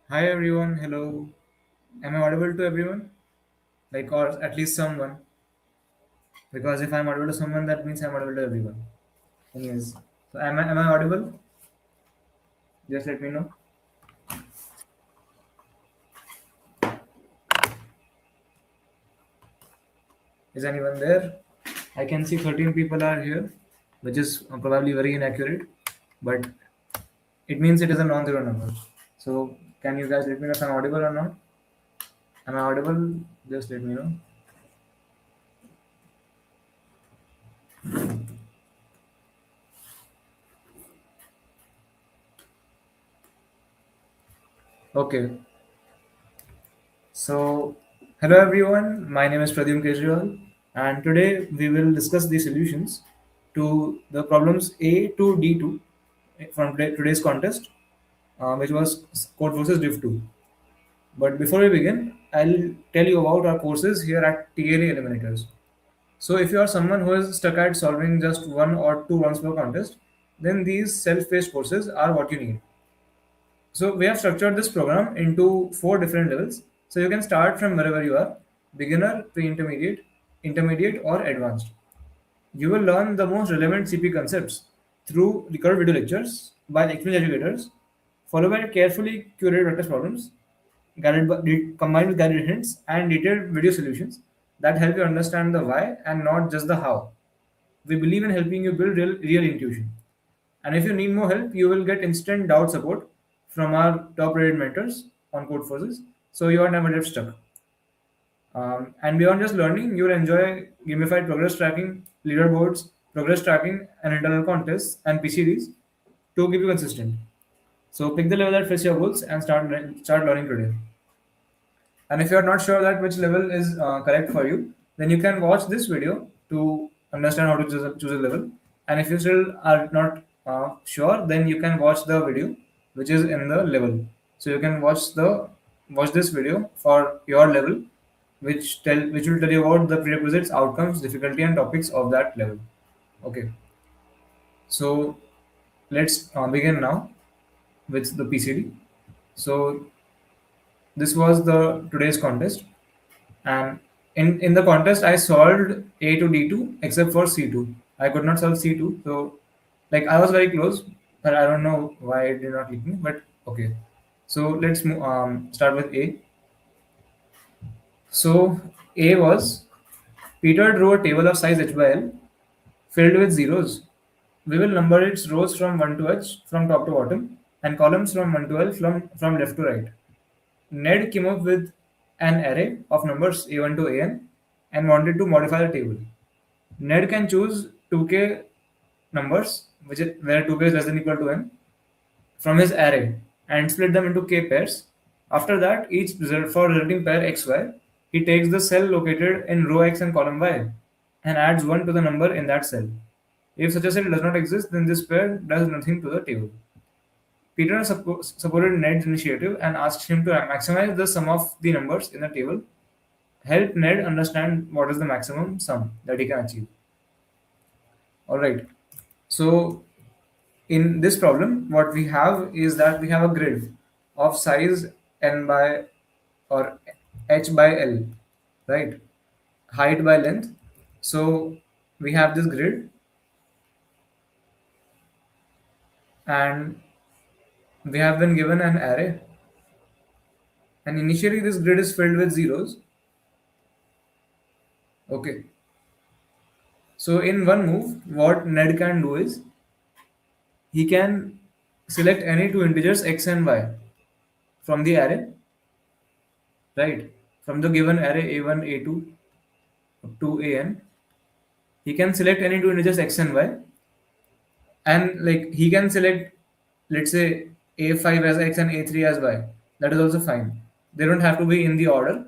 Hi everyone, hello. Am I audible to everyone? Like, or at least someone? Because if I'm audible to someone, that means I'm audible to everyone. Anyways, so am I audible? Just let me know. Is anyone there? I can see 13 people are here, which is probably very inaccurate, but it means it is a non-zero number. So, can you guys let me know if I'm audible or not? Am I audible? Just let me know. Okay. So, hello everyone. My name is Pradyumn, and today we will discuss the solutions to the problems A to D2 from today's contest, which was Codeforces Div 2. But before we begin, I'll tell you about our courses here at TLE Eliminators. So, if you are someone who is stuck at solving just one or two runs per contest, then these self-paced courses are what you need. So we have structured this program into four different levels. So you can start from wherever you are: beginner, pre-intermediate, intermediate, or advanced. You will learn the most relevant CP concepts through recorded video lectures by experienced educators, followed by carefully curated practice problems, combined with guided hints and detailed video solutions that help you understand the why and not just the how. We believe in helping you build real intuition. And if you need more help, you will get instant doubt support from our top rated mentors on Code Forces, so you are never left stuck. And beyond just learning, you will enjoy gamified progress tracking, leaderboards, progress tracking, and internal contests and PCDs to keep you consistent. So pick the level that fits your goals and start learning today. And if you are not sure that which level is correct for you, then you can watch this video to understand how to choose a level. And if you still are not sure, then you can watch the video which is in the level. So you can watch this video for your level, which will tell you about the prerequisites, outcomes, difficulty, and topics of that level. Okay, so let's begin now with the PCD. So this was the today's contest. And in the contest, I solved A to D2 except for C2. I could not solve C2, so like I was very close, but I don't know why it did not hit me. But okay, so start with A. So A was Peter drew a table of size h by l filled with zeros. We will number its rows from 1 to h from top to bottom and columns from 1 to l from left to right. Ned came up with an array of numbers a1 to an and wanted to modify the table. Ned can choose 2k numbers, where 2k is less than equal to n, from his array and split them into k pairs. After that, for resulting pair xy, he takes the cell located in row x and column y and adds 1 to the number in that cell. If such a cell does not exist, then this pair does nothing to the table. Peter supported Ned's initiative and asked him to maximize the sum of the numbers in the table, help Ned understand what is the maximum sum that he can achieve. Alright, so in this problem, what we have is that we have a grid of size n by or h by l, right? Height by length. So we have this grid, and we have been given an array, and initially this grid is filled with zeros. Okay, so in one move, what Ned can do is he can select any two integers x and y from the array, right? From the given array a1, a2 up to an, he can select any two integers x and y, and like he can select, let's say, a5 as x and a3 as y. That is also fine. They don't have to be in the order.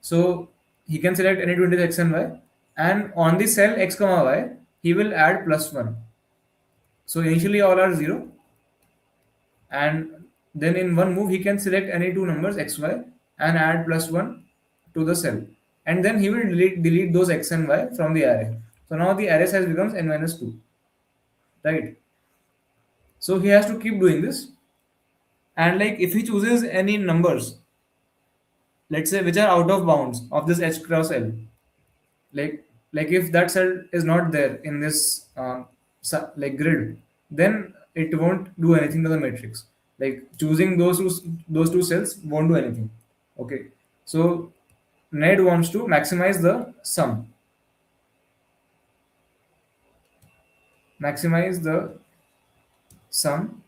So he can select any two integers x and y, and on the cell x comma y, he will add +1. So initially all are 0, and then in one move he can select any two numbers xy and add +1 to the cell, and then he will delete those x and y from the array. So now the array size becomes n minus 2, right? So he has to keep doing this, And like if he chooses any numbers, let's say which are out of bounds of this H cross L, like like if that cell is not there in this like grid, then it won't do anything to the matrix. Like choosing those two cells won't do anything. Okay, so Ned wants to maximize the sum, maximize the sum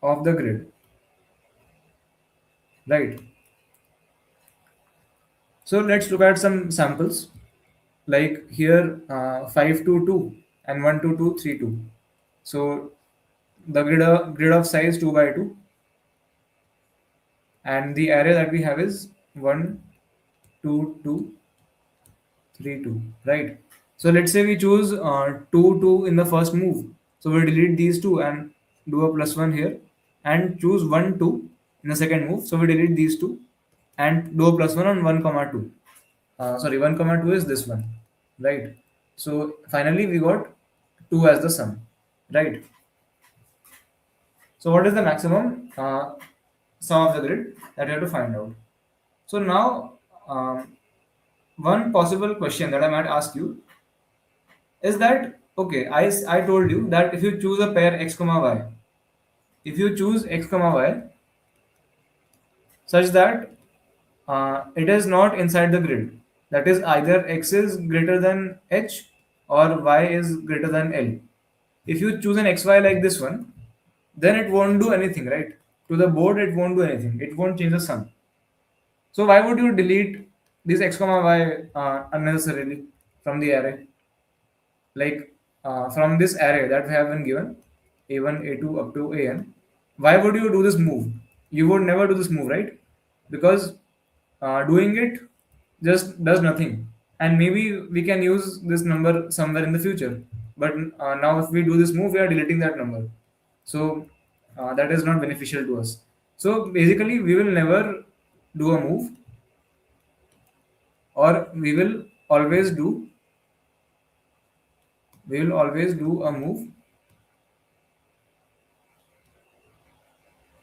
of the grid, right? So let's look at some samples. Like here, 5 to 2 and 1 to 2, 3 2. So the grid of size 2 by 2, and the array that we have is 1 2 2 3 2, right? So let's say we choose 2 2 in the first move. So we delete these two and do a plus 1 here, and choose 1 2 in the second move. So we delete these two and do a plus 1 on 1 comma 2. Sorry, 1 comma 2 is this one, right? So finally we got 2 as the sum, right? So what is the maximum sum of the grid that you have to find out? So now, one possible question that I might ask you is that, okay, I told you that if you choose a pair x comma y, if you choose x comma y such that it is not inside the grid, that is either x is greater than h or y is greater than l. If you choose an xy like this one, then it won't do anything, right? To the board, it won't do anything. It won't change the sum. So why would you delete this x comma y unnecessarily from the array? Like from this array that we have been given, a1, a2 up to an. Why would you do this move? You would never do this move, right? Because doing it just does nothing. And maybe we can use this number somewhere in the future. But now, if we do this move, we are deleting that number. So that is not beneficial to us. So basically, we will never do a move, or we will always do a move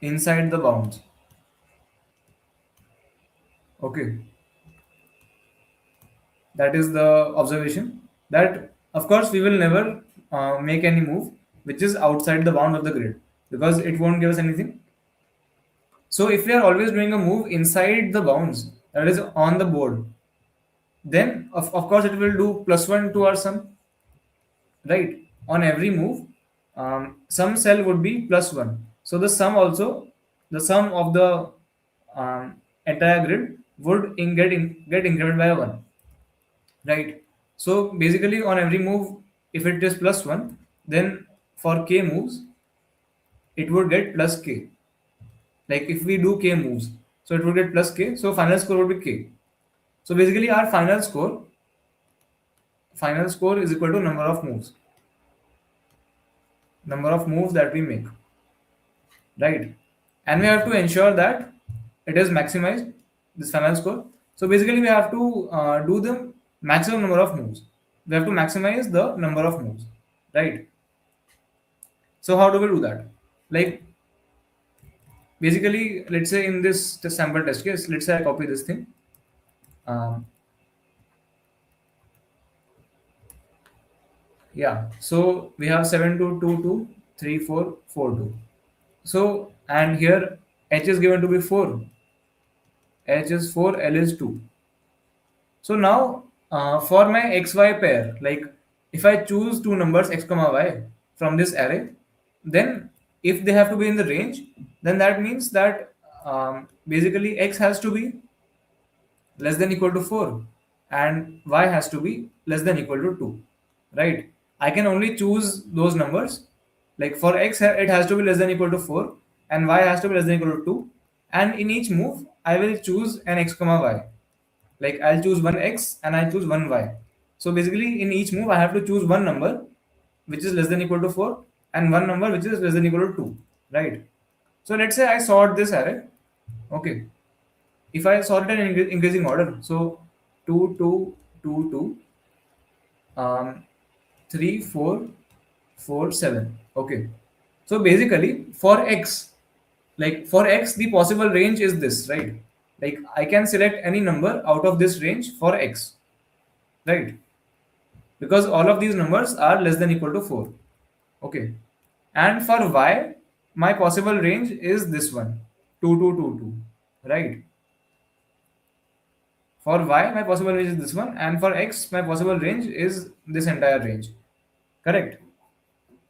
inside the bounds. Okay, that is the observation. That of course we will never make any move which is outside the bound of the grid, because it won't give us anything. So if we are always doing a move inside the bounds, that is on the board, then of course it will do plus one to our sum, right? On every move, some cell would be plus one. So the sum of the entire grid would get incremented by one, right? So basically, on every move, if it is plus one, then for k moves, it would get plus k. Like if we do k moves, so it would get plus k. So final score would be k. So basically, our final score is equal to number of moves that we make, right? And we have to ensure that it is maximized, this final score. So basically we have to do the maximum number of moves. We have to maximize the number of moves, right? So how do we do that? Like basically, let's say in this sample test case, let's say I copy this thing. um, yeah, so we have 7 2 2 2 3 4 4 2. So and here h is given to be 4, h is 4, l is 2. So now, for my xy pair, like if I choose two numbers x comma y from this array, then if they have to be in the range, then that means that basically x has to be less than equal to 4 and y has to be less than equal to 2, right? I can only choose those numbers. Like for x, it has to be less than equal to 4 and y has to be less than equal to 2, and in each move I will choose an x comma y. Like I'll choose one x and I choose one y. So basically in each move I have to choose one number which is less than equal to 4 and one number which is less than equal to 2, right? So let's say I sort this array. Okay, if I sort it in increasing order, so 2 2 2 2, 3 4 4 7. Okay, So basically, for x, the possible range is this, right? Like I can select any number out of this range for x, right? Because all of these numbers are less than equal to 4. Okay. And for y, my possible range is this one, 2, 2, 2, 2, right? For y, my possible range is this one, and for x, my possible range is this entire range. Correct.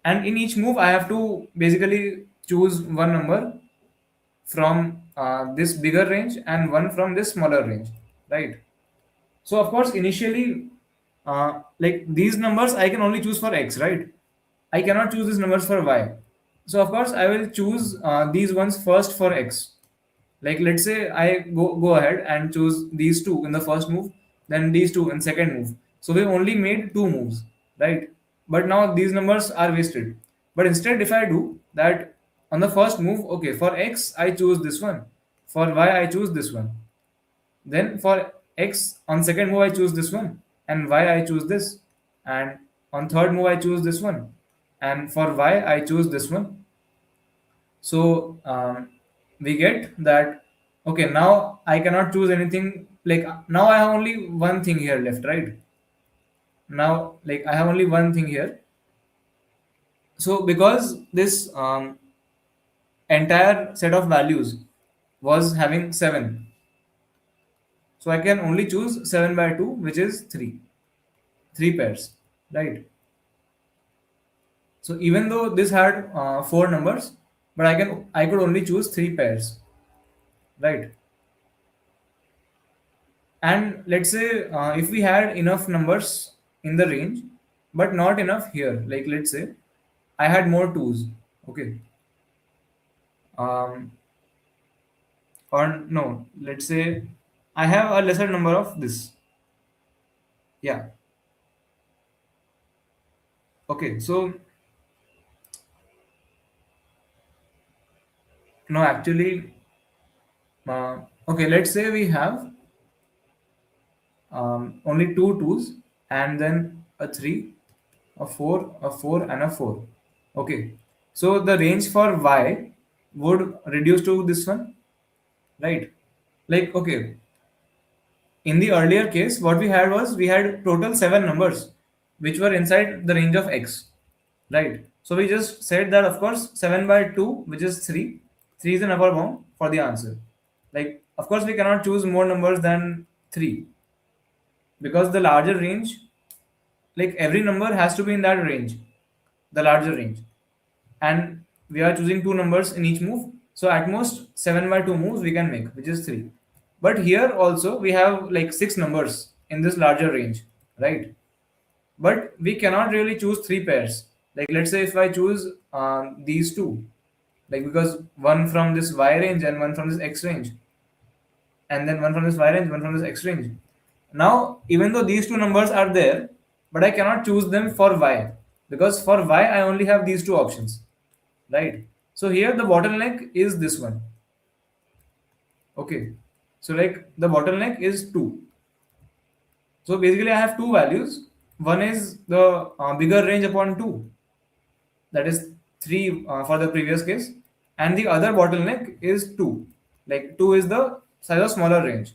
And in each move, I have to basically choose one number from this bigger range and one from this smaller range, right? So of course, initially, like these numbers, I can only choose for x, right? I cannot choose these numbers for y. So of course, I will choose these ones first for x. Like let's say I go ahead and choose these two in the first move, then these two in second move. So we only made two moves, right? But now these numbers are wasted. But instead, if I do that on the first move, okay, for x I choose this one, for y I choose this one. Then for x on second move I choose this one, and y I choose this, and on third move I choose this one, and for y I choose this one. So we get that okay, now I cannot choose anything. Like now I have only one thing here left, right? Now like I have only one thing here. So because this entire set of values was having 7, so I can only choose 7 by 2, which is 3 pairs, right? So even though this had 4 numbers, but I could only choose 3 pairs, right? And let's say if we had enough numbers in the range, but not enough here. Like let's say I had more twos, okay, um, or no, let's say I have a lesser number of this. Yeah, okay. So no, actually, okay. Let's say we have only two twos and then a three, a four, and a four. Okay. So the range for y would reduce to this one, right? Like, okay, in the earlier case, what we had was we had total 7 numbers which were inside the range of x, right? So we just said that, of course, 7 by 2, which is 3, 3 is an upper bound for the answer. Like, of course, we cannot choose more numbers than 3 because the larger range, like every number has to be in that range, the larger range, and we are choosing two numbers in each move, so at most 7 by 2 moves we can make, which is 3. But here also we have like 6 numbers in this larger range, right? But we cannot really choose 3 pairs. Like let's say if I choose these two, like because one from this y range and one from this x range, and then one from this y range, one from this x range. Now, even though these two numbers are there, but I cannot choose them for y because for y I only have these two options, right? So here the bottleneck is this one. Okay, so like the bottleneck is 2. So basically, I have two values. One is the bigger range upon 2, that is 3 for the previous case, and the other bottleneck is 2. Like 2 is the size of smaller range.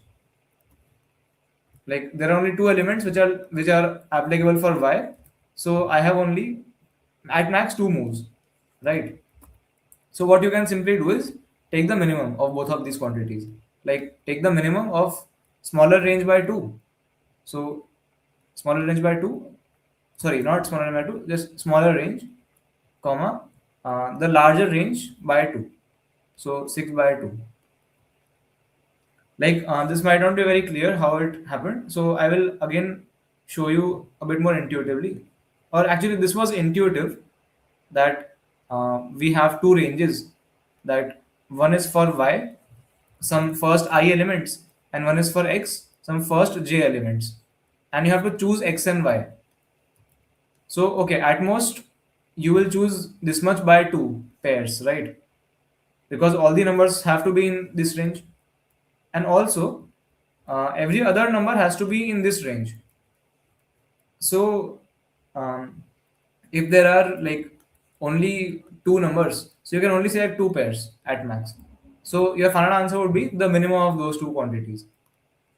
Like there are only two elements which are applicable for y, so I have only at max two moves, right? So what you can simply do is take the minimum of both of these quantities. Like take the minimum of smaller range by 2. So smaller range by 2, sorry, not smaller range by 2, just smaller range, comma, the larger range by 2. So 6 by 2. Like this might not be very clear how it happened, so I will again show you a bit more intuitively. Or actually this was intuitive, that we have two ranges, that one is for y, some first I elements, and one is for x, some first j elements, and you have to choose x and y. So okay, at most you will choose this much by 2 pairs, right? Because all the numbers have to be in this range, and also every other number has to be in this range. So um, if there are like only two numbers. So you can only select two pairs at max. So your final answer would be the minimum of those two quantities.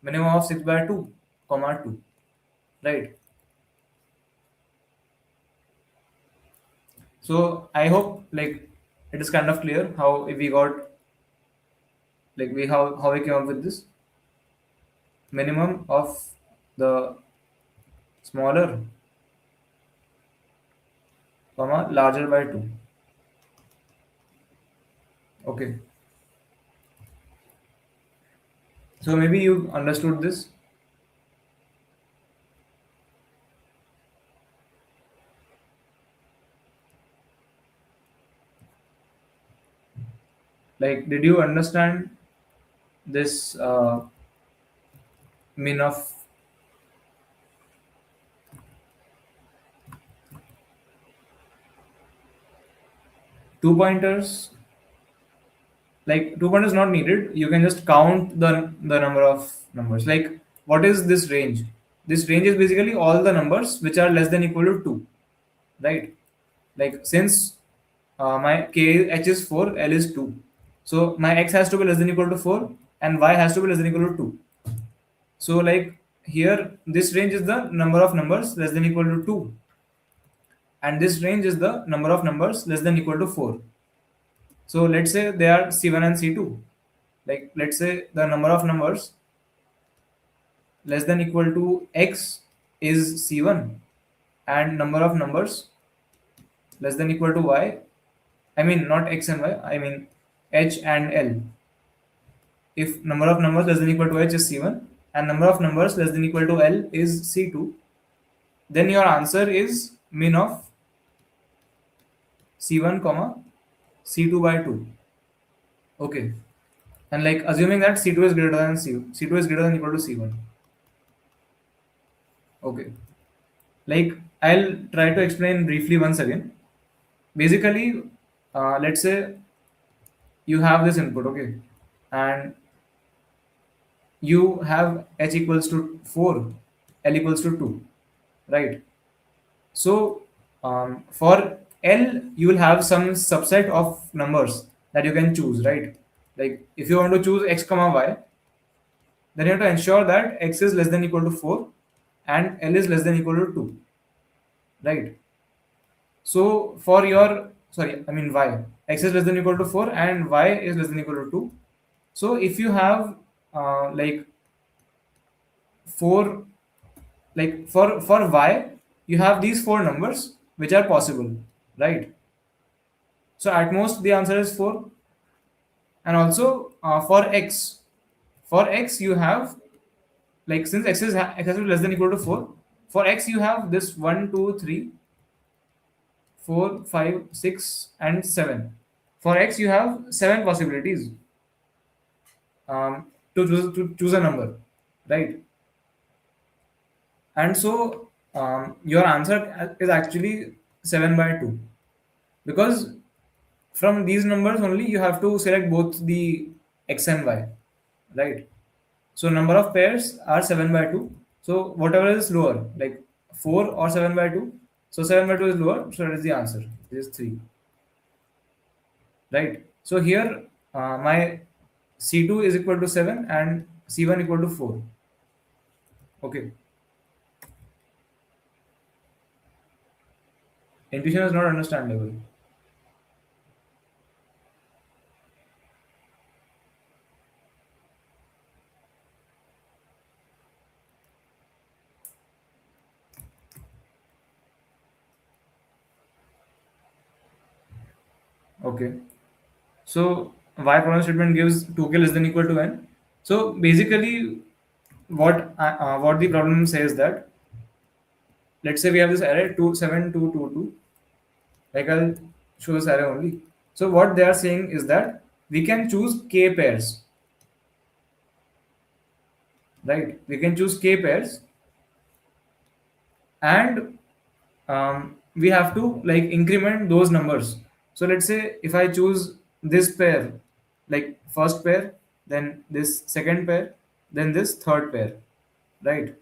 Minimum of 6 by 2, comma 2. Right. So I hope like it is kind of clear how we got like we how we came up with this minimum of the smaller comma larger by 2. Okay. So maybe you understood this. Like, did you understand this min of two pointers? Like, two pointers not needed. You can just count the number of numbers. Like, what is this range? This range is basically all the numbers which are less than equal to 2, right? Like, since my k h is 4, l is 2, so my x has to be less than equal to 4 and y has to be less than equal to 2. So like here this range is the number of numbers less than equal to 2, and this range is the number of numbers less than equal to 4. So let's say they are C1 and C2. Like, let's say the number of numbers less than equal to x is C1, and number of numbers less than equal to y, I mean not x and y, I mean h and l. If number of numbers less than equal to h is C1 and number of numbers less than equal to l is C2, then your answer is min of C1 comma C2 by 2. Okay. And like assuming that C2 is greater than C2 is greater than equal to C1. Okay. Like, I'll try to explain briefly once again. Basically, let's say you have this input, okay, and you have h equals to 4, l equals to 2, right? So for L, you will have some subset of numbers that you can choose, right? Like if you want to choose x comma y, then you have to ensure that x is less than equal to 4 and L is less than equal to 2, right? So for your, sorry, I mean y, x is less than equal to 4 and y is less than equal to 2. So if you have like 4, like for y, you have these four numbers which are possible, right? So at most the answer is 4. And also for x you have, like since x has to be less than equal to 4, for x you have this 1 2 3 4 5 6 and 7. For x you have 7 possibilities to choose a number, right? And so your answer is actually 7 by 2, because from these numbers only you have to select both the x and y, right? So number of pairs are 7 by 2. So whatever is lower, like 4 or 7 by 2. So 7 by 2 is lower, so that is the answer. It is 3, right? So here my C2 is equal to 7 and C1 equal to 4. Okay. Intuition is not understandable. Okay. So y problem statement gives 2k less than equal to n. So basically, what the problem says that, let's say we have this array 2 7 2 2 2. Like I'll show this array only. So what they are saying is that we can choose k pairs, right? We can choose k pairs, and we have to like increment those numbers. So let's say if I choose this pair, like first pair, then this second pair, then this third pair, right?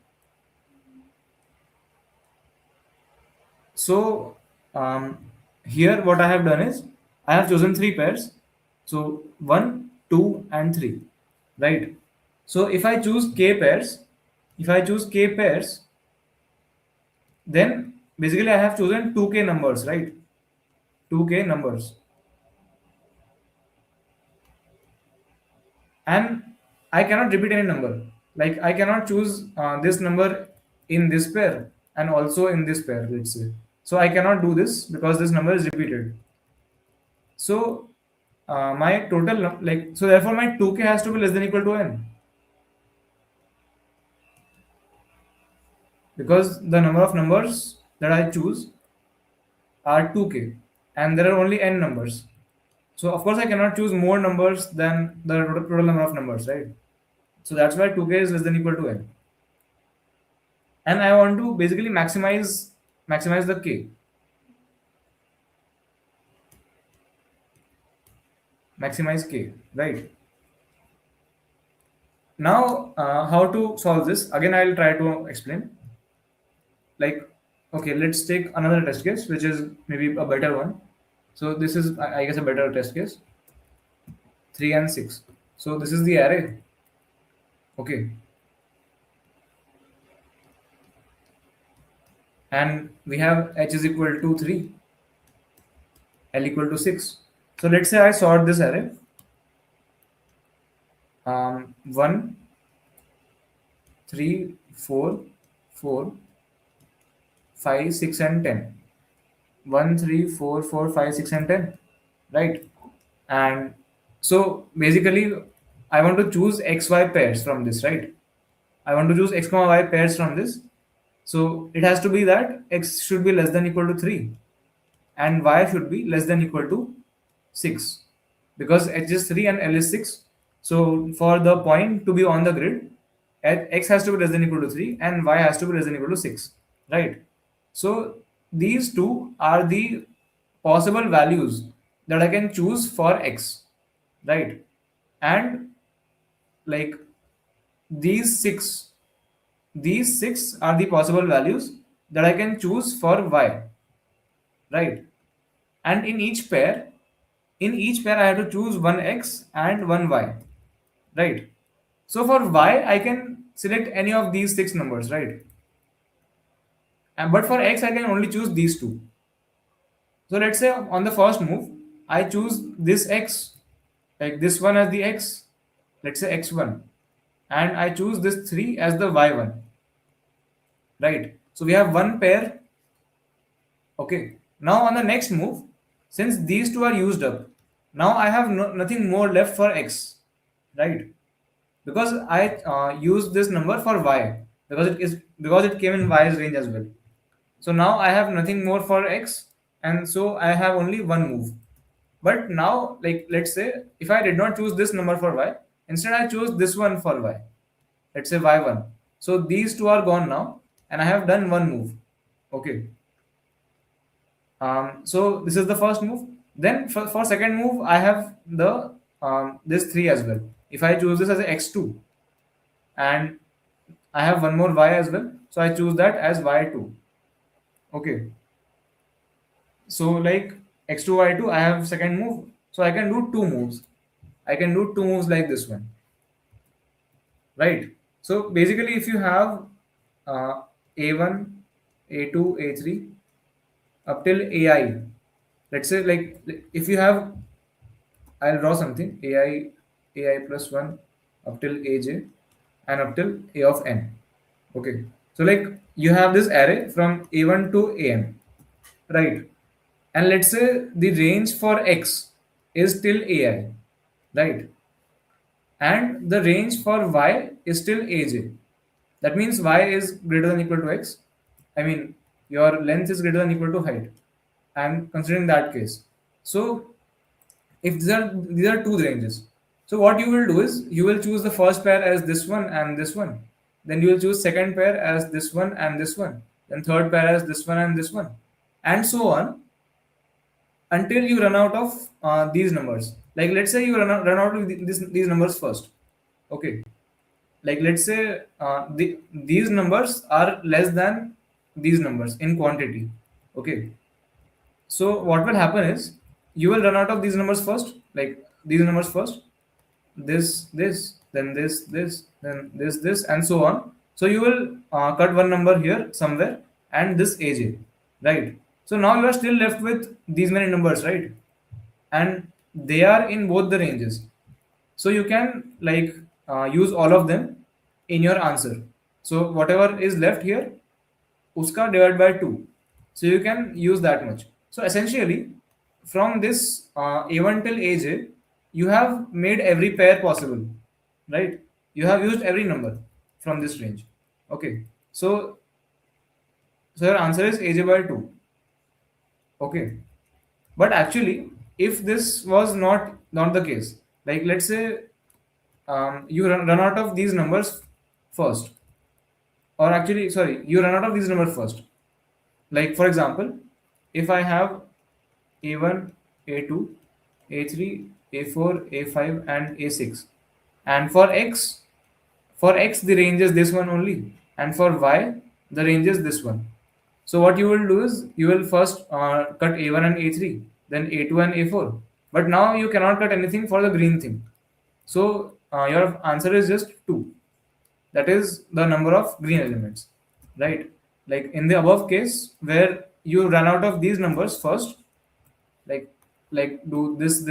So here what I have done is I have chosen three pairs. So 1, 2, and 3. Right? So if I choose k pairs, then basically I have chosen 2k numbers, right? 2k numbers. And I cannot repeat any number. Like I cannot choose this number in this pair and also in this pair, let's say. So I cannot do this because this number is repeated. So my total like so therefore my 2k has to be less than equal to n, because the number of numbers that I choose are 2k and there are only n numbers. So of course I cannot choose more numbers than the total number of numbers, right? So that's why 2k is less than equal to n. And I want to basically maximize the k, maximize k, right? Now, how to solve this? Again, I'll try to explain. Like, okay, let's take another test case, which is maybe a better one. So this is, I guess, a better test case. 3 and 6. So this is the array. Okay, and we have h is equal to 3, l equal to 6. So let's say I sort this array. 1, 3, 4, 4, 5, 6, and 10. 1, 3, 4, 4, 5, 6, and 10. Right? And so basically, I want to choose xy pairs from this, right? I want to choose x comma y pairs from this. So it has to be that x should be less than equal to 3 and y should be less than equal to 6, because h is 3 and l is 6. So for the point to be on the grid, x has to be less than equal to 3 and y has to be less than equal to 6, right? So these two are the possible values that I can choose for x, right? And like these six these six are the possible values that I can choose for y, right? And in each pair I have to choose one x and one y, right? So for y I can select any of these six numbers, right? And but for x I can only choose these two. So let's say on the first move I choose this x, like this one as the x, let's say x1, and I choose this 3 as the y1, right? So we have one pair. Okay. Now on the next move, since these two are used up, now I have nothing more left for x, right? Because I used this number for y, because it came in y's range as well. So now I have nothing more for x, and so I have only one move. But now, like let's say, if I did not choose this number for y, instead I chose this one for y. Let's say y1. So these two are gone now, and I have done one move. Okay. So this is the first move. Then for second move, I have the this 3 as well. If I choose this as a x2, and I have one more y as well, so I choose that as y2. Okay. So like x2 y2, I have second move, so I can do two moves. I can do two moves like this one, right? So basically, if you have a1, a2, a3 up till ai, let's say like if you have, I'll draw something ai plus 1 up till aj and up till a of n. Okay. So like you have this array from a1 to an, right? And let's say the range for x is till ai, right? And the range for y is till aj. That means y is greater than equal to x. I mean, your length is greater than equal to height. I'm considering that case. So if these are two ranges, so what you will do is you will choose the first pair as this one and this one, then you will choose second pair as this one and this one, then third pair as this one and this one, and so on until you run out of these numbers. Like let's say you run out of these numbers first. Okay. Like let's say these numbers are less than these numbers in quantity. Okay. So what will happen is you will run out of these numbers first, like these numbers first, this, then then this, and so on. So you will cut one number here somewhere and this AJ, right? So now you are still left with these many numbers, right? And they are in both the ranges. So you can like use all of them in your answer. So whatever is left here, uska divided by 2. So you can use that much. So essentially, from this A1 till AJ, you have made every pair possible, right? You have used every number from this range. Okay. So your answer is AJ by 2. Okay. But actually, if this was not the case, like let's say you run out of these numbers first, or actually, sorry, you run out of these numbers first. Like for example, if I have A1, A2, A3, A4, A5, and A6, and for X the range is this one only, and for Y the range is this one. So what you will do is you will first cut A1 and A3, then A2 and A4. But now you cannot cut anything for the green thing. So your answer is just 2. That is the number of green elements, right? Like in the above case where you run out of these numbers first, like do this,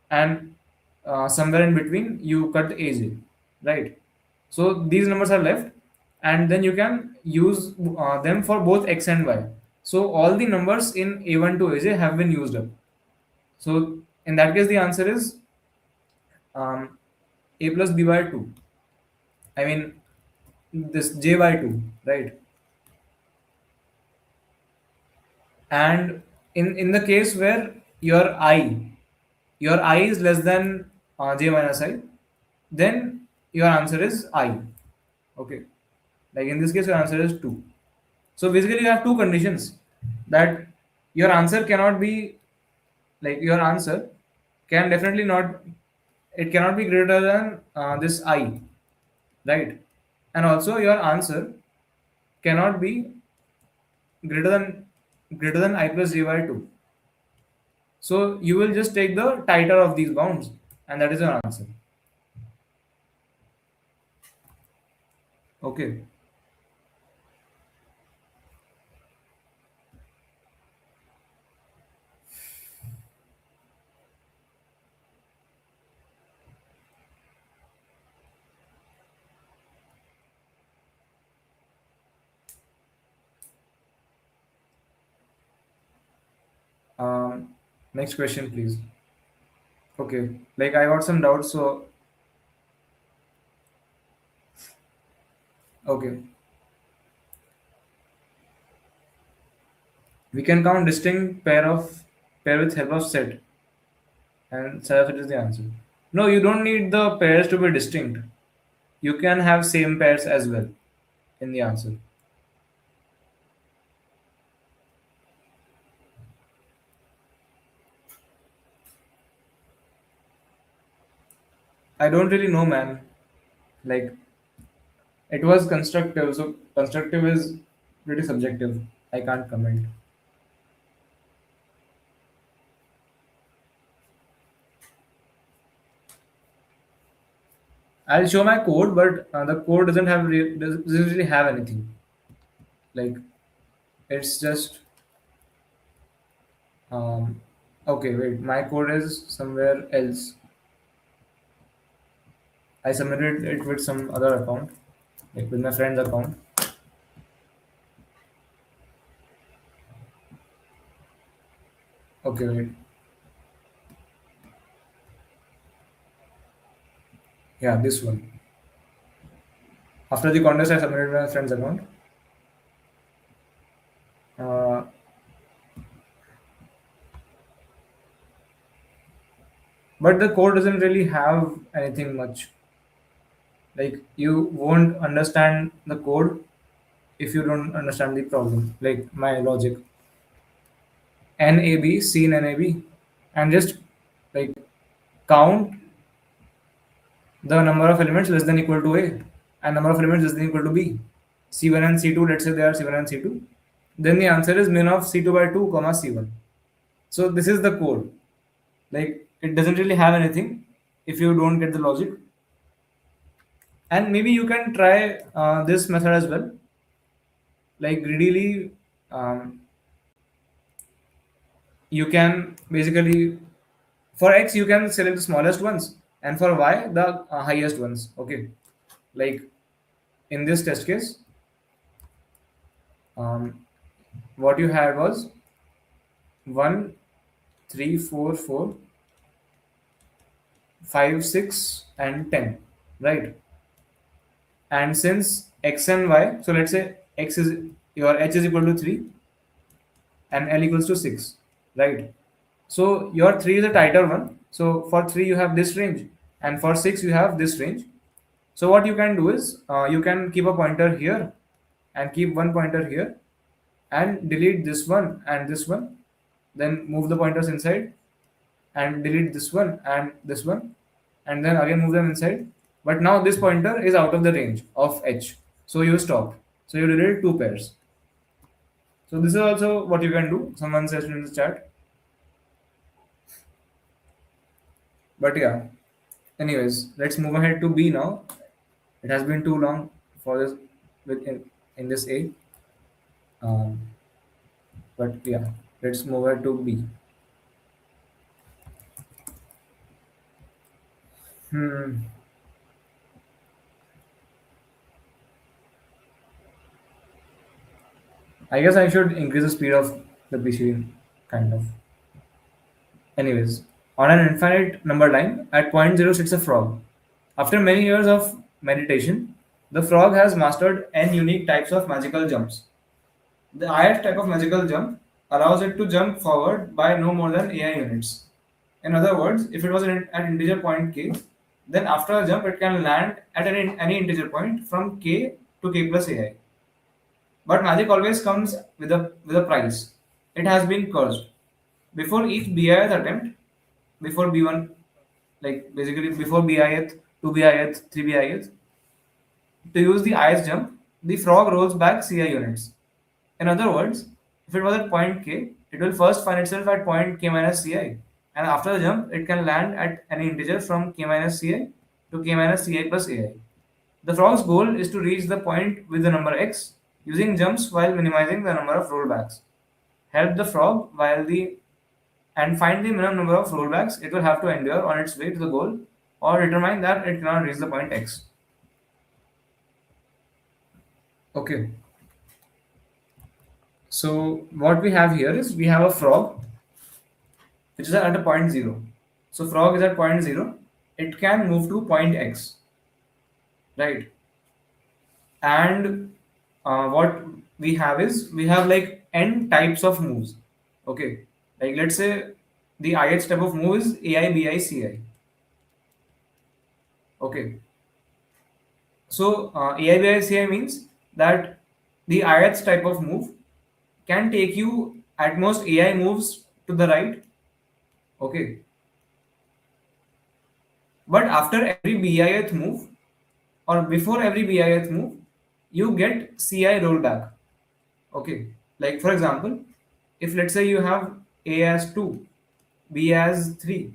and somewhere in between you cut AJ, right? So these numbers are left, and then you can use them for both X and Y. So all the numbers in A1 to AJ have been used up. So in that case, the answer is A plus B by 2. I mean, this J by 2, right? And in the case where your I is less than J minus I, then your answer is I. Okay. Like in this case, your answer is 2. So basically, you have two conditions that your answer cannot be like your answer can definitely not, it cannot be greater than this I, right? And also your answer cannot be greater than I plus j by 2. So you will just take the tighter of these bounds, and that is your answer. Okay. Next question, please. Okay. Like I got some doubts, so okay. We can count distinct pair with help of set, and set is the answer. No, you don't need the pairs to be distinct. You can have same pairs as well in the answer. I don't really know, man. Like it was constructive, so constructive is pretty subjective. I can't comment. I'll show my code, but the code doesn't really have anything. Like it's just um, okay. Wait, my code is somewhere else. I submitted it with some other account, like with my friend's account. Okay, wait. Yeah, this one. After the contest, I submitted my friend's account. Uh, but the code doesn't really have anything much. Like you won't understand the code if you don't understand the problem. Like my logic. NAB, C in NAB, and just like count the number of elements less than equal to A and number of elements less than equal to B. C1 and C2, let's say they are C1 and C2. then the answer is min of c2 by 2 comma c1. So this is the code. Like it doesn't really have anything if you don't get the logic. And maybe you can try this method as well. Like greedily, um, you can basically for x you can select the smallest ones, and for y the highest ones. Okay, like in this test case, um, what you had was 1, 3, 4, 4, 5, 6, and 10, right? And since x and y, so let's say x is your h is equal to 3 and l equals to 6, right? So your 3 is a tighter one. So for 3 you have this range, and for 6 you have this range. So what you can do is you can keep a pointer here and keep one pointer here and delete this one and this one. Then move the pointers inside and delete this one and this one, and then again move them inside. But now this pointer is out of the range of h. So you stop. So you delete two pairs. So this is also what you can do. Someone says in the chat. But yeah. Anyways, let's move ahead to B now. It has been too long for this in this A. Um, but yeah, let's move ahead to B. Hmm. I guess I should increase the speed of the PC, kind of. Anyways, on an infinite number line, at point zero sits a frog. After many years of meditation, the frog has mastered n unique types of magical jumps. The ith type of magical jump allows it to jump forward by no more than AI units. In other words, if it was at integer point k, then after a jump it can land at any integer point from k to k plus AI. But magic always comes with a price. It has been cursed. Before each BIth attempt, before B1, like basically before BIth, 2 BIth, 3 BIth, to use the ice jump, the frog rolls back CI units. In other words, if it was at point k, it will first find itself at point k minus ci, and after the jump, it can land at any integer from k minus ci to k minus ci plus ai. The frog's goal is to reach the point with the number x using jumps while minimizing the number of rollbacks. Help the frog while the and find the minimum number of rollbacks it will have to endure on its way to the goal, or determine that it cannot reach the point x. Okay. So what we have here is we have a frog which is at a point zero. So frog is at point zero. It can move to point x, right? And what we have is we have like n types of moves. Okay, like let's say the ith type of move is ai bi ci. Okay, so ai bi ci means that the ith type of move can take you at most ai moves to the right. Okay, but after every bith move or before every bith move, you get ci rollback. Okay, like for example, if let's say you have a as 2, b as 3,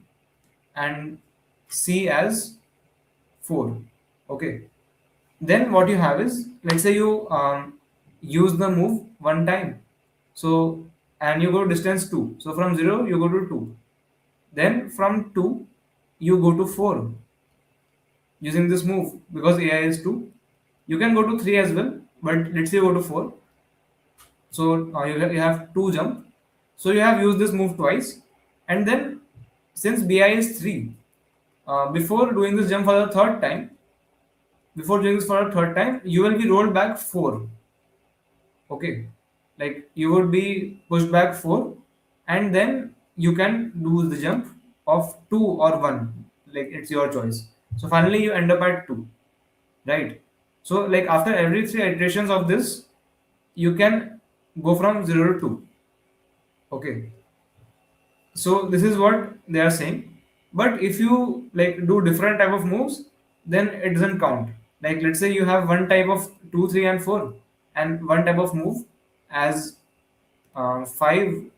and c as 4. Okay, then what you have is, let's say you use the move one time, so and you go distance 2, so from 0 you go to 2, then from 2 you go to 4 using this move because ai is 2. You can go to 3 as well, but let's say you go to 4. So you have two jump. So you have used this move twice, and then since bi is 3, before doing this jump for the third time, before doing this for a third time, you will be rolled back 4. Okay, like you would be pushed back 4, and then you can do the jump of 2 or 1. Like it's your choice. So finally you end up at 2, right? So like after every 3 iterations of this, you can go from 0 to 2. Okay, so this is what they are saying. But if you like do different type of moves, then it doesn't count. Like let's say you have one type of 2, 3, and 4, and one type of move as 5,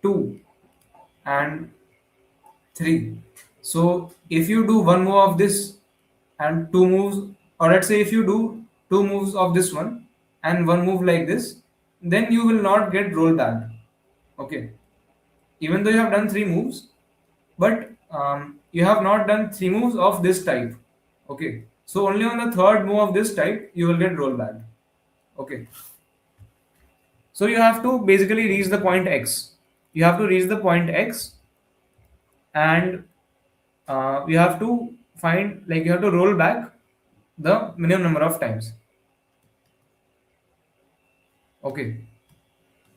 2, and 3. So if you do one move of this and two moves, or let's say if you do two moves of this one and one move like this, then you will not get rollback. Okay. Even though you have done three moves, but you have not done three moves of this type. Okay. So only on the third move of this type you will get rollback. Okay. So you have to basically reach the point X. You have to reach the point X, and you have to find, like, you have to roll back the minimum number of times. Okay,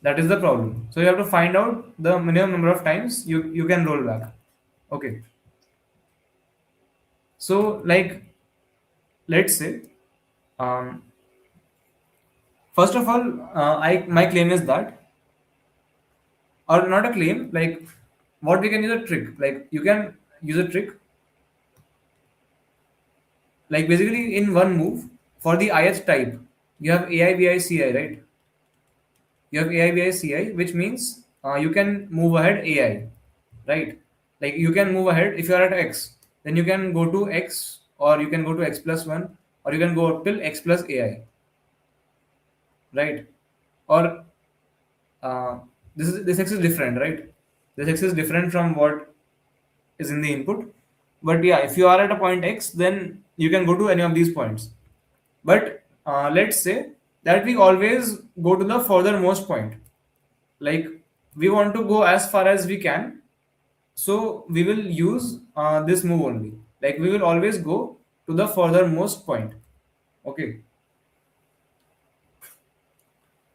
that is the problem. So you have to find out the minimum number of times you can roll back. Okay, so like, let's say, um, first of all, I my claim is that, or not a claim, like, what we can use a trick, like you can use a trick, like basically in one move for the ith type you have AIBICI, right? You have AIBICI, which means you can move ahead AI, right? Like you can move ahead if you are at X, then you can go to X, or you can go to X plus 1, or you can go up till X plus AI, right? Or uh, this X is different, right? This X is different from what is in the input. But yeah, if you are at a point X, then you can go to any of these points. But let's say that we always go to the furthermost point. Like we want to go as far as we can, so we will use this move only. Like we will always go to the furthermost point. Okay,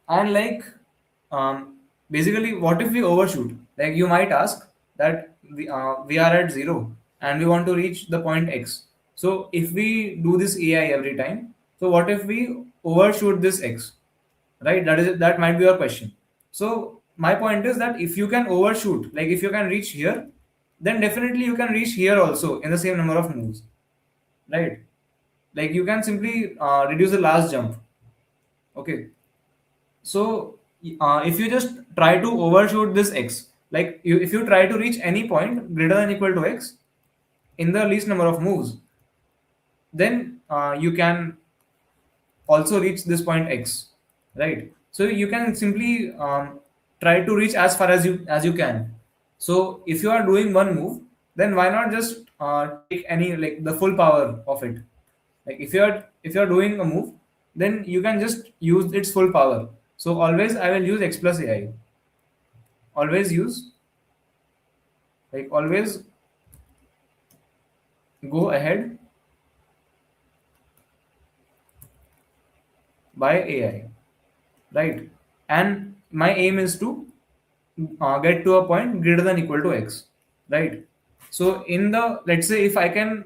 and like, basically, what if we overshoot? Like you might ask that we are at 0 and we want to reach the point X. So if we do this AI every time, so what if we overshoot this X, right? That might be your question. So my point is that if you can overshoot, like if you can reach here, then definitely you can reach here also in the same number of moves, right? Like you can simply reduce the last jump. Okay, so if you just try to overshoot this X, like if you try to reach any point greater than equal to X in the least number of moves, then you can also reach this point X, right? So you can simply try to reach as far as you can. So if you are doing one move, then why not just take any, like, the full power of it. Like if you're doing a move, then you can just use its full power. So always I will use X plus AI. Always use, like, always go ahead by AI, right? And my aim is to get to a point greater than equal to X, right? So in the, let's say if I can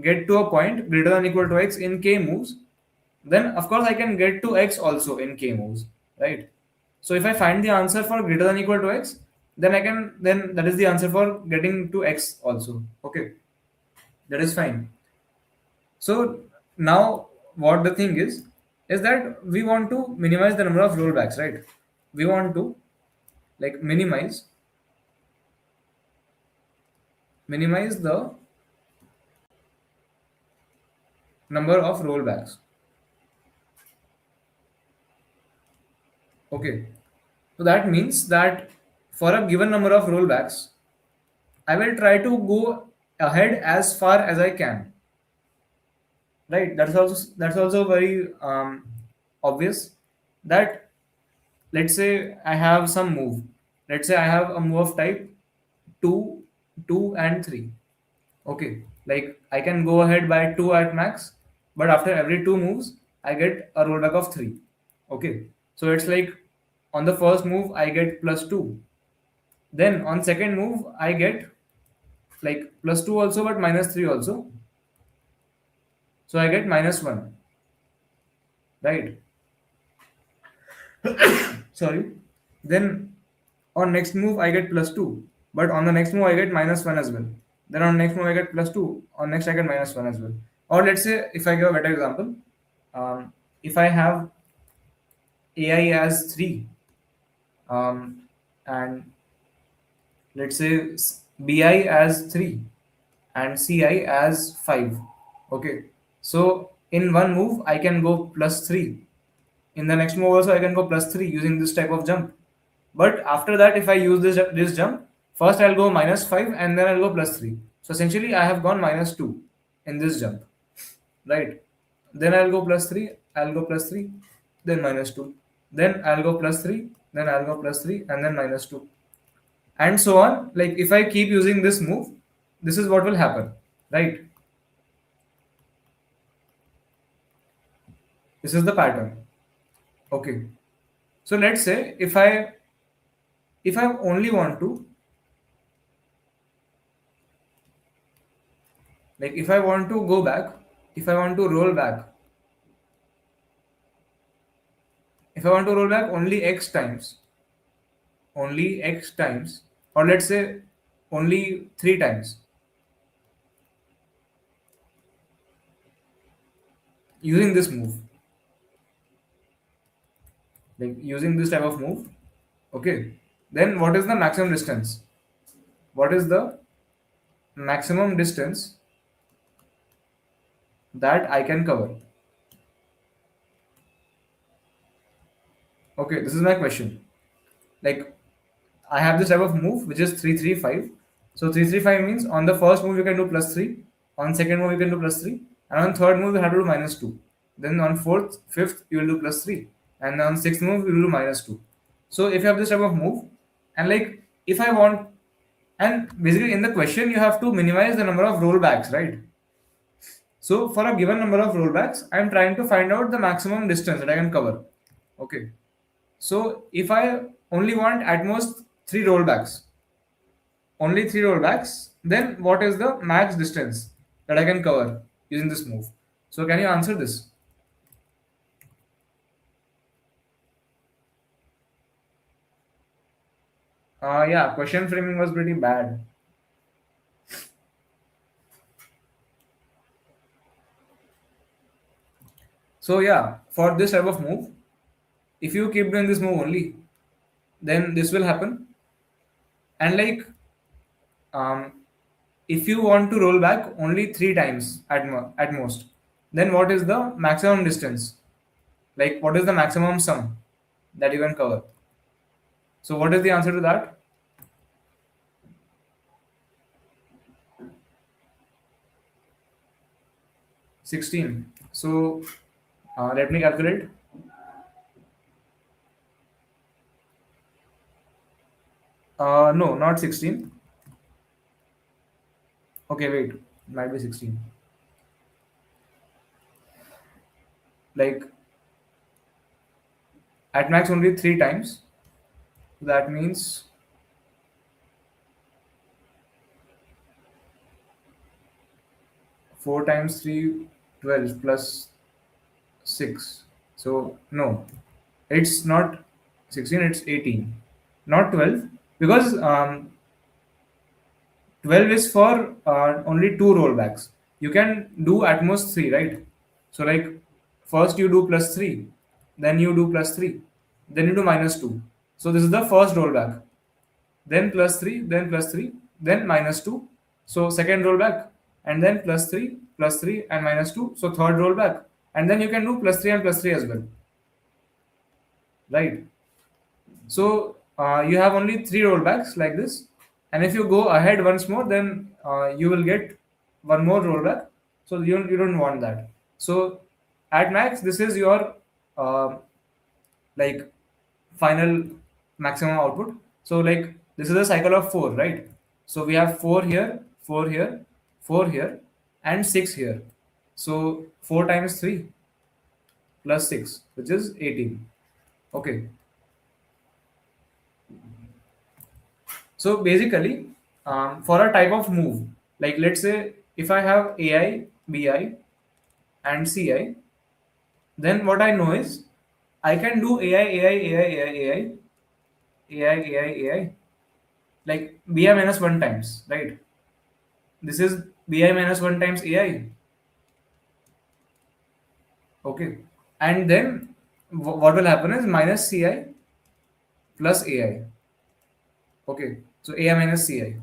get to a point greater than equal to X in K moves, then of course I can get to X also in K moves, right? So if I find the answer for greater than equal to X, then that is the answer for getting to X also. Okay, that is fine. So now what the thing is that we want to minimize the number of rollbacks, right? We want to, like, minimize the number of rollbacks. Okay. So that means that for a given number of rollbacks, I will try to go ahead as far as I can. Right. That's also very obvious that, let's say I have some move. Let's say I have a move of type 2, 2, and 3. Okay. Like I can go ahead by 2 at max, but after every two moves, I get a rollback of 3. Okay. So it's like on the first move, I get plus 2. Then on second move, I get like plus 2 also, but minus 3 also. So I get minus 1. Right. Sorry. Then on next move, I get plus 2. But on the next move, I get minus 1 as well. Then on next move, I get plus 2. On next, I get minus 1 as well. Or let's say, if I give a better example, if I have AI as 3, and let's say BI as 3 and CI as 5. Okay, so in one move I can go plus 3. In the next move also I can go plus 3 using this type of jump. But after that, if I use this jump, first I'll go minus 5 and then I'll go plus 3. So essentially I have gone minus 2 in this jump, right? Then I'll go plus 3, I'll go plus 3, then minus 2. Then I'll go plus 3, then I'll go plus 3, and then minus 2. And so on. Like if I keep using this move, this is what will happen, right? This is the pattern. Okay. So let's say if I only want to, like if I want to go back, if I want to roll back, if I want to roll back only x times, or let's say only 3 times using this move, like using this type of move, okay, then what is the maximum distance? What is the maximum distance that I can cover? Okay, this is my question. Like I have this type of move which is 3-3-5. So 3-3-5 means on the first move you can do plus 3, on second move you can do plus 3, and on third move you have to do minus 2. Then on fourth, fifth you will do plus 3, and on sixth move you will do minus 2. So if you have this type of move, and like if I want, and basically in the question you have to minimize the number of rollbacks, right? So for a given number of rollbacks, I am trying to find out the maximum distance that I can cover. Okay. So if I only want at most 3 rollbacks, only 3 rollbacks, then what is the max distance that I can cover using this move? So can you answer this? Yeah, question framing was pretty bad. So yeah, for this type of move, if you keep doing this move only, then this will happen. And like, um, if you want to roll back only 3 times at most, then what is the maximum distance? Like, what is the maximum sum that you can cover? So what is the answer to that? 16. So let me calculate. No, not 16. Okay, wait. Might be 16. Like at max only 3 times. That means 4 times 3, 12 plus 6. So no, it's not 16, it's 18. Not 12. Because 12 is for only 2 rollbacks. You can do at most 3, right? So like first you do plus 3, then you do plus 3, then you do minus 2. So this is the first rollback. Then plus 3, then plus 3, then minus 2. So second rollback, and then plus 3, and minus 2. So third rollback. And then you can do plus 3 and plus 3 as well, right? So you have only 3 rollbacks like this. And if you go ahead once more, then you will get one more rollback. So you don't want that. So at max, this is your uh, like final maximum output. So like this is a cycle of 4, right? So we have 4 here, 4 here, 4 here, and 6 here. So 4 times 3 plus 6, which is 18. Okay. So basically, for a type of move, like let's say if I have AI, BI, and CI, then what I know is I can do AI, AI, AI, AI, AI, AI, AI, AI, like BI minus 1 times, right? This is BI minus 1 times AI. Okay. And then what will happen is minus ci plus ai. Okay, so ai minus ci,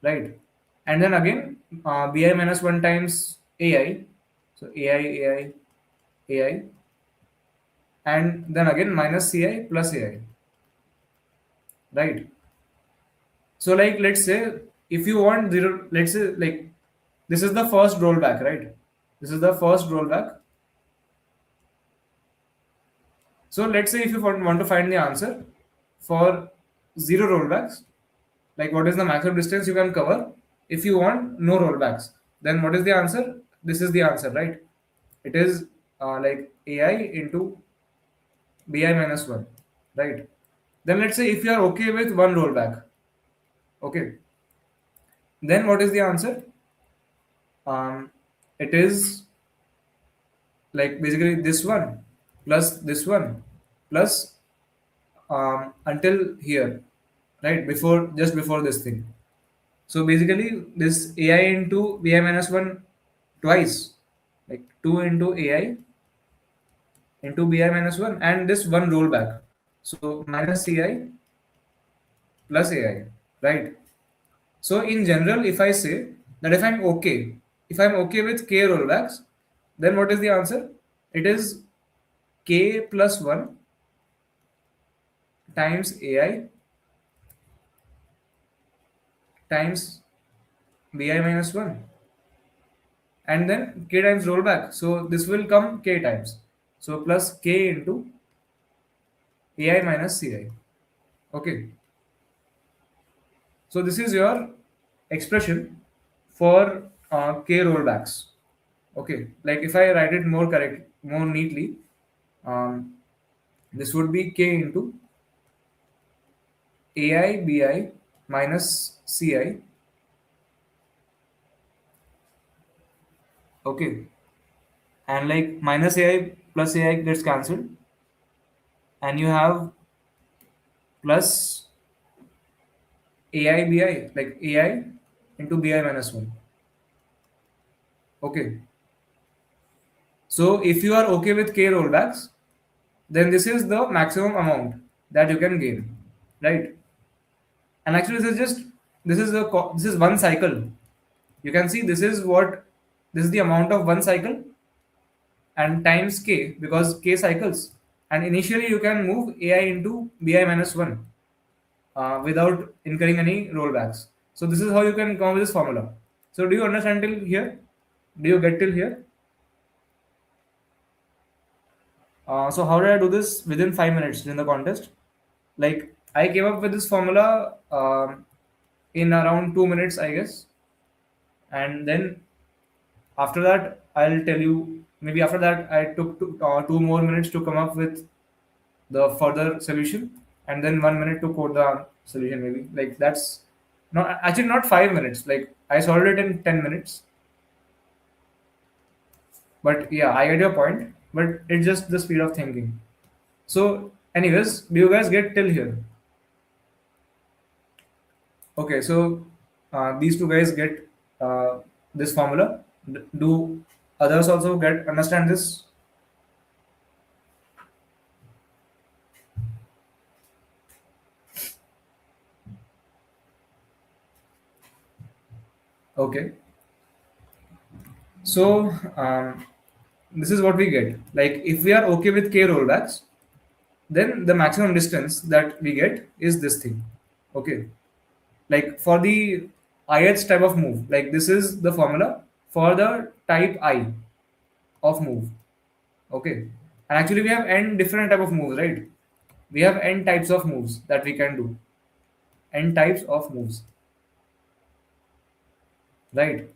right? And then again, bi minus 1 times ai, so ai, and then again minus ci plus ai, right? So like let's say if you want zero, let's say like this is the first rollback, right? This is the first rollback. So let's say if you want to find the answer for zero rollbacks, like what is the maximum distance you can cover if you want no rollbacks, then what is the answer? This is the answer, right? It is like ai into bi minus 1, right? Then let's say if you are okay with one rollback, okay, then what is the answer? It is like basically this one plus this one plus until here, right? Before, just before this thing. So basically, this ai into vi minus 1 twice, like 2 into ai into bi minus 1, and this one rollback. So minus ci plus ai, right? So in general, if I say that if I'm okay with k rollbacks, then what is the answer? It is k plus 1 times ai times bi minus 1, and then k times rollback. So this will come k times. So plus k into ai minus ci. Okay. So this is your expression for k rollbacks. Okay. Like if I write it more neatly, um, this would be k into ai bi minus ci. Okay. And like minus ai plus ai gets cancelled, and you have plus ai bi, like ai into bi minus 1. Okay. So if you are okay with k rollbacks, then this is the maximum amount that you can gain, right? And actually, this is one cycle. You can see this is the amount of one cycle and times k, because k cycles. And initially, you can move ai into bi minus 1 without incurring any rollbacks. So this is how you can come up with this formula. So do you understand till here? Do you get till here? So how did I do this within 5 minutes in the contest? Like I came up with this formula in around 2 minutes, I guess, and then after that, I'll tell you. Maybe after that, I took 2 more minutes to come up with the further solution, and then 1 minute to code the solution. Maybe like that's not 5 minutes. Like I solved it in 10 minutes. But yeah, I get your point. But it's just the speed of thinking. So, anyways, do you guys get till here? Okay, so these two guys get this formula. Do others also get understand this? Okay, so this is what we get. Like if we are okay with k rollbacks, then the maximum distance that we get is this thing. Okay, like for the ith type of move, like this is the formula for the type I of move. Okay, and actually we have n different type of moves, right? We have n types of moves that we can do, n types of moves, right?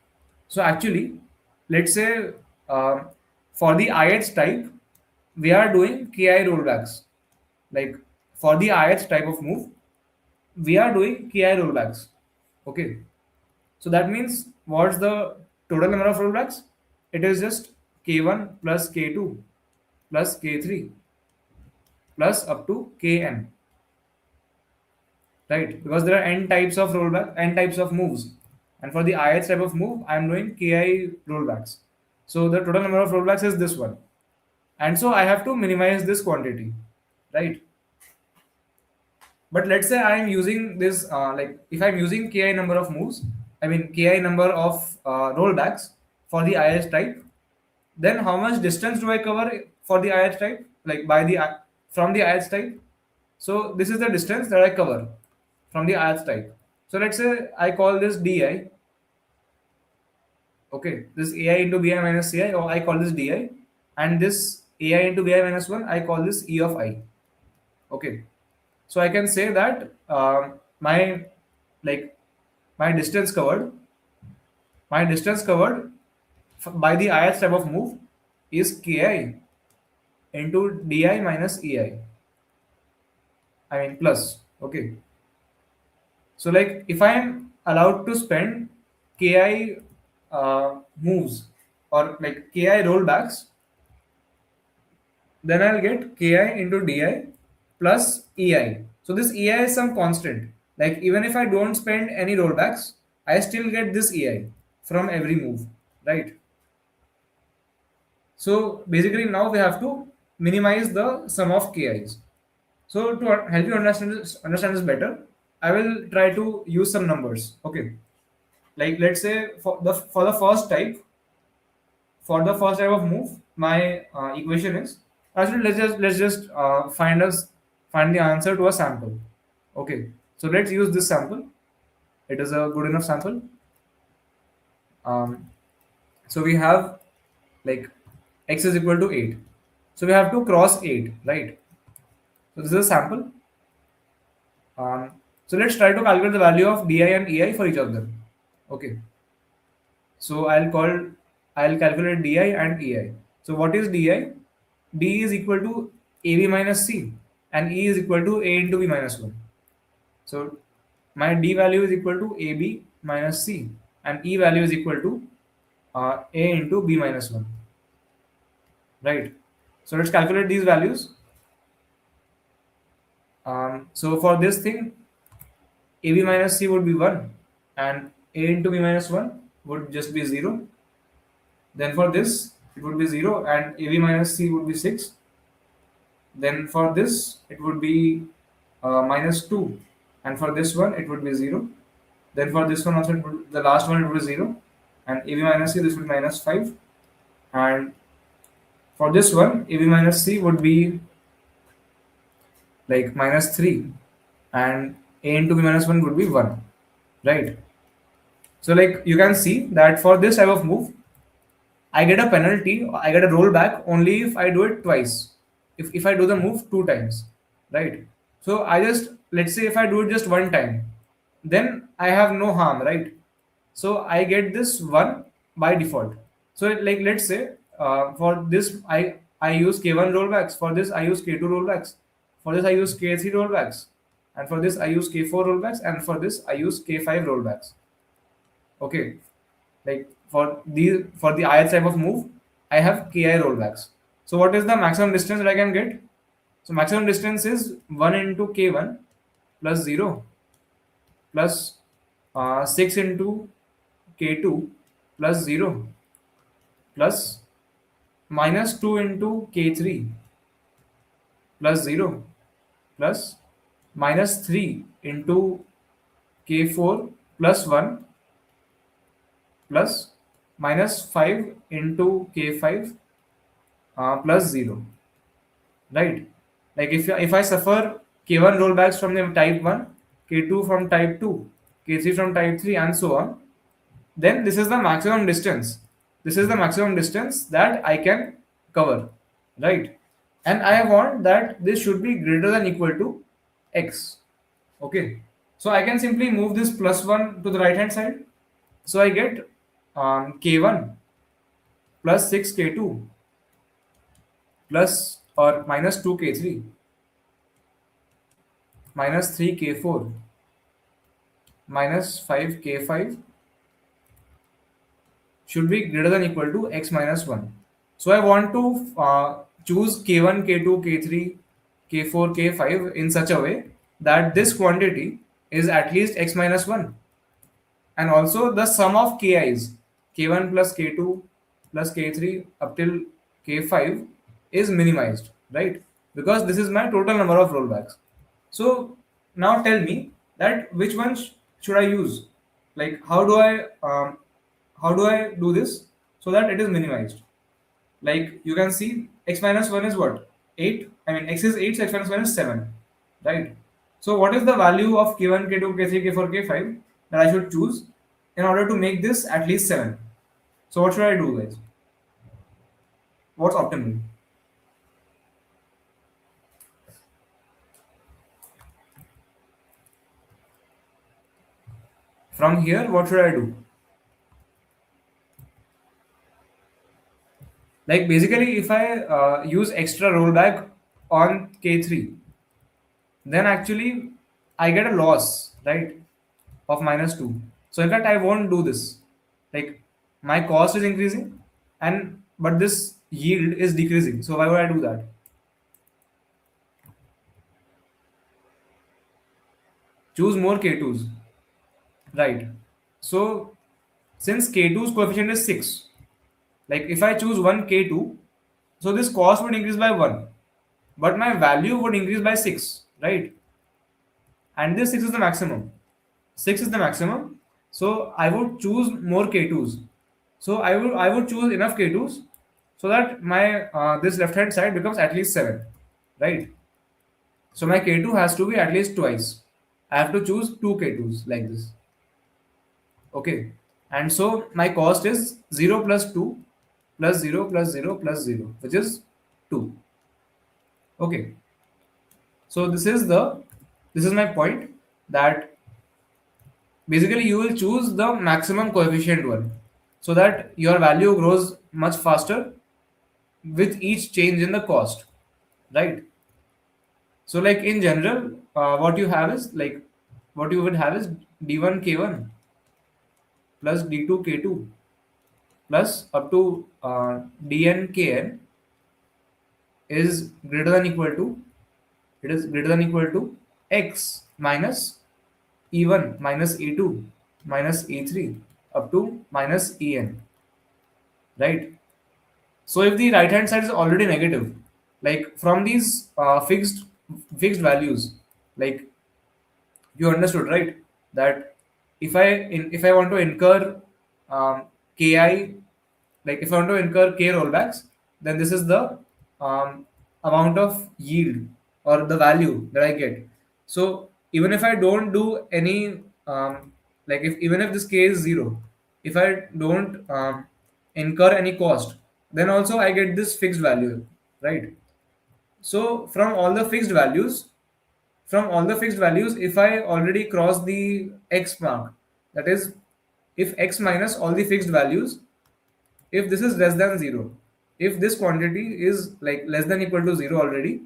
So actually, let's say for the ith type, we are doing ki rollbacks. Like for the ith type of move, we are doing ki rollbacks. Okay, so that means what's the total number of rollbacks? It is just k1 plus k2 plus k3 plus up to kn, right? Because there are n types of moves, and for the ith type of move, I am doing ki rollbacks. So the total number of rollbacks is this one. and so I have to minimize this quantity, right? But let's say I'm using this, like if I'm using ki number of moves, I mean ki number of rollbacks for the IH type, then how much distance do I cover for the IH type? Like by the from the IH type. So this is the distance that I cover from the IH type. So let's say I call this di. Okay, this ai into bi minus ci, or I call this di, and this ai into bi minus 1, I call this e of I. Okay, so I can say that my like my distance covered, my distance covered by the ith type of move is ki into di minus ei. I mean plus. Okay, so like if I am allowed to spend ki moves or like ki rollbacks, then I'll get ki into di plus ei. So this ei is some constant. Like even if I don't spend any rollbacks, I still get this ei from every move, right? So basically now we have to minimize the sum of ki's. So to help you understand this better, I will try to use some numbers. Okay, like let's say for the first type, for the first type of move, my equation is, actually let's just find the answer to a sample. Okay, so let's use this sample. It is a good enough sample. Um, so we have like x is equal to 8. So we have to cross 8, right? So this is a sample. So let's try to calculate the value of di and ei for each of them. Okay. So I'll calculate di and ei. So what is di? D is equal to ab minus c, and e is equal to a into b minus 1. So my d value is equal to ab minus c, and e value is equal to a into b minus 1. Right. So let's calculate these values. So for this thing, ab minus c would be 1, and a into b minus 1 would just be 0. Then for this, it would be 0, and ab minus c would be 6. Then for this, it would be minus 2, and for this one, it would be 0. Then for this one also, the last one, it would be 0, and ab minus c, this would be minus 5. And for this one, ab minus c would be like minus 3, and a into b minus 1 would be 1, right? So like you can see that for this type of move, I get a penalty, I get a rollback only if I do it twice. If I do the move two times, right? So I just, let's say if I do it just one time, then I have no harm, right? So I get this one by default. So like let's say for this I use k1 rollbacks. For this I use k2 rollbacks. For this I use k3 rollbacks, and for this I use k4 rollbacks, and for this I use k5 rollbacks. Okay, like for the ith type of move, I have ki rollbacks. So what is the maximum distance that I can get? So maximum distance is 1 into k1 plus 0 plus 6 into k2 plus 0 plus minus 2 into k3 plus 0 plus minus 3 into k4 plus 1 plus minus 5 into k5 plus 0, right? Like if I suffer k1 rollbacks from the type 1, k2 from type 2, k3 from type 3, and so on, then this is the maximum distance. This is the maximum distance that I can cover, right? And I want that this should be greater than equal to x. Okay, so I can simply move this plus 1 to the right hand side. So I get k1 plus 6k2 plus or minus 2k3 minus 3k4 minus 5k5 should be greater than equal to x minus 1. So I want to choose k1, k2, k3, k4, k5 in such a way that this quantity is at least x minus 1. And also the sum of ki's, k1 plus k2 plus k3 up till k5, is minimized, right? Because this is my total number of rollbacks. So now tell me that which one should I use? Like how do I do this so that it is minimized? Like you can see x minus 1 is what? 8. I mean x is 8, so x minus 1 is 7. Right? So what is the value of k1, k2, k3, k4, k5 that I should choose in order to make this at least 7? So what should I do, guys? What's optimal? From here, what should I do? Like basically, if I use extra rollback on K3, then actually I get a loss, right, of minus 2. So in fact, I won't do this. Like my cost is increasing, and but this yield is decreasing. So why would I do that? Choose more K2s, right? So since K2's coefficient is 6, like if I choose one K2, so this cost would increase by 1, but my value would increase by 6, right? And this 6 is the maximum. 6 is the maximum. So I would choose more K2s. So I would choose enough K2s so that my this left hand side becomes at least 7, right? So my K2 has to be at least twice. I have to choose two K2s like this. Okay. And so my cost is 0 plus 2 plus 0 plus 0 plus 0, which is 2. Okay. So this is my point, that basically you will choose the maximum coefficient one so that your value grows much faster with each change in the cost, right? So like in general, what you would have is d1 k1 plus d2 k2 plus up to dn kn is greater than equal to it is greater than equal to x minus e1 minus e2 minus e3 up to minus en, right? So if the right hand side is already negative, like from these fixed values, like you understood, right? That if I want to incur ki, like if I want to incur k rollbacks, then this is the amount of yield or the value that I get. So even if I don't do any like if even if this k is 0, if I don't incur any cost, then also I get this fixed value, right? So from all the fixed values, if I already cross the x mark, that is, if x minus all the fixed values, if this is less than 0, if this quantity is like less than equal to 0 already,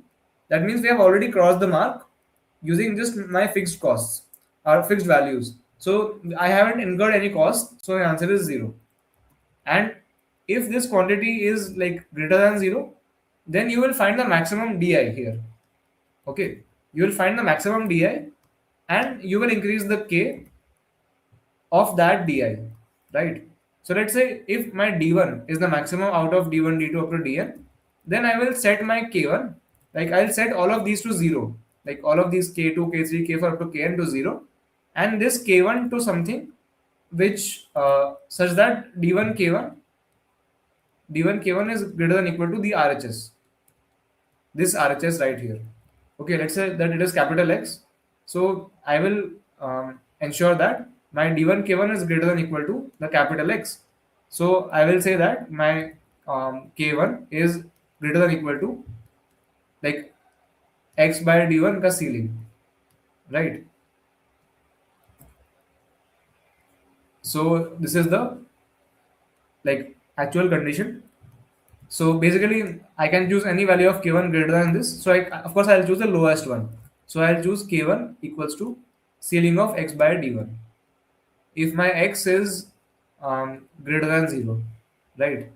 that means we have already crossed the mark using just my fixed costs or fixed values. So I haven't incurred any cost, so my answer is 0. And if this quantity is like greater than 0, then you will find the maximum di here. Okay, you will find the maximum di and you will increase the k of that di, right? So let's say if my d1 is the maximum out of d1 d2 up to dn, then I will set my k1, like I'll set all of these to 0, like all of these k2 k3 k4 up to kn to 0, and this k1 to something which such that d1 k1 is greater than equal to the RHS, this RHS right here. Okay, let's say that it is capital X. So I will ensure that my d1 k1 is greater than equal to the capital X. So I will say that my k1 is greater than equal to like x by d1 ka ceiling, right? So this is the like actual condition. So basically, I can choose any value of k1 greater than this. So of course, I'll choose the lowest one. So I'll choose k1 equals to ceiling of x by d1. If my x is greater than 0, right?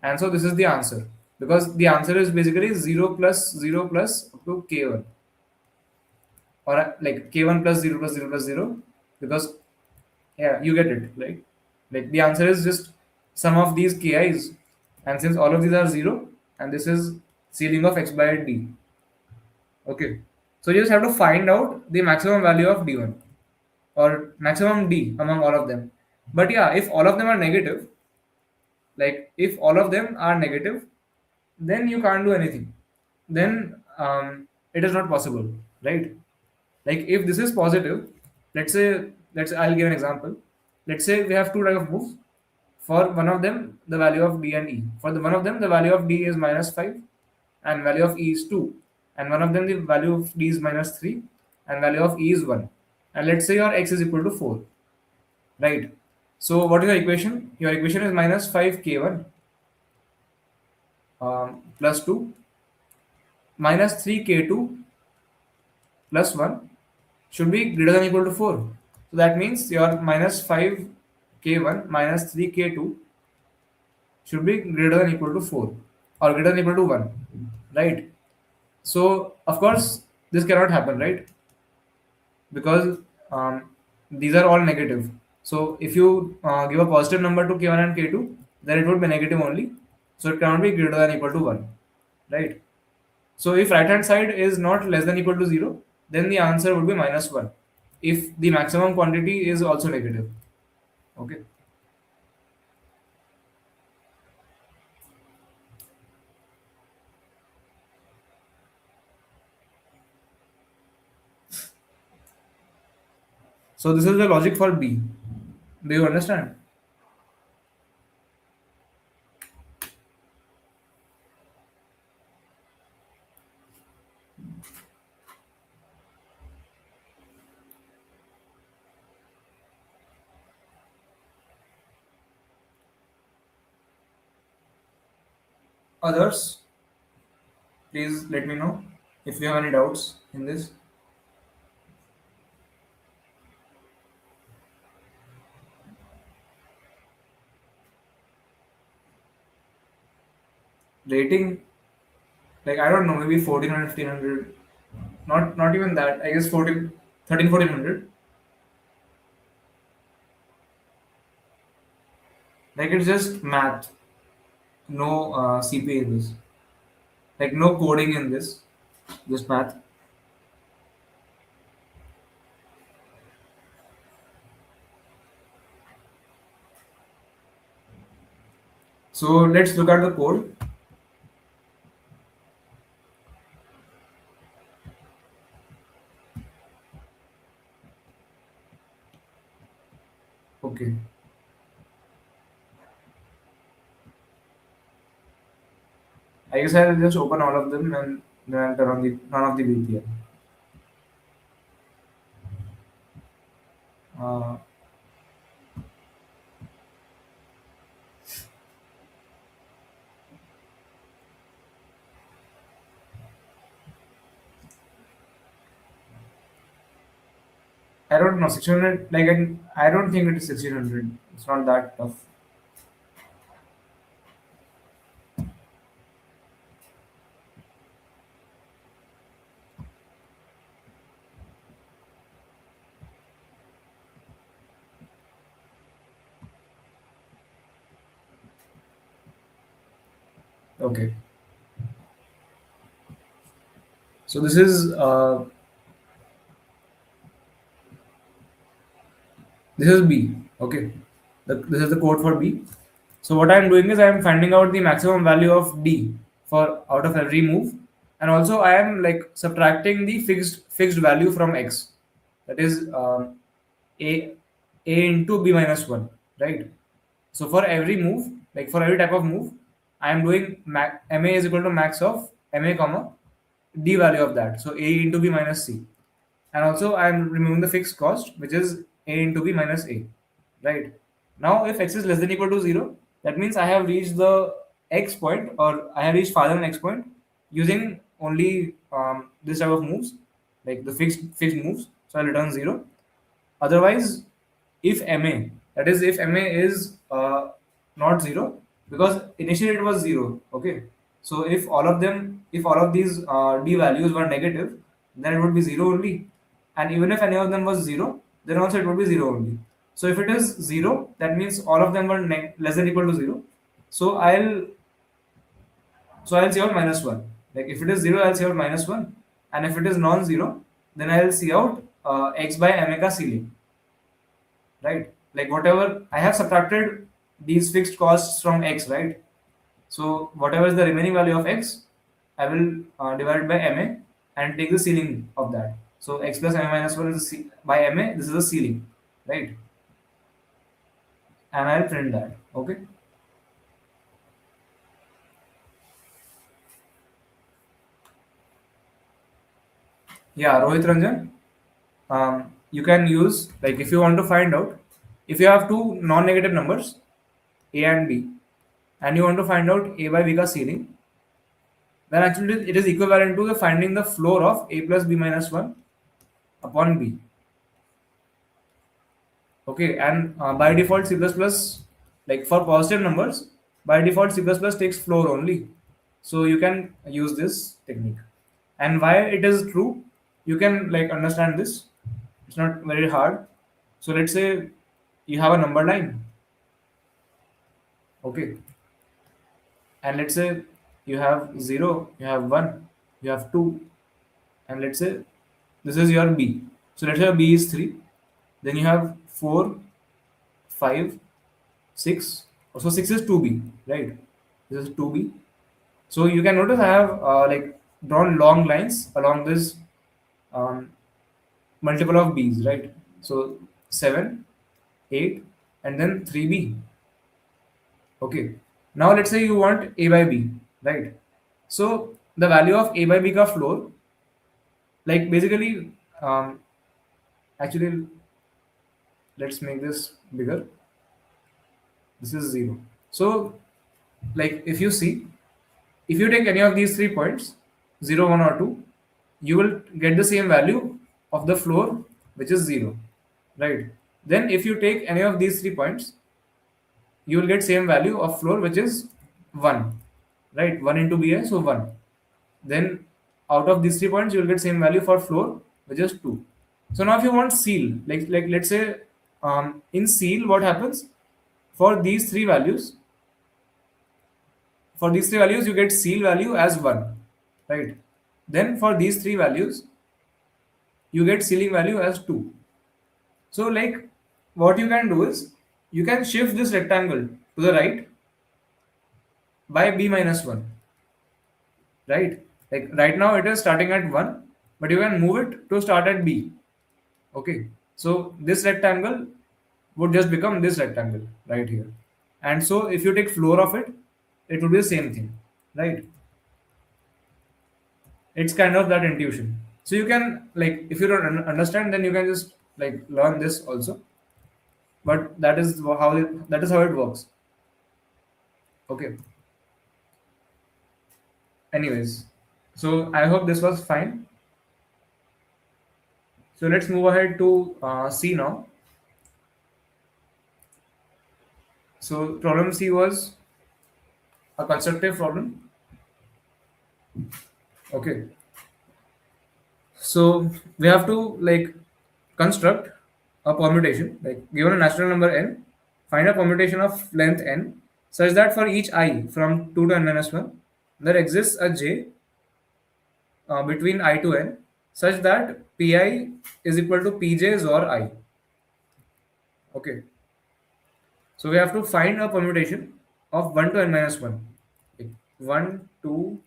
And so this is the answer, because the answer is basically 0 plus up to k1, or like k1 plus 0 plus 0 plus 0, because yeah, you get it, right? Like the answer is just sum of these ki's, and since all of these are 0, and this is ceiling of x by d. Okay, so you just have to find out the maximum value of d1 or maximum d among all of them. But yeah, if all of them are negative, like if all of them are negative, then you can't do anything. Then it is not possible, right? Like if this is positive, let's say I'll give an example. Let's say we have two type of moves. For one of them, the value of d and e. For the one of them, the value of d is -5, and value of e is 2. And one of them, the value of d is -3, and value of e is 1. And let's say your x is equal to 4, right? So what is your equation? Your equation is -5k1 plus 2 -3k2 plus 1 should be greater than or equal to 4. So that means your -5k1 -3k2 should be greater than or equal to 4 or greater than or equal to 1, right? So of course this cannot happen, right? Because these are all negative. So if you give a positive number to k1 and k2, then it would be negative only. So it cannot be greater than or equal to 1, right? So if right hand side is not less than or equal to 0, then the answer would be -1 if the maximum quantity is also negative. Okay. So this is the logic for B. Do you understand? Others, please let me know if you have any doubts in this. Rating, like I don't know, maybe 14 or 1500. Not even that. I guess 14, 13, 1400. Like it's just math, no CPA in this. Like no coding in this, just math. So let's look at the code. Okay. I guess I'll just open all of them and then I'll turn on the none of the VPN. Uh, I don't know, 600, like I don't think it is 1600. It's not that tough. Okay. So this is B. Okay. This is the code for B. So what I'm doing is I'm finding out the maximum value of D for out of every move, and also I am like subtracting the fixed value from X. That is a into b minus 1, right? So for every move, like for every type of move, I am doing ma is equal to max of ma comma d value of that, so a into b minus c. And also I am removing the fixed cost, which is a into b minus a, right? Now if x is less than or equal to 0, that means I have reached the x point, or I have reached farther than x point using only this type of moves, like the fixed moves. So I'll return 0. Otherwise, if MA, that is, if MA is not 0, because initially it was 0, okay? So if all of these D values were negative, then it would be 0 only. And even if any of them was 0, then also it would be 0 only. So if it is 0, that means all of them were less than or equal to 0. So I'll So I'll see out minus 1. Like if it is 0, I'll see out minus 1. And if it is non-zero, then I'll see out x by m ka ceiling. Right? Like whatever, I have subtracted these fixed costs from x, right? So whatever is the remaining value of x, I will divide by ma and take the ceiling of that. So x plus ma minus 1 is by ma, this is the ceiling, right? And I'll print that. Okay. Yeah, Rohit Ranjan. You can use, like, if you want to find out, if you have two non-negative numbers, a and b, and you want to find out a by b ka ceiling, then actually it is equivalent to the finding the floor of a plus b minus 1 upon b. Okay, and by default C++, like for positive numbers, by default C++ takes floor only. So you can use this technique. And why it is true, you can like understand this. It's not very hard. So let's say you have a number line. Okay, and let's say you have 0, you have 1, you have 2, and let's say this is your b. So let's say your b is 3, then you have 4, 5, 6. So 6 is 2b, right? This is 2b. So you can notice I have like drawn long lines along this um, multiple of b's, right? So 7, 8, and then 3b. Okay. Now let's say you want a by b, right? So the value of a by b ka floor, like basically, um, actually, let's make this bigger. This is 0. So like if you see, if you take any of these 3 points, 0, 1, or 2, you will get the same value of the floor, which is 0, right? Then if you take any of these 3 points, you will get same value of floor, which is 1, right? 1 into bi, so 1. Then out of these 3 points, you will get same value for floor, which is 2. So now if you want seal, like let's say in seal, what happens for these three values? For these three values, you get seal value as 1, right? Then for these three values, you get ceiling value as 2. So like what you can do is you can shift this rectangle to the right by b minus 1, right? Like right now it is starting at 1, but you can move it to start at b. Okay. So this rectangle would just become this rectangle right here. And so if you take floor of it, it will be the same thing, right? It's kind of that intuition. So you can, like, if you don't understand, then you can just like learn this also. But that is how it works. Okay. Anyways, so I hope this was fine. So let's move ahead to C now. So problem C was a constructive problem. Okay. So we have to like construct a permutation, like given a natural number n, find a permutation of length n such that for each I from 2 to n minus 1, there exists a j between I to n such that pi is equal to pj or I. Okay. So we have to find a permutation of 1 to n minus 1. Like 1, 2,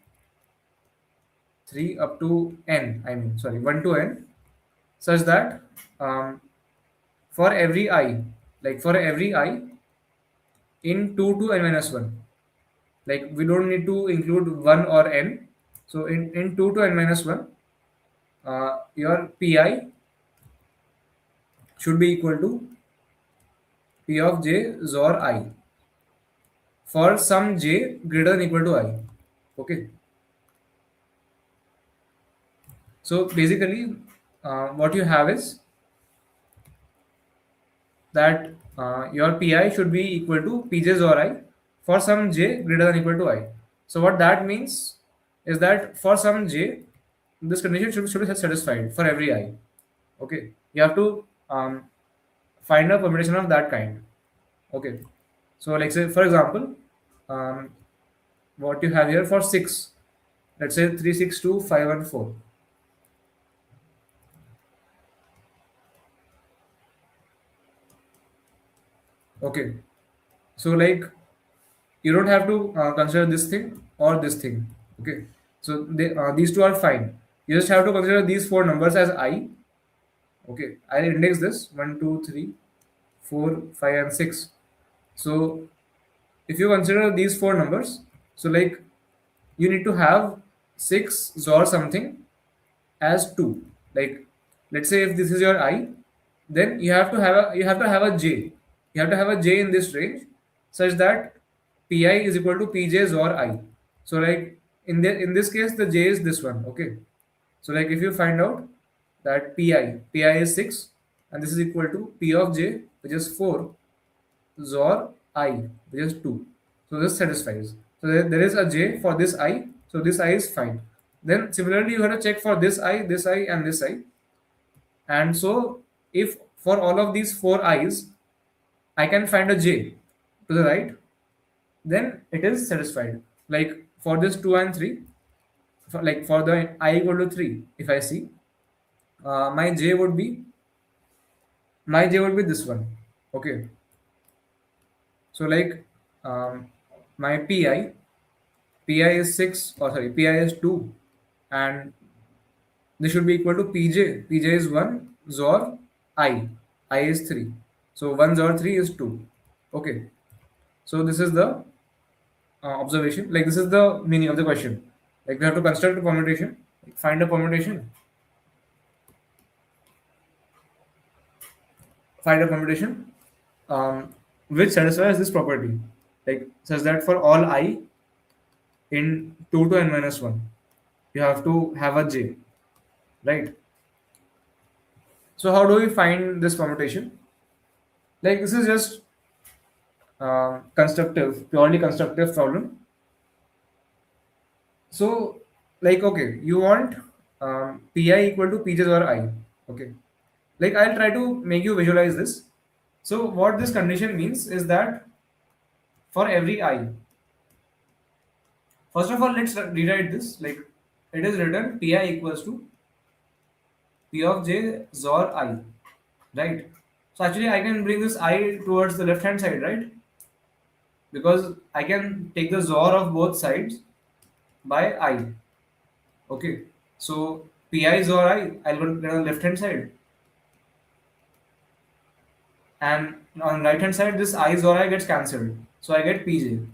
3 up to n, I mean, sorry, 1 to n, such that um, for every I, like for every I in 2 to n minus 1, like we don't need to include 1 or n. So in 2 to n minus 1, your pi should be equal to p of j xor I for some j greater than equal to I. Okay. So basically, what you have is that your pi should be equal to pj or I for some j greater than equal to I. So what that means is that for some j, this condition should be satisfied for every I. Okay, you have to find a permutation of that kind. Okay, so like say for example, um, what you have here for 6. Let's say 362 514. Okay, so like you don't have to consider this thing or this thing. Okay, so these two are fine. You just have to consider these four numbers as I. Okay, I'll index this 1, 2, 3, 4, 5, and 6. So if you consider these four numbers, so like you need to have 6 XOR something as 2. Like let's say if this is your I, then you have to have a j. You have to have a j in this range such that pi is equal to pj XOR I. So like in this case the j is this one. Okay, so like if you find out that pi is 6 and this is equal to p of j, which is 4, XOR I, which is 2. So this satisfies. So there is a j for this I. So this I is fine. Then similarly, you have to check for this I, and this I. And so if for all of these four i's, I can find a j to the right, then it is satisfied. Like for this 2 and 3, like for the I equal to 3, if I see, my j would be this one. Okay, so like my pi is 6, or sorry, pi is 2, and this should be equal to pj. Pj is 1, XOR I is 3. So 1 XOR 3 is 2. Okay, so this is the observation. Like this is the meaning of the question. Like we have to construct a permutation, find a permutation, find a permutation which satisfies this property. Like such that for all I in 2 to n minus 1, you have to have a j, right? So how do we find this permutation? Like this is just purely constructive problem. So like okay, you want pi equal to pj or I. Okay, like I'll try to make you visualize this. So what this condition means is that for every I, first of all let's rewrite this. Like it is written pi equals to p of j XOR I, right? So actually I can bring this I towards the left hand side, right? Because I can take the XOR of both sides by I. Okay, so pi XOR I'll go to the left hand side, and on right hand side this I XOR I gets cancelled, so I get pj.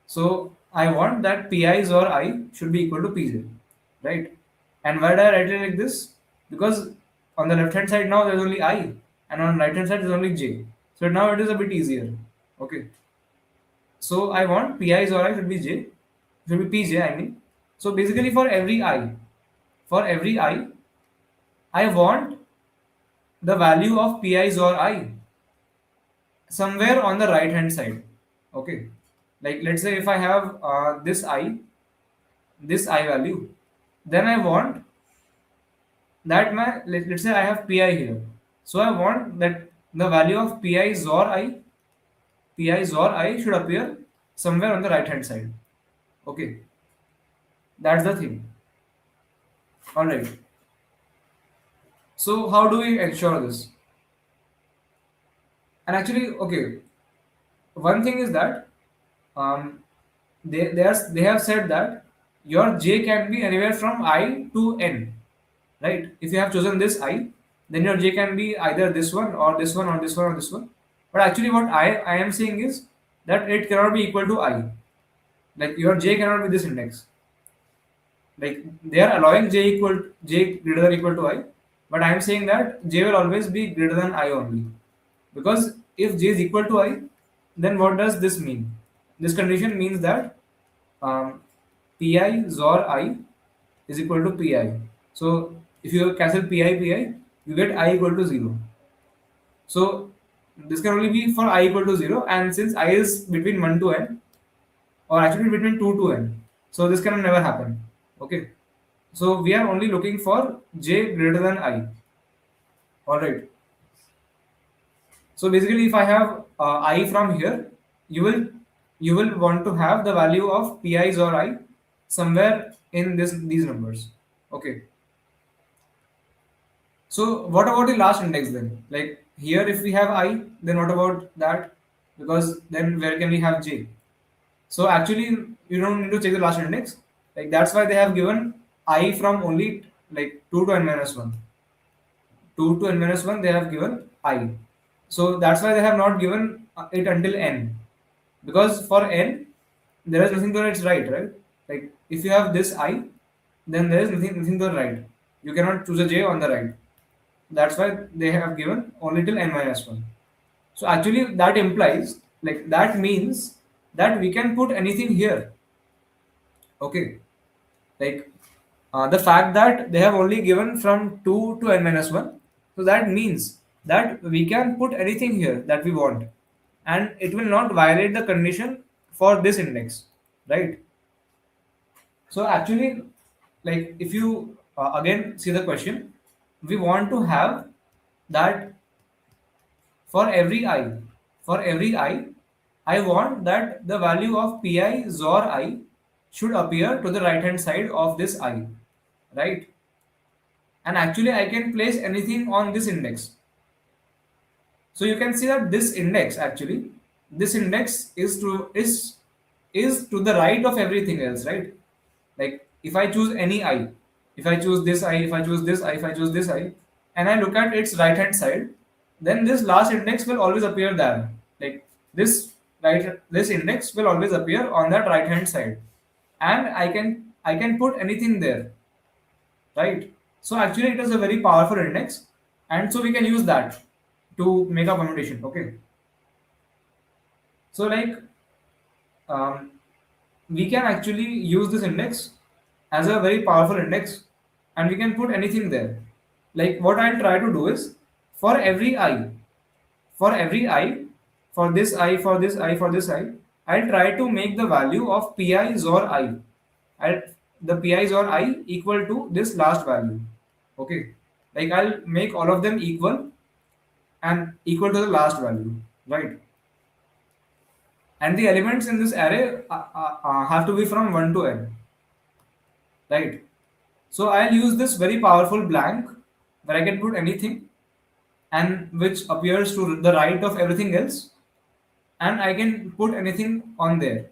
So I want that pi XOR I should be equal to pj, right? And why did I write it like this? Because on the left hand side now there's only I, and on right hand side there's only j. So now it is a bit easier. Okay, so I want pi XOR I should be pj. I mean, so basically for every I want the value of pi XOR I somewhere on the right hand side. Okay, like let's say if I have this I value, then I want that let's say I have pi here, so I want that the value of pi XOR I should appear somewhere on the right hand side. Okay, that's the thing. All right, so how do we ensure this? And actually, okay, one thing is that um, they have said that your j can be anywhere from I to n, right? If you have chosen this I, then your j can be either this one or this one or this one or this one. But actually what I am saying is that it cannot be equal to I. Like your j cannot be this index. Like they are allowing j greater than equal to I, but I am saying that j will always be greater than I only. Because if j is equal to I, then what does this mean? This condition means that um, pi XOR I is equal to pi. So if you cancel pi, you get I equal to 0. So this can only be for I equal to 0, and since I is between 1 to n, or actually between 2 to n, so this can never happen. Okay, so we are only looking for j greater than I. Alright, so basically if I have I from here, you will you will want to have the value of pi's or I somewhere in these numbers. Okay. So what about the last index then? Like here, if we have I, then what about that? Because then where can we have j? So actually, you don't need to check the last index. Like that's why they have given I from only like 2 to n minus 1. 2 to n minus 1, they have given I. So that's why they have not given it until n. Because for n, there is nothing to its right, right? Like if you have this I, then there is nothing to the right. You cannot choose a j on the right. That's why they have given only till n minus 1. So actually that implies, like that means that we can put anything here. Okay. Like the fact that they have only given from 2 to n minus 1. So that means that we can put anything here that we want. And it will not violate the condition for this index. Right. So actually, like if you again see the question, we want to have that for every I, for every I want that the value of pi xor I should appear to the right hand side of this I, right? And actually I can place anything on this index. So you can see that this index actually, this index is to the right of everything else, right? Like if I choose any I, if I choose this I, if I choose this I, if I choose this I, and I look at its right hand side, then this last index will always appear there. Like this index will always appear on that right hand side, and I can put anything there, right? So actually it is a very powerful index, and so we can use that to make a permutation. Okay. So like um, we can actually use this index as a very powerful index, and we can put anything there. Like what I'll try to do is, for every I, for every I, for this I, for this I, for this I, I'll try to make the value of pi xor I. I'll, the pi xor I equal to this last value. Okay. Like I'll make all of them equal and equal to the last value, right? And the elements in this array have to be from 1 to n, right? So I'll use this very powerful blank where I can put anything and which appears to the right of everything else, and I can put anything on there,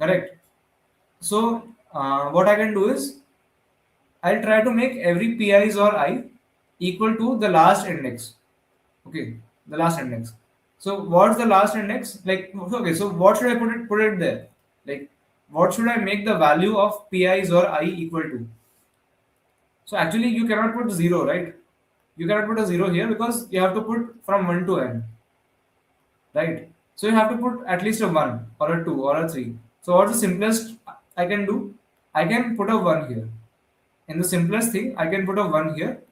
correct? So what I can do is I'll try to make every pi's or I equal to the last index. Okay, the last index. So what's the last index? Like okay, so what should I put it there? Like what should I make the value of pi's or I equal to? So actually you cannot put 0, right? You cannot put a 0 here because you have to put from 1 to n, right? So you have to put at least a 1 or a 2 or a 3. So what's the simplest I can do? I can put a 1 here. In the simplest thing, I can put a 1 here,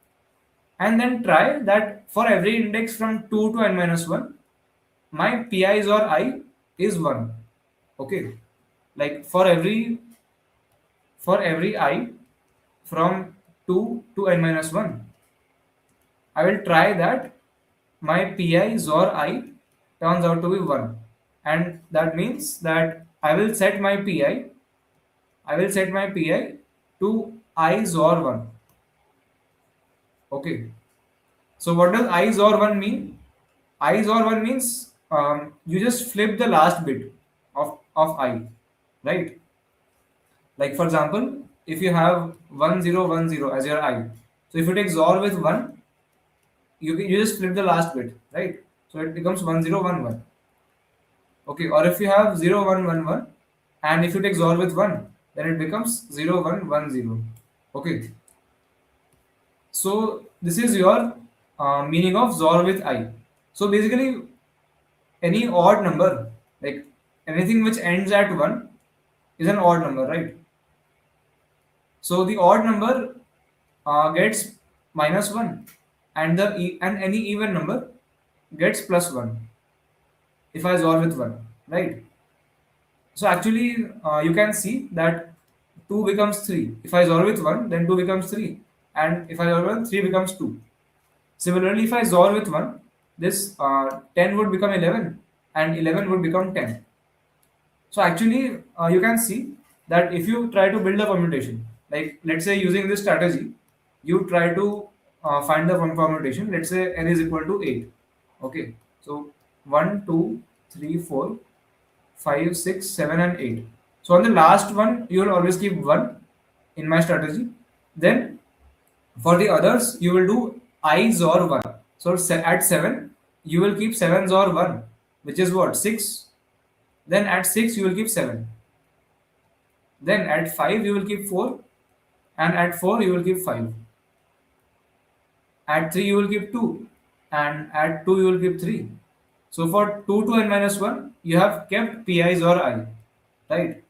and then try that for every index from 2 to n minus 1, my pi's or I is 1. Okay. Like for every I from 2 to n minus 1, I will try that my pi xor I turns out to be 1. And that means that I will set my pi to I xor 1. Okay. So what does I xor 1 mean? I xor 1 means you just flip the last bit of I, right? Like for example, if you have 1010 as your I, so if you take XOR with 1, you just flip the last bit, right? So it becomes 1011. Okay, or if you have 0111, and if you take XOR with 1, then it becomes 0110. Okay, so this is your meaning of XOR with I. So basically, any odd number, like anything which ends at 1, is an odd number, right? So the odd number gets minus 1, and and any even number gets plus 1 if I solve with 1, right? So actually you can see that 2 becomes 3. If I solve with 1, then 2 becomes 3, and if I solve with 3 becomes 2. Similarly, if I solve with 1, this 10 would become 11, and 11 would become 10. So actually, you can see that if you try to build a permutation, like let's say using this strategy, you try to find the one permutation. Let's say n is equal to 8. Okay, so 1, 2, 3, 4, 5, 6, 7, and 8. So on the last one, you will always keep 1 in my strategy. Then for the others, you will do I XOR 1. So at 7, you will keep 7 XOR 1, which is what? 6. Then at 6, you will keep 7. Then at 5 you will keep 4, and at 4 you will keep 5. At 3 you will keep 2, and at 2 you will keep 3. So for 2 to n minus 1 you have kept pi's or I, right?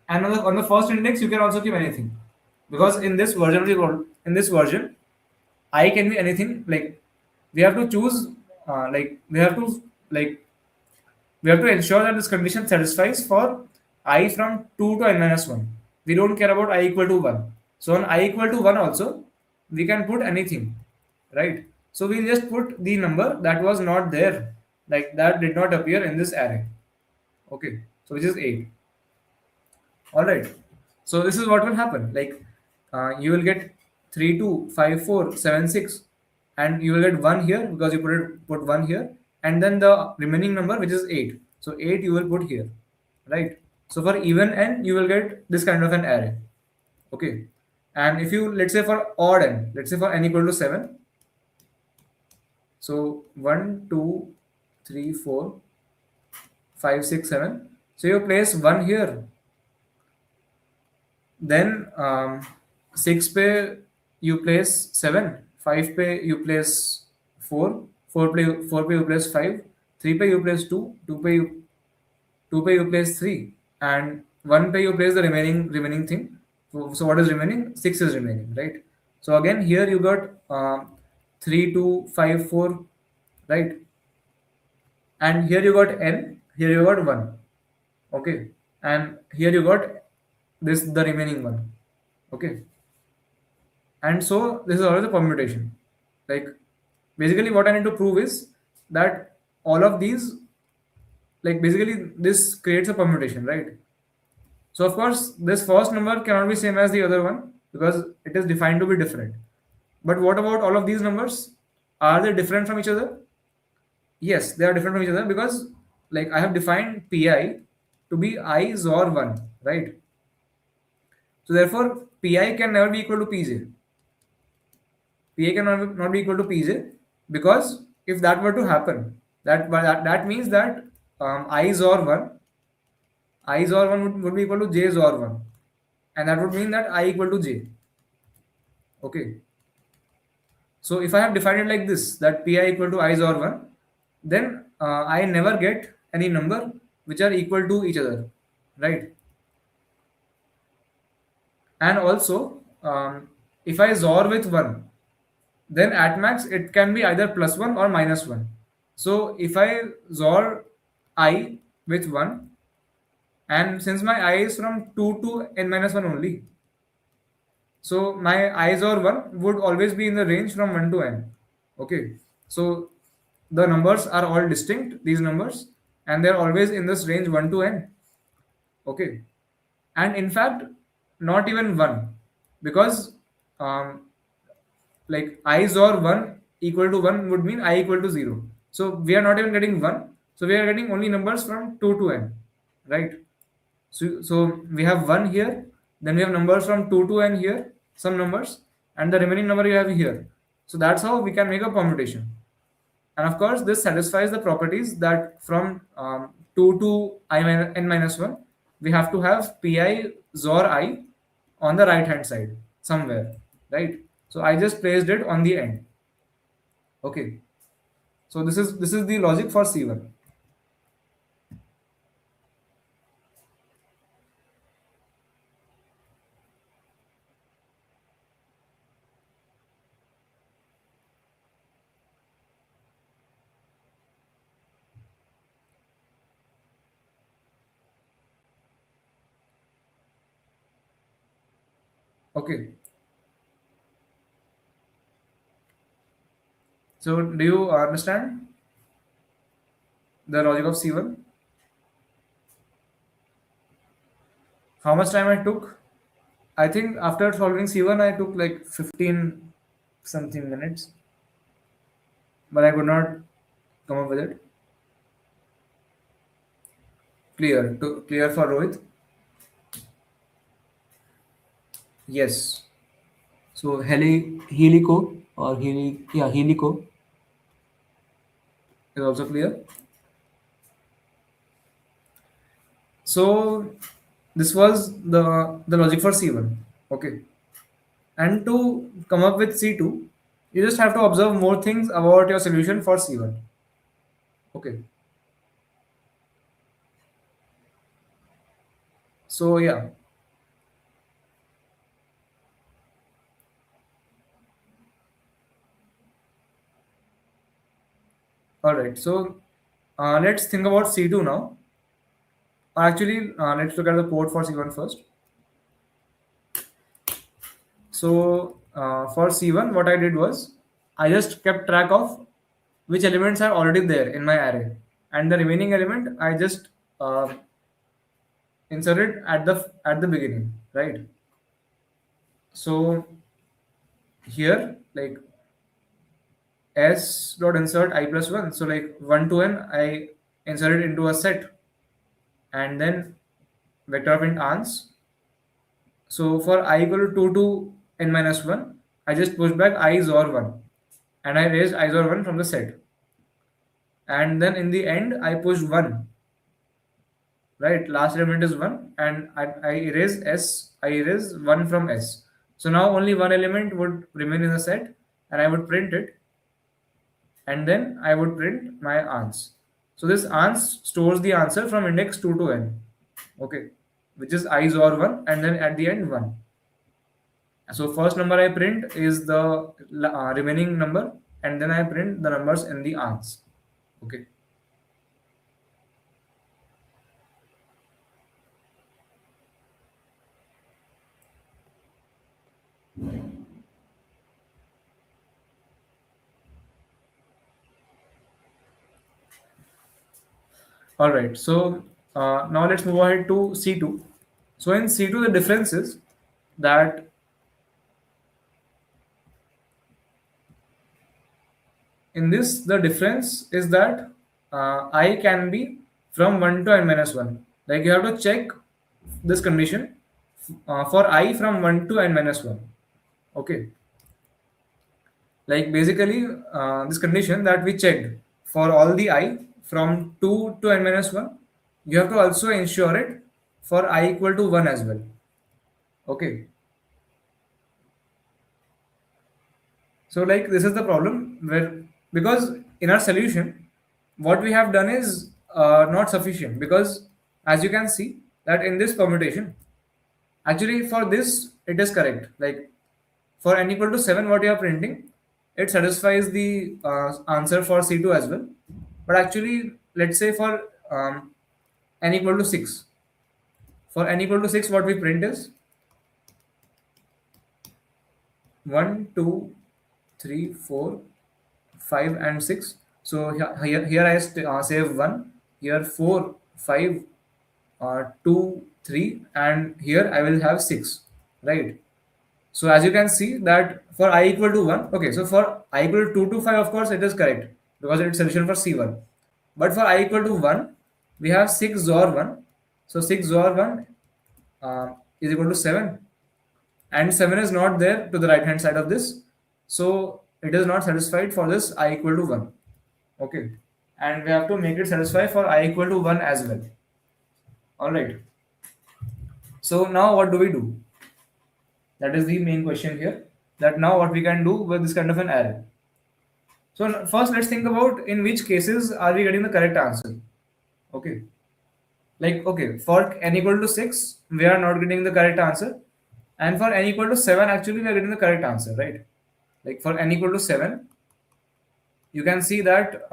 And on the first index you can also keep anything, because in this version of the world, in this version I can be anything. Like we have to choose, like like we have to ensure that this condition satisfies for I from 2 to n minus 1. We don't care about I equal to 1. So on I equal to 1 also, we can put anything, right? So we just put the number that was not there, like that did not appear in this array. Okay, so which is 8. All right. So this is what will happen. Like you will get 3, 2, 5, 4, 7, 6, and you will get 1 here because you put 1 here, and then the remaining number which is 8. So 8 you will put here, right? So for even n, you will get this kind of an array. Okay. And if you, let's say for odd n, let's say for n equal to 7, so 1, 2, 3, 4, 5, 6, 7. So you place 1 here. Then 6 पे you place 7, 5 पे you place 4, 4 पे you place 5, 3 पे you place 2, 2 पे you place 3, and 1 पे you place the remaining thing. So what is remaining? 6 is remaining, right? So again here you got 3, 2, 5, 4, right? And here you got n, here you got 1, okay, and here you got this the remaining one, okay. And so this is always a permutation. Like basically what I need to prove is that all of these, like basically this creates a permutation, right? So of course this first number cannot be same as the other one because it is defined to be different. But what about all of these numbers? Are they different from each other? Yes, they are different from each other because like I have defined pi to be I XOR 1, right? So therefore pi can never be equal to pj. PA cannot be equal to PJ, because if that were to happen, that means that I XOR 1, I XOR 1 would be equal to J XOR 1, and that would mean that I equal to J. Okay. So if I have defined it like this, that Pi equal to I XOR 1, then I never get any number which are equal to each other, right? And also, if I XOR with 1, then at max it can be either plus 1 or minus 1. So if I XOR I with 1, and since my I is from 2 to n minus 1 only, so my I XOR 1 would always be in the range from 1 to n. Okay, so the numbers are all distinct, these numbers, and they're always in this range 1 to n. Okay, and in fact not even 1, because um, like I XOR 1 equal to 1 would mean I equal to 0. So we are not even getting 1. So we are getting only numbers from 2 to n, right? So we have 1 here, then we have numbers from 2 to n here, some numbers, and the remaining number you have here. So that's how we can make a permutation. And of course, this satisfies the properties that from 2 to n minus 1, we have to have pi XOR I on the right hand side somewhere, right? So I just placed it on the end. Okay. So this is the logic for C1. Okay. So do you understand the logic of C1? How much time I took? I think after solving C1, I took like 15 something minutes, but I could not come up with it. Clear. Clear for Rohit? Yes. So helico or helico is also clear. So this was the logic for C1. Okay. And to come up with C2, you just have to observe more things about your solution for C1. Okay. So yeah. All right. So let's think about C2 now. Actually, let's look at the code for C1 first. So for C1, what I did was I just kept track of which elements are already there in my array, and the remaining element I just uh, inserted at the beginning, right? So here, like s dot insert I plus one. So like 1 to n, I inserted into a set, and then vector of int ans. So for I equal to 2 to n minus 1, I just pushed back I is or 1, and I raised I is or 1 from the set. And then in the end, I pushed 1, right? Last element is 1, and I erase s, I erase 1 from s. So now only one element would remain in the set, and I would print it, and then I would print my ans. So this ans stores the answer from index 2 to n, okay, which is I is or 1, and then at the end 1. So first number I print is the remaining number, and then I print the numbers in the ans. Okay. All right. So now let's move ahead to C2. So in C2, the difference is that in this, the difference is that I can be from 1 to n minus 1. Like you have to check this condition for I from 1 to n minus 1. Okay. Like basically, this condition that we checked for all the I from 2 to n minus 1, you have to also ensure it for I equal to 1 as well. Okay. So like this is the problem where, because in our solution, what we have done is not sufficient, because as you can see that in this permutation, actually for this it is correct. Like for n equal to 7, what you are printing, it satisfies the answer for C2 as well. But actually, let's say for n equal to 6, for n equal to 6, what we print is 1, 2, 3, 4, 5, and 6. So here I save 1, here 4, 5, 2, 3, and here I will have 6, right? So as you can see that for I equal to 1, okay, so for I equal to 2 to 5, of course, it is correct because it's solution for C1. But for I equal to 1, we have 6 XOR 1. So 6 XOR 1 is equal to 7. And 7 is not there to the right hand side of this. So it is not satisfied for this I equal to 1. Okay. And we have to make it satisfy for I equal to 1 as well. Alright. So now what do we do? That is the main question here. That now what we can do with this kind of an array. So first let's think about in which cases are we getting the correct answer. Okay. Like, okay, for n equal to 6, we are not getting the correct answer. And for n equal to 7, actually, we are getting the correct answer, right? Like for n equal to 7, you can see that,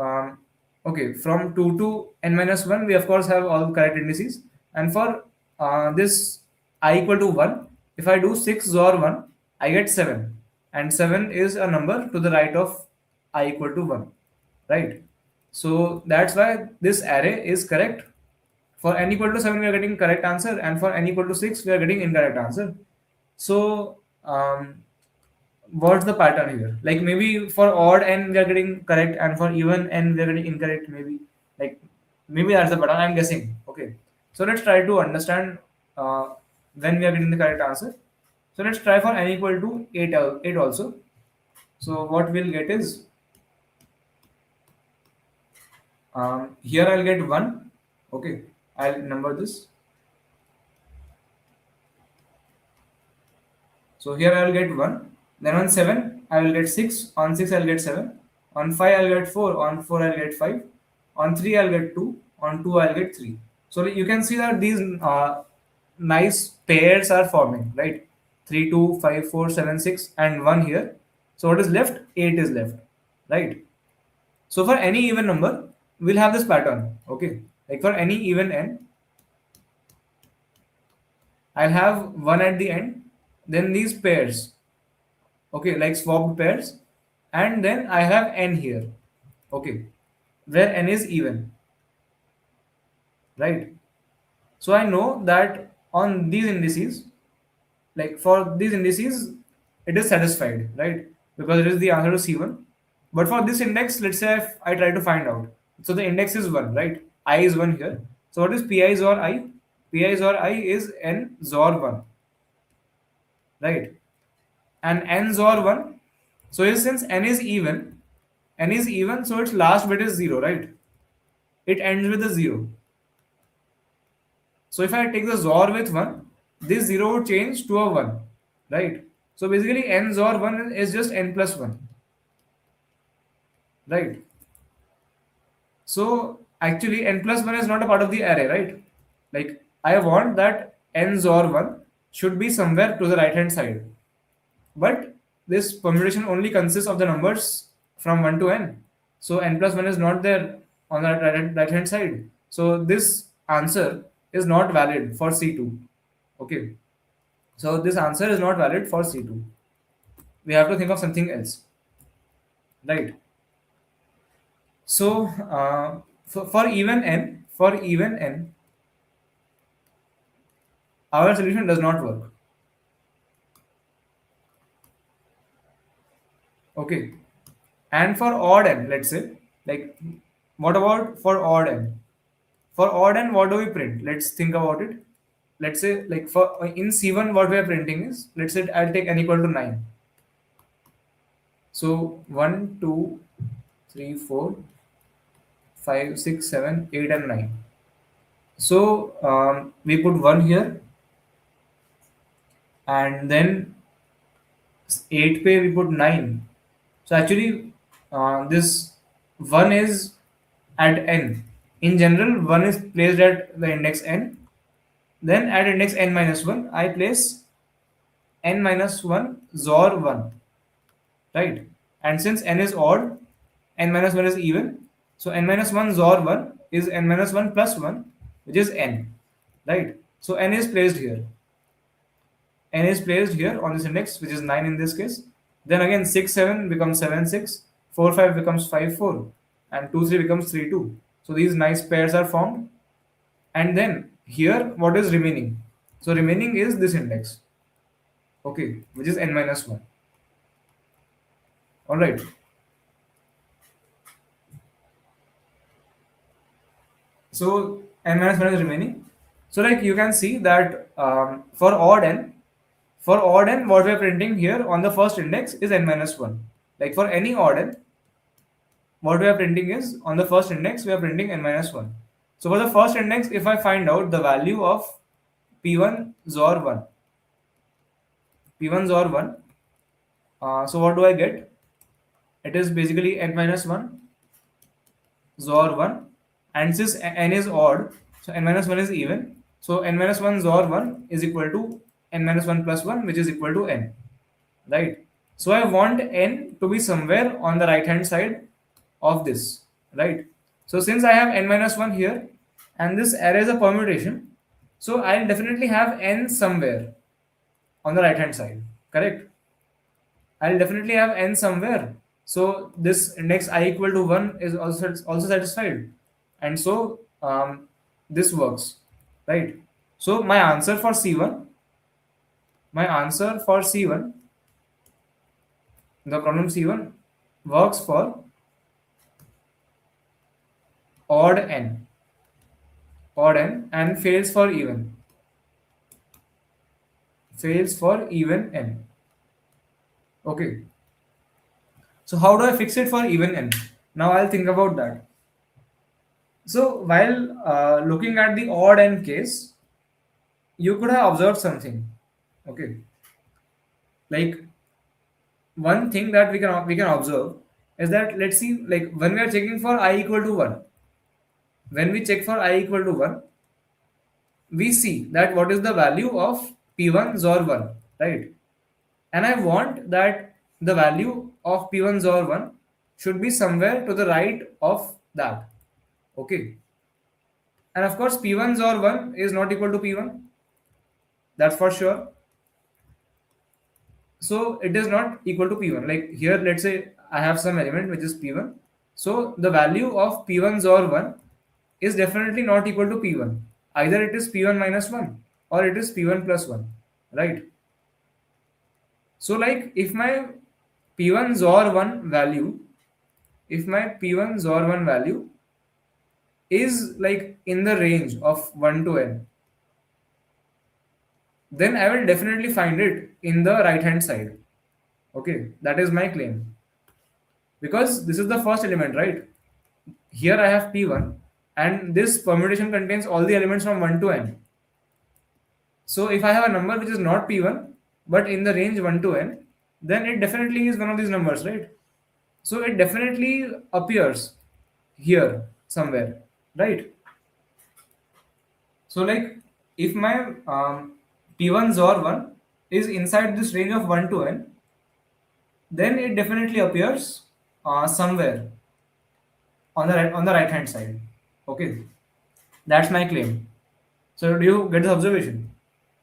okay, from 2 to n minus 1, we of course have all correct indices. And for this I equal to 1, if I do 6 XOR 1, I get 7. And 7 is a number to the right of I equal to 1, right? So that's why this array is correct For n equal to 7, we are getting correct answer, and for n equal to 6, we are getting incorrect answer. So, what's the pattern here? Like maybe for odd n we are getting correct, and for even n we are getting incorrect. Like maybe that's the pattern. I'm guessing. Okay. So let's try to understand when we are getting the correct answer. So let's try for n equal to 8 also. So what we'll get is here I'll get 1. Okay. I'll number this. So here I will get 1. Then on 7, I will get 6. On 6, I will get 7. On 5, I will get 4. On 4, I will get 5. On 3, I will get 2. On 2, I will get 3. So you can see that these nice pairs are forming, right? 3, 2, 5, 4, 7, 6, and 1 here. So what is left? 8 is left, right? So for any even number, we'll have this pattern, okay? Like for any even n, I'll have 1 at the end, then these pairs, okay, like swapped pairs, and then I have n here, okay, where n is even, right? So I know that on these indices, like for these indices, it is satisfied, right? Because it is the answer to C1. But for this index, let's say if I try to find out, so the index is 1, right? I is 1 here. So what is pi XOR I? Pi XOR I is n XOR 1, right? And n XOR 1, so since n is even, so its last bit is 0, right? It ends with a 0. So if I take the XOR with 1, this 0 would change to a 1, right? So basically n XOR 1 is just n plus 1, right? So actually n plus 1 is not a part of the array, right? Like I want that n XOR 1 should be somewhere to the right hand side. But this permutation only consists of the numbers from 1 to n. So n plus 1 is not there on the right hand side. So this answer is not valid for C2. Okay. So this answer is not valid for C2. We have to think of something else. Right. So for even n, our solution does not work. Okay. And for odd n, let's say, like what about for odd n? For odd n, what do we print? Let's think about it. Let's say like for in C1, what we are printing is, let's say I'll take n equal to 9. So 1, 2, 3, 4, 5, 6, 7, 8, and 9. So we put 1 here, and then 8 pay we put 9. So actually this 1 is at n. In general, 1 is placed at the index n. Then at index n minus 1, I place n minus 1 XOR 1, right? And since n is odd, n minus 1 is even. So n minus 1 XOR 1 is n minus 1 plus 1, which is n, right? So n is placed here. N is placed here on this index, which is 9 in this case. Then again 6, 7 becomes 7, 6, 4, 5 becomes 5, 4, and 2, 3 becomes 3, 2. So these nice pairs are formed. And then here, what is remaining? So remaining is this index, okay, which is n minus 1. All right. So n minus 1 is remaining. So like you can see that for odd n, what we are printing here on the first index is n minus 1. Like for any odd n, what we are printing is on the first index, we are printing n minus 1. So for the first index, if I find out the value of p1 XOR 1, p1 XOR 1, so what do I get? It is basically n minus 1 XOR 1, and since n is odd, so n minus 1 is even. So n minus 1 XOR 1 is equal to n minus 1 plus 1, which is equal to n, right? So I want n to be somewhere on the right hand side of this, right? So since I have n minus 1 here, and this array is a permutation, so I'll definitely have n somewhere on the right hand side, correct? I'll definitely have n somewhere. So this index I equal to 1 is also satisfied. And so this works, right? So my answer for C1, the problem C1 works for odd n, and fails for even n. Okay. So how do I fix it for even n? Now I'll think about that. So while looking at the odd n case, you could have observed something. Okay, like one thing that we can observe is that, let's see, like when we are checking for I equal to 1, when we check for I equal to 1, we see that what is the value of p1 XOR 1, right? And I want that the value of p1 XOR 1 should be somewhere to the right of that. Okay, and of course p1 XOR 1 is not equal to p1, that's for sure. So it is not equal to p1. Like here, let's say I have some element which is p1. So the value of p1 XOR 1 is definitely not equal to p1. Either it is p1 minus 1 or it is p1 plus 1, right? So like p1 XOR 1 value, if my p1 XOR 1 value is like in the range of 1 to n, then I will definitely find it in the right hand side. Okay, that is my claim. Because this is the first element, right? Here I have p1, and this permutation contains all the elements from 1 to n. So if I have a number which is not p1 but in the range 1 to n, then it definitely is one of these numbers, right? So it definitely appears here somewhere, right? So like if my p1 XOR 1 is inside this range of 1 to n, then it definitely appears somewhere on the right hand side. Okay, that's my claim. So do you get the observation?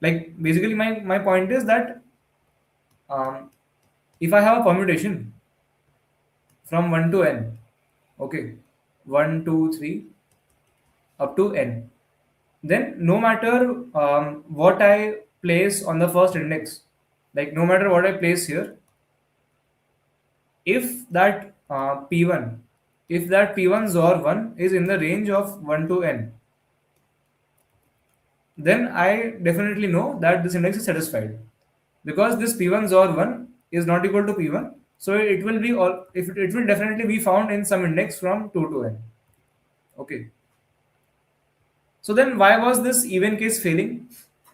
Like basically, my point is that um, if I have a permutation from 1 to n, okay, 1, 2, 3 up to n, then no matter what I place on the first index, like no matter what I place here, if that p1, if that p1 XOR 1 is in the range of 1 to n, then I definitely know that this index is satisfied, because this p1 XOR 1 is not equal to p1, so it will be all, if it will definitely be found in some index from 2 to n. Okay, so then why was this even case failing?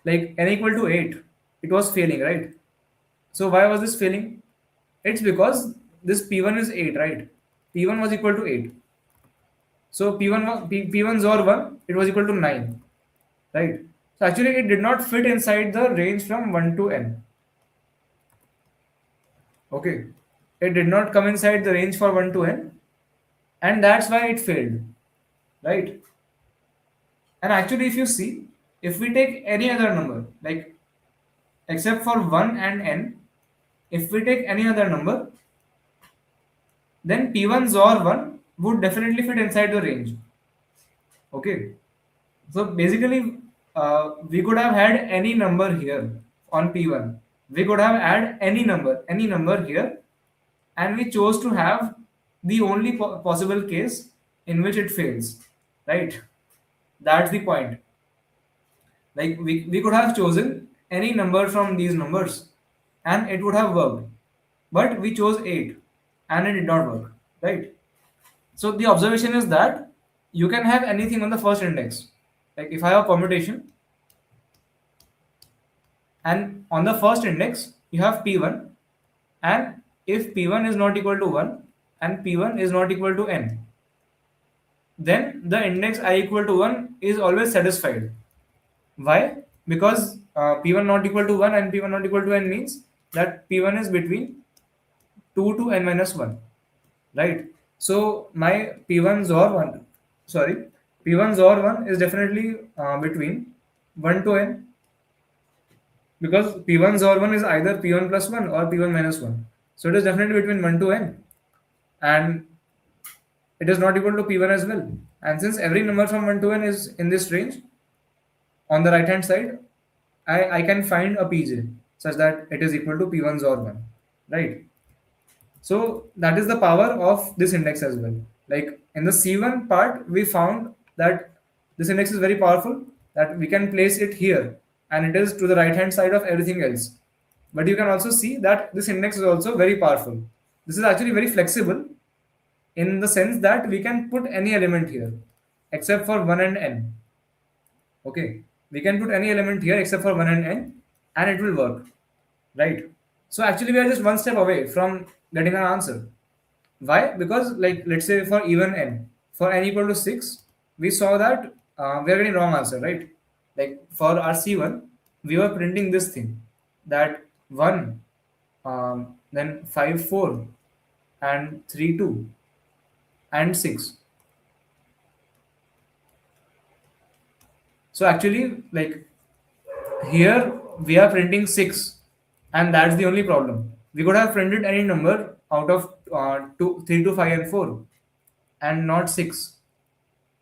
Like n equal to 8, it was failing, right? So why was this failing? It's because this p1 is 8, right? P1 was equal to 8, so p1 XOR 1, it was equal to 9, right? So actually it did not fit inside the range from 1 to n. Okay, it did not come inside the range for 1 to n, and that's why it failed, right? And actually, if you see, if we take any other number, like except for 1 and n, if we take any other number, then p1 XOR 1 would definitely fit inside the range. Okay, so basically, we could have had any number here on p1. We could have had any number here, and we chose to have the only possible case in which it fails, right? That's the point. Like we could have chosen any number from these numbers and it would have worked, but we chose 8 and it did not work, right? So the observation is that you can have anything on the first index. Like if I have a permutation and on the first index you have p1, and if p1 is not equal to 1 and p1 is not equal to n, then the index I equal to 1 is always satisfied. Why? Because p1 not equal to 1 and p1 not equal to n means that p1 is between 2 to n minus 1, right? So my p1 XOR 1, sorry, p1 XOR 1 is definitely between 1 to n, because p1 XOR 1 is either p1 plus 1 or p1 minus 1. So it is definitely between 1 to n. And it is not equal to P1 as well. And since every number from 1 to n is in this range, on the right hand side, I can find a pj such that it is equal to p1 or 1, right? So that is the power of this index as well. Like in the c1 part, we found that this index is very powerful, that we can place it here and it is to the right hand side of everything else. But you can also see that this index is also very powerful. This is actually very flexible in the sense that we can put any element here except for 1 and n. Okay, we can put any element here except for 1 and n, and it will work, right? So actually, we are just one step away from getting an answer. Why? Because, like, let's say for even n, for n equal to 6, we saw that we are getting wrong answer, right? Like for our c1, we were printing this thing, that 1, then 5 4, and 3 2, and 6. So actually, like, here we are printing 6, and that's the only problem. We could have printed any number out of 3 to 5 and 4, and not 6,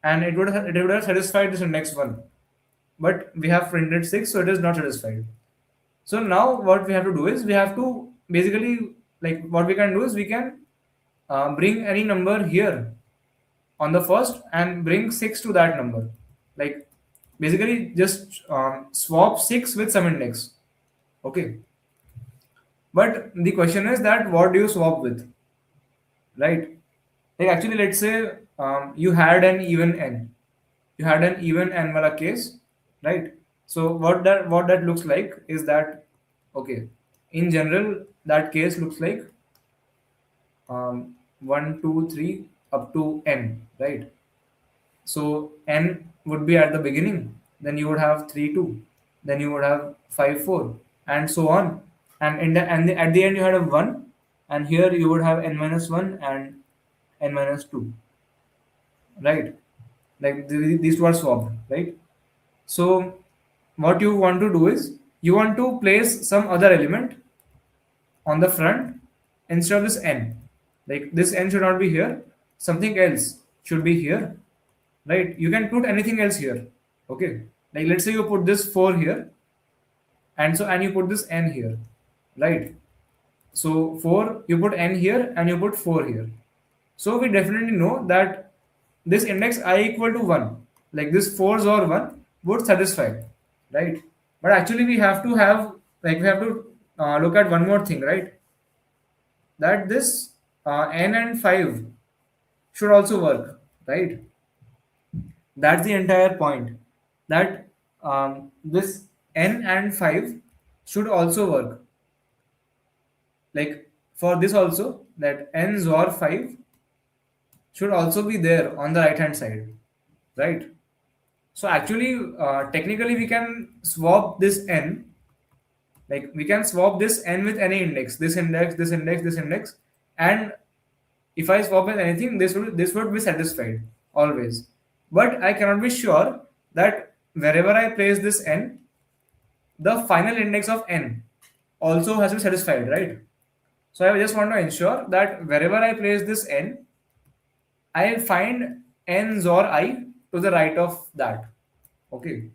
and it would have satisfied this next one. But we have printed 6, so it is not satisfied. So now what we have to do is we have to basically, like, what we can do is we can bring any number here on the first and bring 6 to that number. Like basically just swap 6 with some index. Okay. But the question is that what do you swap with, right? Like actually, let's say you had an even n, you had an even n wala case, right? So what that looks like is that, okay, in general that case looks like 1 2 3 up to n, right? So n would be at the beginning, then you would have 3 2, then you would have 5 4, and so on. And at the end you had a 1, and here you would have n minus 1 and n minus 2, right? Like these two are swapped, right? So what you want to do is you want to place some other element on the front instead of this n. Like this n should not be here, something else should be here, right? You can put anything else here. Okay, like let's say you put this 4 here, and you put this n here, right? So 4, you put n here and you put 4 here. So we definitely know that this index I equal to 1, like this 4 or 1 would satisfy, right? But actually we have to have, like we have to look at one more thing, right? That this n and 5 should also work, right? That's the entire point. That this n and 5 should also work. Like for this also, that n XOR 5 should also be there on the right hand side, right? So actually, technically, we can swap this n. Like we can swap this n with any index, this index, this index, this index, and if I swap with anything, this would be satisfied always. But I cannot be sure that wherever I place this n, the final index of n also has to be satisfied, right? So I just want to ensure that wherever I place this n, I find n XOR I to the right of that. Okay.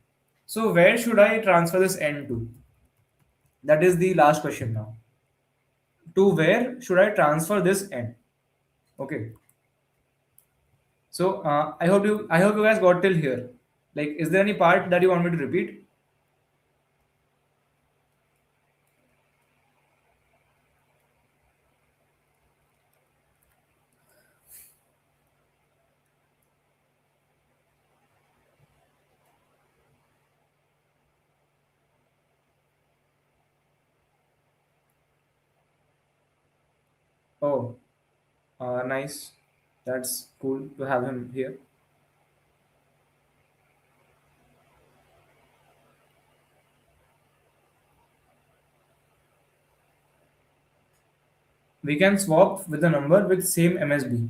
So where should I transfer this n to? That is the last question now. To where should I transfer this n? Okay. So I hope you guys got till here. Like, is there any part that you want me to repeat? Oh, nice. That's cool to have him here. We can swap with a number with same MSB.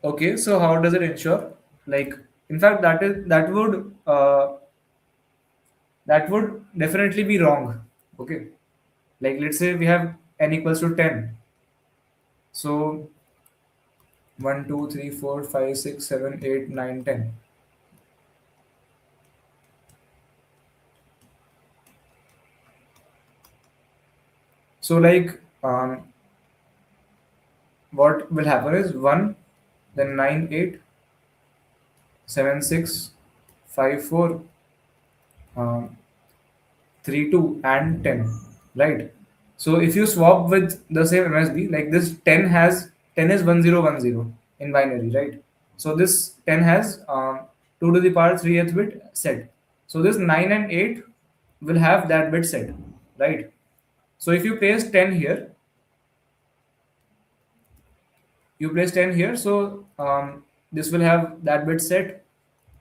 Okay, so how does it ensure? Like, in fact, that would definitely be wrong. Okay, like let's say we have n equals to 10. So 1, 2, 3, 4, 5, 6, 7, 8, 9, 10. So like what will happen is 1, then 9, 8, 7, 6, 5, 4, um, 3, 2, and 10, right? So if you swap with the same MSB, like this 10 is 101010 in binary, right? So this 10 has 2 to the power 3th bit set. So this 9 and 8 will have that bit set, right? So if you place 10 here, you place 10 here, so this will have that bit set.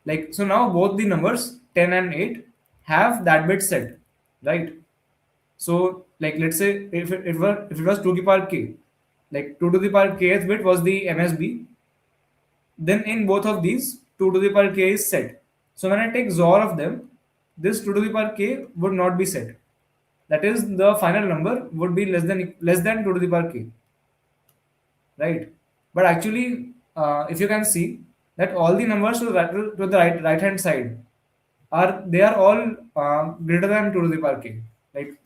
Like, so now both the numbers 10 and 8 have that bit set, right? So, like, let's say if it was 2 to the power k, like 2 to the power kth bit was the MSB, then in both of these 2 to the power k is set. So when I take XOR of them, this 2 to the power k would not be set. That is, the final number would be less than 2 to the power k, right? But actually, if you can see that all the numbers to the right hand side are all greater than 2 to the power k. Like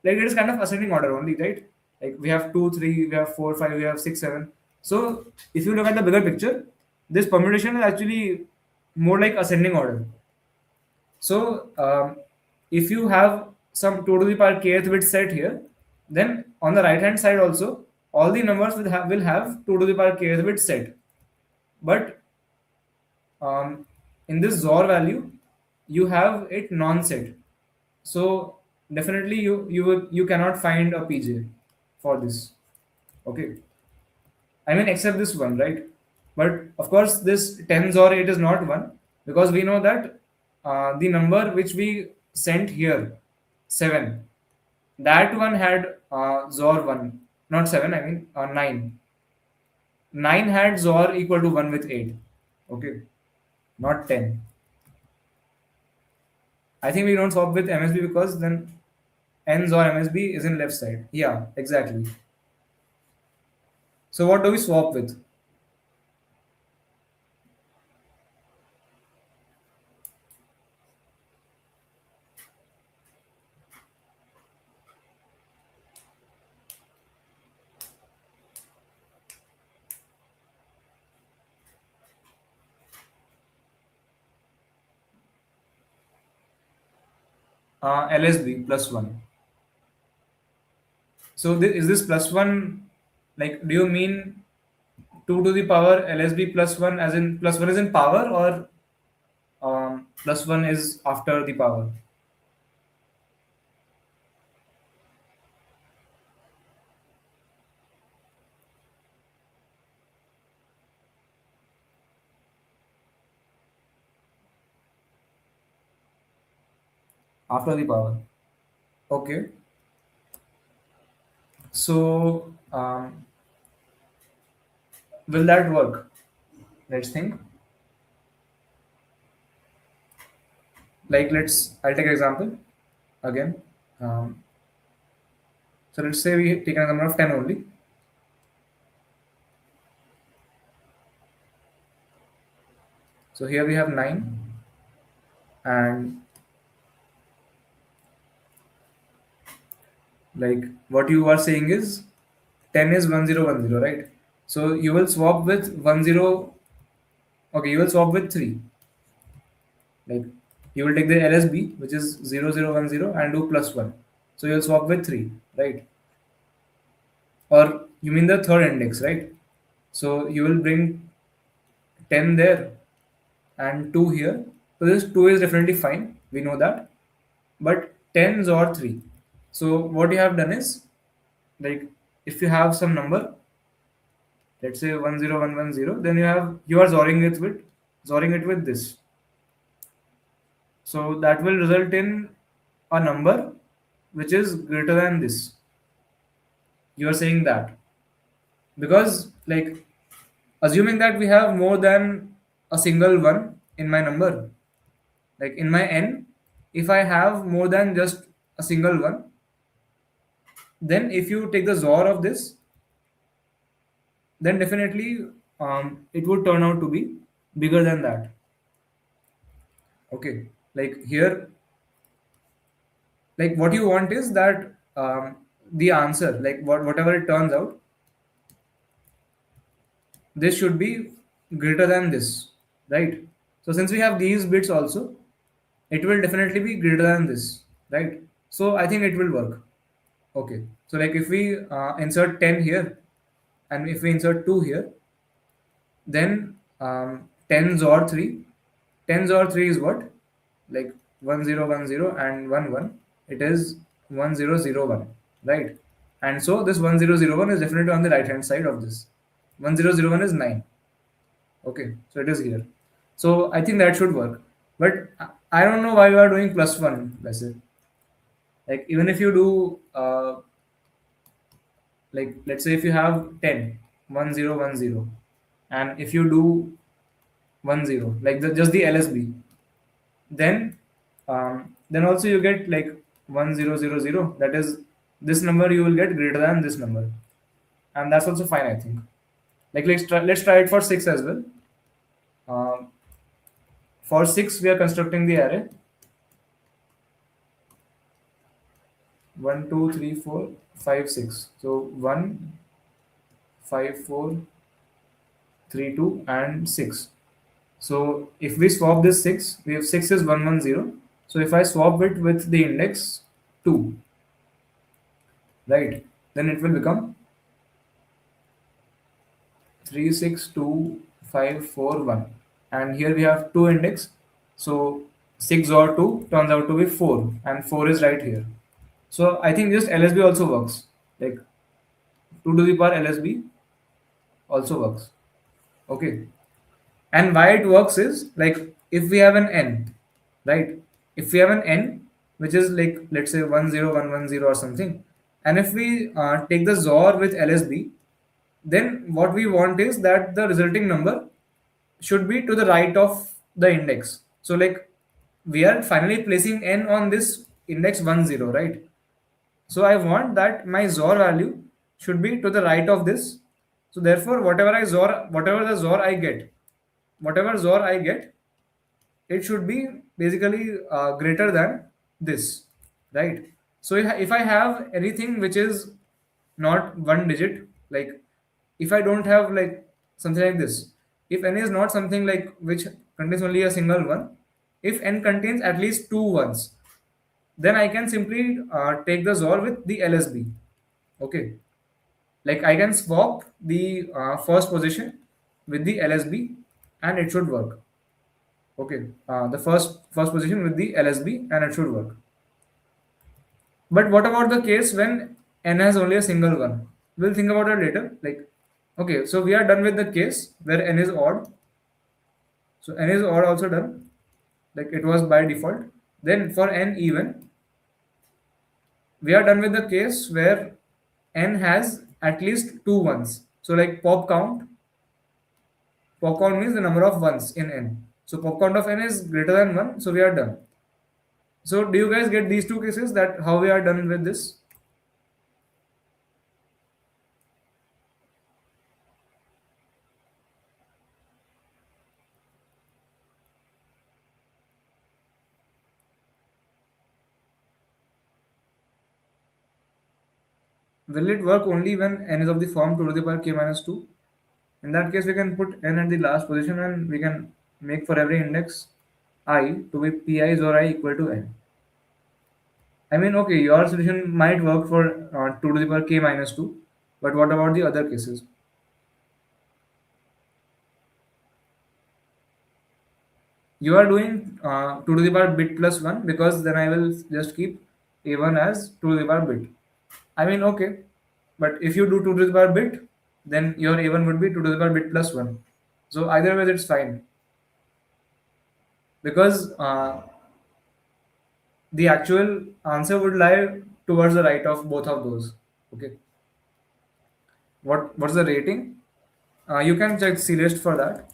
like it is kind of ascending order only, right? Like we have 2, 3, we have 4, 5, we have 6, 7. So if you look at the bigger picture, this permutation is actually more like ascending order. So if you have some 2 to the power kth bit set here, then on the right hand side also all the numbers will have 2 to the power kth bit set. But in this XOR value, you have it non-set. So definitely you cannot find a PJ for this. Okay, I mean except this one, right? But of course, this 10 XOR 8 is not one, because we know that the number which we sent here, 7, that one had XOR 1, not 7. I mean 9. 9 had XOR equal to 1 with 8. Okay, not 10. I think we don't swap with MSB because then N's or MSB is in left side. Yeah, exactly. So what do we swap with? LSB plus 1. So is this plus 1, like, do you mean 2 to the power LSB plus 1 as in plus 1 is in power, or plus 1 is after the power? After the power. Okay. So will that work? Let's think. Like, I'll take an example again. Um, so let's say we take a number of 10 only. So here we have 9, and like what you are saying is 10 is 1010, right? So you will swap with 10. Okay, you will swap with 3. Like, you will take the LSB, which is 0010, and do plus 1. So you'll swap with 3, right? Or you mean the third index, right? So you will bring 10 there and 2 here. So this 2 is definitely fine. We know that. But 10s or 3. So what you have done is, like, if you have some number, let's say 10110, then you are zoring it with this. So that will result in a number which is greater than this. You are saying that because, like, assuming that we have more than a single one in my number, like in my n, if I have more than just a single one, then if you take the XOR of this, then definitely it would turn out to be bigger than that. Okay, like here, like what you want is that the answer, like whatever it turns out, this should be greater than this, right? So since we have these bits also, it will definitely be greater than this, right? So I think it will work. Okay, so like if we insert 10 here and if we insert 2 here, then 10 XOR 3, 10 XOR 3 is what? Like 1010 and 11, it is 1001, right? And so this 1001 is definitely on the right hand side of this. 1001 is 9. Okay, so it is here. So I think that should work. But I don't know why we are doing plus 1, let's say. Like even if you do, like let's say if you have 10, 1010, and if you do 10, like just the LSB, then also you get like 1000. That is, this number you will get greater than this number, and that's also fine, I think. Like let's try it for 6 as well. um, for 6 we are constructing the array 1 2 3 4 5 6. So 1 5 4 3 2 and 6. So if we swap this 6, we have 6 is 110. So if I swap it with the index 2, right, then it will become 362541, and here we have two index, so 6 or 2 turns out to be 4, and 4 is right here. So I think this LSB also works, like 2 to the power LSB also works. Okay, and why it works is like if we have an n, right, if we have an n which is like let's say 10110 or something, and if we take the XOR with LSB, then what we want is that the resulting number should be to the right of the index. So like we are finally placing n on this index 10, right? So I want that my XOR value should be to the right of this. So therefore, whatever the XOR I get, whatever XOR I get, it should be basically greater than this, right? So if I have anything which is not one digit, like if I don't have like something like this, if n is not something like which contains only a single one, if n contains at least two ones, then I can simply take the XOR with the LSB. Okay, like I can swap the first position with the LSB and it should work. Okay, the first position with the LSB and it should work. But what about the case when n has only a single one? We'll think about it later. Like, okay, so we are done with the case where n is odd. So n is odd also done, like it was by default. Then for n even, we are done with the case where n has at least two ones. So like pop count means the number of ones in n. So pop count of n is greater than 1, so we are done. So do you guys get these two cases, that how we are done with this? Will it work only when n is of the form 2 to the power k minus 2? In that case, we can put n at the last position and we can make for every index I to be pi or I equal to n. I mean, okay, your solution might work for 2 to the power k minus 2, but what about the other cases? You are doing 2 to the power bit plus 1, because then I will just keep a1 as 2 to the power bit. I mean, okay, but if you do 2 to the power bit, then your a1 would be 2 to the power bit plus 1. So either way, it's fine, because the actual answer would lie towards the right of both of those. Okay, what's the rating? You can check C list for that.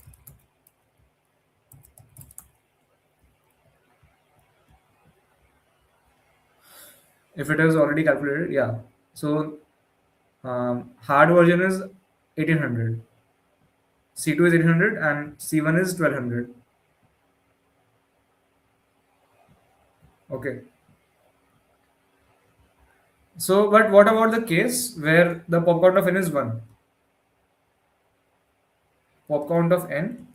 If it is already calculated, yeah. So hard version is 1800. C2 is 1800 and C1 is 1200. Okay. So, but what about the case where the pop count of n is 1? Pop count of n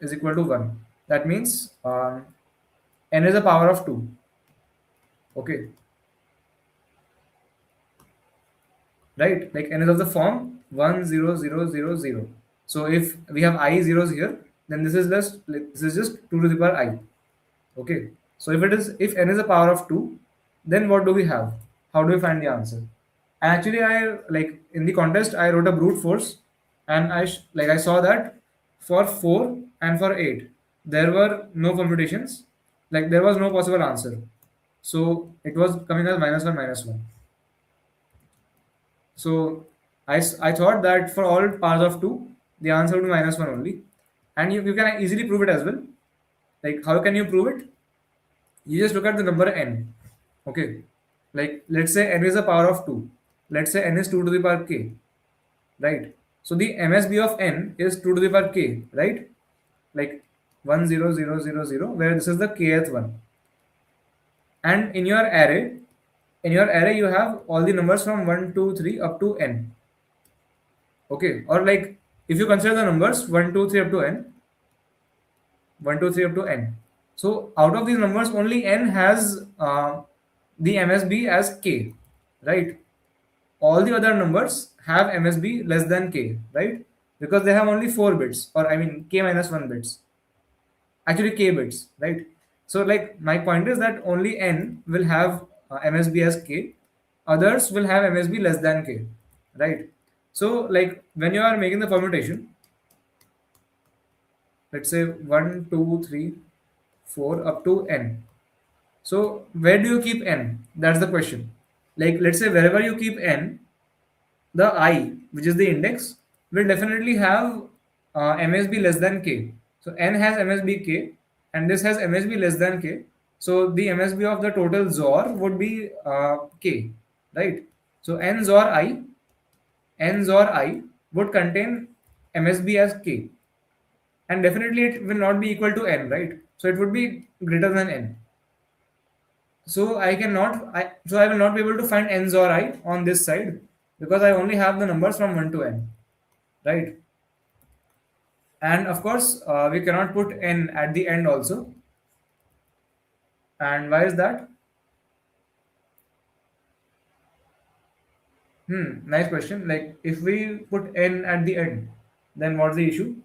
is equal to 1. That means n is a power of 2. Okay. Right? Like n is of the form 1 0 0 0 0. So if we have I zeros here, then this is just 2 to the power I. Okay. So if n is a power of 2, then what do we have? How do we find the answer? Actually, I like in the contest I wrote a brute force, and I saw that for 4 and for 8 there were no permutations, like there was no possible answer. So it was coming as -1 -1. So I thought that for all powers of 2, the answer would be -1 only. And you can easily prove it as well. Like, how can you prove it? You just look at the number n. Okay. Like, let's say n is a power of 2. Let's say n is 2 to the power k. Right? So the MSB of n is 2 to the power k. Right? Like 1 0 0 0 0, where this is the kth one. And in your array, you have all the numbers from 1, 2, 3 up to n. Okay, or like if you consider the numbers 1 2 3 up to n, 1 2 3 up to n, so out of these numbers only n has the msb as k, right? All the other numbers have msb less than k, right? Because they have only 4 bits, or I mean k minus 1 bits, actually k bits, right? So like my point is that only n will have msb as k, others will have msb less than k, right? So like when you are making the permutation, let's say 1 2 3 4 up to n, so where do you keep n? That's the question. Like let's say wherever you keep n, the I, which is the index, will definitely have msb less than k. So n has msb k, and this has msb less than k. So the msb of the total zor would be k, right? So n zor I would contain msb as k, and definitely it will not be equal to n, right? So it would be greater than n. So I will not be able to find n or I on this side, because I only have the numbers from 1 to n, right? And of course we cannot put n at the end also. And why is that? Nice question. Like if we put n at the end, then what's the issue?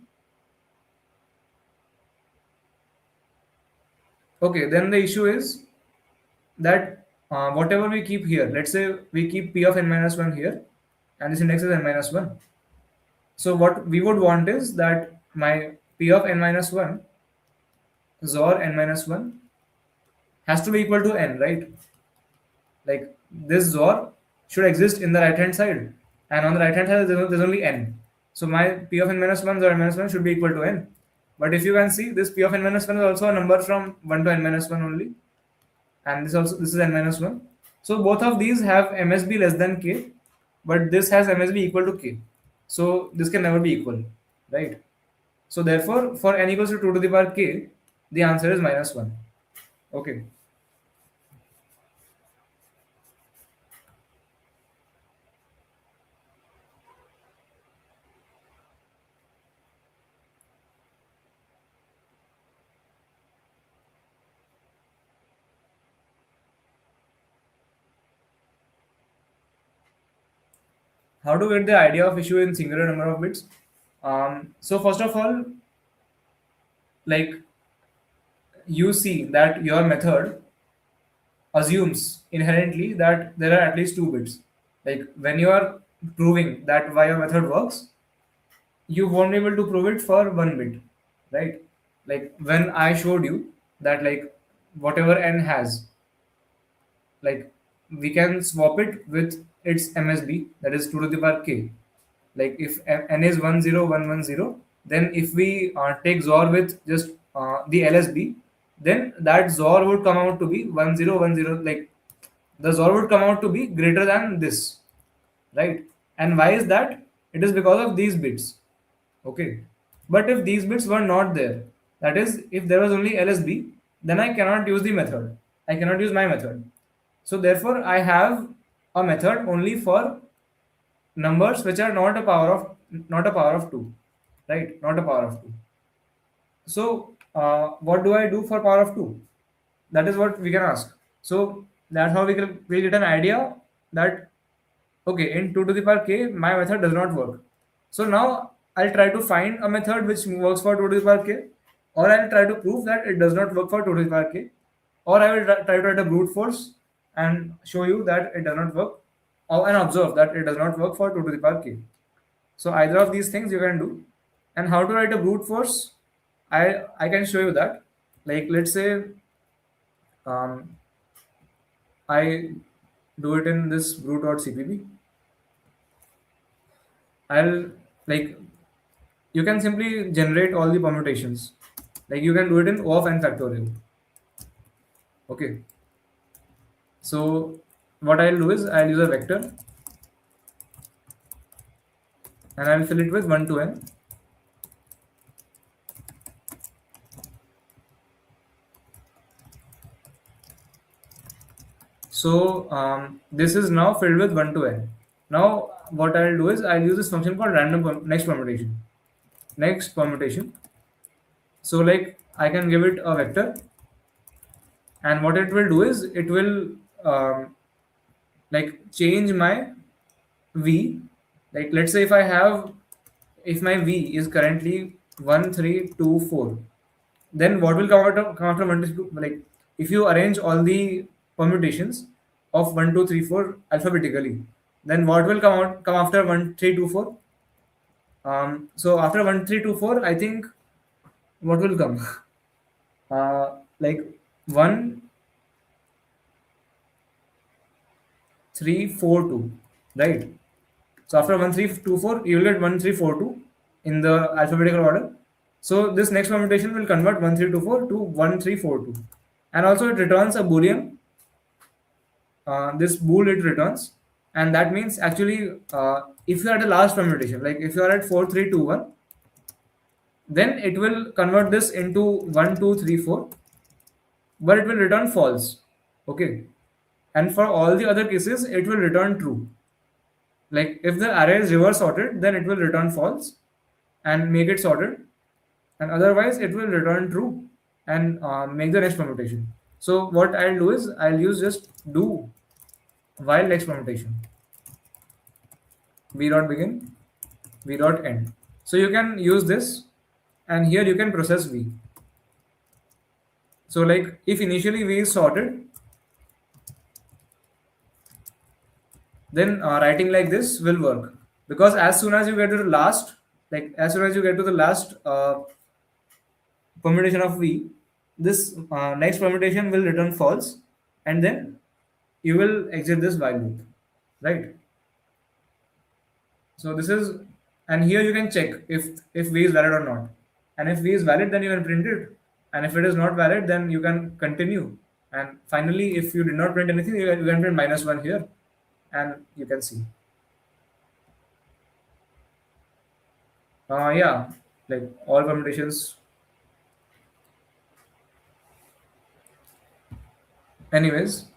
Okay, then the issue is that whatever we keep here, let's say we keep p of n minus 1 here, and this index is n minus 1. So what we would want is that my p of n minus 1, zor n minus 1, has to be equal to n, right? Like this zor should exist in the right hand side, and on the right hand side there's only n. So my p of n minus 1, zor n minus 1, should be equal to n. But if you can see, this p of n minus 1 is also a number from 1 to n minus 1 only, and this is n minus 1. So both of these have msb less than k, but this has msb equal to k. So this can never be equal, right? So therefore, for n equals to 2 to the power k, the answer is -1. Okay. How to get the idea of issue in singular number of bits? So first of all, like you see that your method assumes inherently that there are at least 2 bits. Like when you are proving that why your method works, you won't be able to prove it for 1 bit, right? Like when I showed you that like whatever n has, like we can swap it with its msb, that is 2 to the power k. Like if n is 10110, then if we take zor with just the lsb, then that zor would come out to be 1010. Like the zor would come out to be greater than this, right? And why is that? It is because of these bits. Okay. But if these bits were not there, that is, if there was only LSB, then I cannot use the method. I cannot use my method. So therefore, I have a method only for numbers which are not a power of two, right? Not a power of two. So what do I do for power of two? That is what we can ask. So that's how we get an idea that okay, in 2 to the power k, my method does not work. So now I'll try to find a method which works for 2 to the power k, or I'll try to prove that it does not work for 2 to the power k, or I will try to write a brute force and show you that it does not work, or and observe that it does not work for 2 to the power k. So either of these things you can do. And how to write a brute force, I can show you that. Like let's say um, I do it in this brute.cpp. I'll like you can simply generate all the permutations. Like you can do it in O of n factorial. Okay. So what I'll do is I'll use a vector and I'll fill it with 1 to n. So this is now filled with 1 to n. Now what I'll do is I'll use this function called next permutation. Next permutation. So like I can give it a vector, and what it will do is it will like change my v. Like let's say if my v is currently 1 3 2 4, then what will come after 1 to 2? Like if you arrange all the permutations of 1 2 3 4 alphabetically, then what will come after 1 3 2 4? So after 1 3 2 4, I think what will come? Like 1 3 4 2, right? So after 1 3 2 4, you will get 1 3 4 2 in the alphabetical order. So this next permutation will convert 1 3 2 4 to 1 3 4 2, and also it returns a boolean. This bool it returns, and that means actually if you are at the last permutation, like if you are at 4 3 2 1, then it will convert this into 1 2 3 4, but it will return false. Okay, and for all the other cases it will return true. Like if the array is reverse sorted, then it will return false and make it sorted, and otherwise it will return true and make the next permutation. So what I'll do is I'll use just do while next permutation, v dot begin, v dot end. So you can use this, and here you can process v. So like if initially v is sorted, then writing like this will work, because as soon as you get to the last, like as soon as you get to the last permutation of v, this next permutation will return false, and then you will exit this while loop, right? So this is, and here you can check if v is valid or not, and if v is valid, then you can print it, and if it is not valid, then you can continue, and finally if you did not print anything, you can print -1 here, and you can see yeah, like all permutations. Anyways,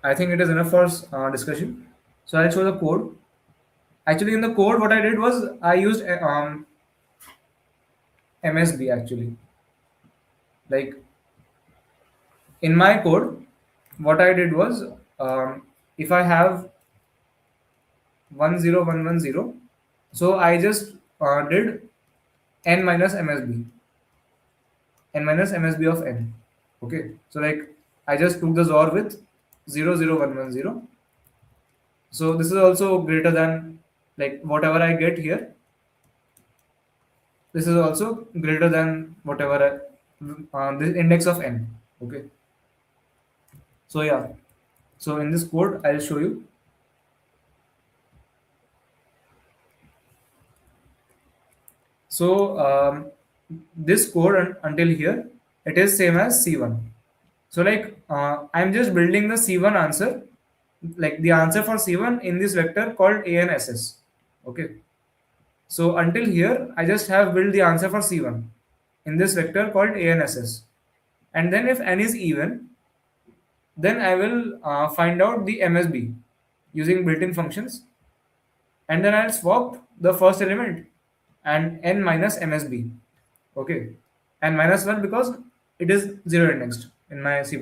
I think it is enough for discussion. So I'll show the code. Actually, in the code, what I did was I used MSB actually. Like in my code, what I did was if I have 10110, so I just did n minus MSB, n minus MSB of n. Okay, so like I just took the XOR with 00110. So this is also greater than, like whatever I get here, this is also greater than whatever the index of n. Okay, so yeah, so in this code I'll show you. So this code until here, it is same as C1. So like I'm just building the C1 answer, like the answer for C1 in this vector called ANSS. Okay, So until here, I just have built the answer for C1 in this vector called ANSS. And then if n is even, then I will find out the MSB using built-in functions, and then I'll swap the first element and n minus MSB. Okay, and minus 1 because it is zero indexed in my C++.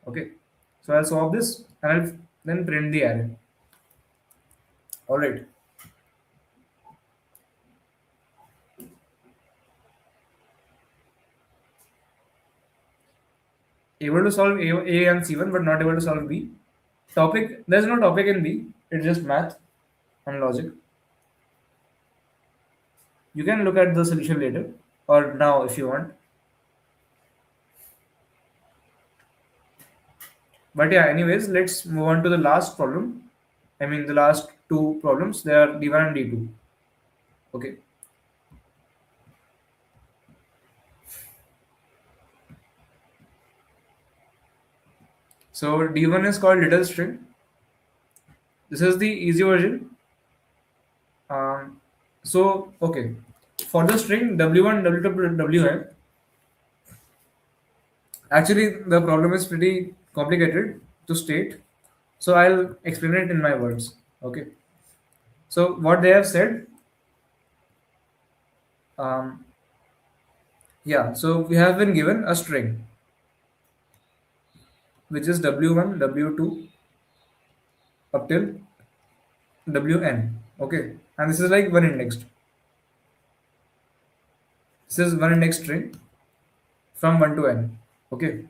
Okay, so I'll swap this and I'll then print the array. All right. Able to solve A and C1, but not able to solve B. Topic, there's no topic in B. It's just math and logic. You can look at the solution later or now if you want. But yeah, anyways, let's move on to the last problem. I mean, the last two problems. They are D1 and D2. Okay. So D1 is called little string. This is the easy version. Um, so okay, for the string W1, W2, Wn, actually the problem is pretty complicated to state. So I'll explain it in my words. Okay. So what they have said, um, yeah. So we have been given a string which is W1, W2 up till Wn. Okay, and this is like one indexed. This is one index string from 1 to n. Okay,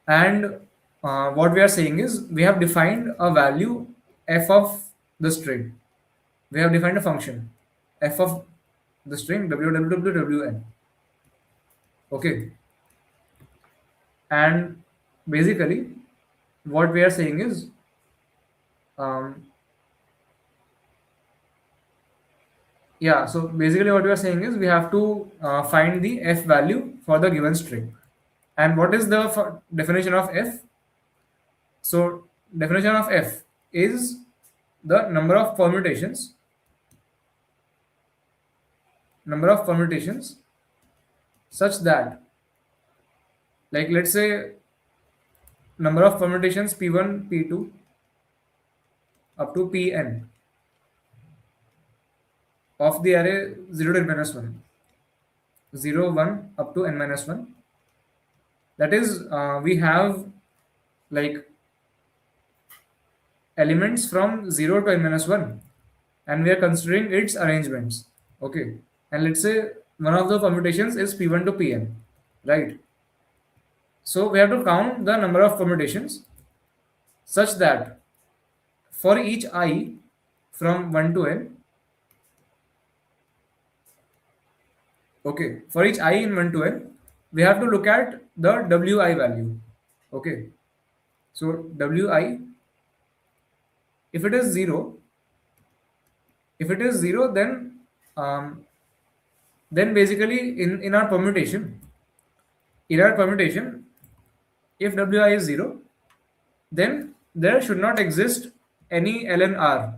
and what we are saying is we have defined a value f of the string. We have defined a function f of the string www. Okay, and basically what we are saying is um, yeah, so basically what we are saying is we have to find the f value for the given string. And what is the definition of f? So definition of f is the number of permutations such that, like, let's say number of permutations p1, p2 up to pn of the array 0 to n minus 1, 0, 1 up to n minus 1. That is, we have like elements from 0 to n minus 1 and we are considering its arrangements. Okay, and let's say one of the permutations is p1 to pn, right? So we have to count the number of permutations such that for each I from 1 to n, okay, for each I in 1 to n, we have to look at the wi value. Okay, so wi, if it is 0, um, then basically in our permutation, if wi is 0, then there should not exist any ln r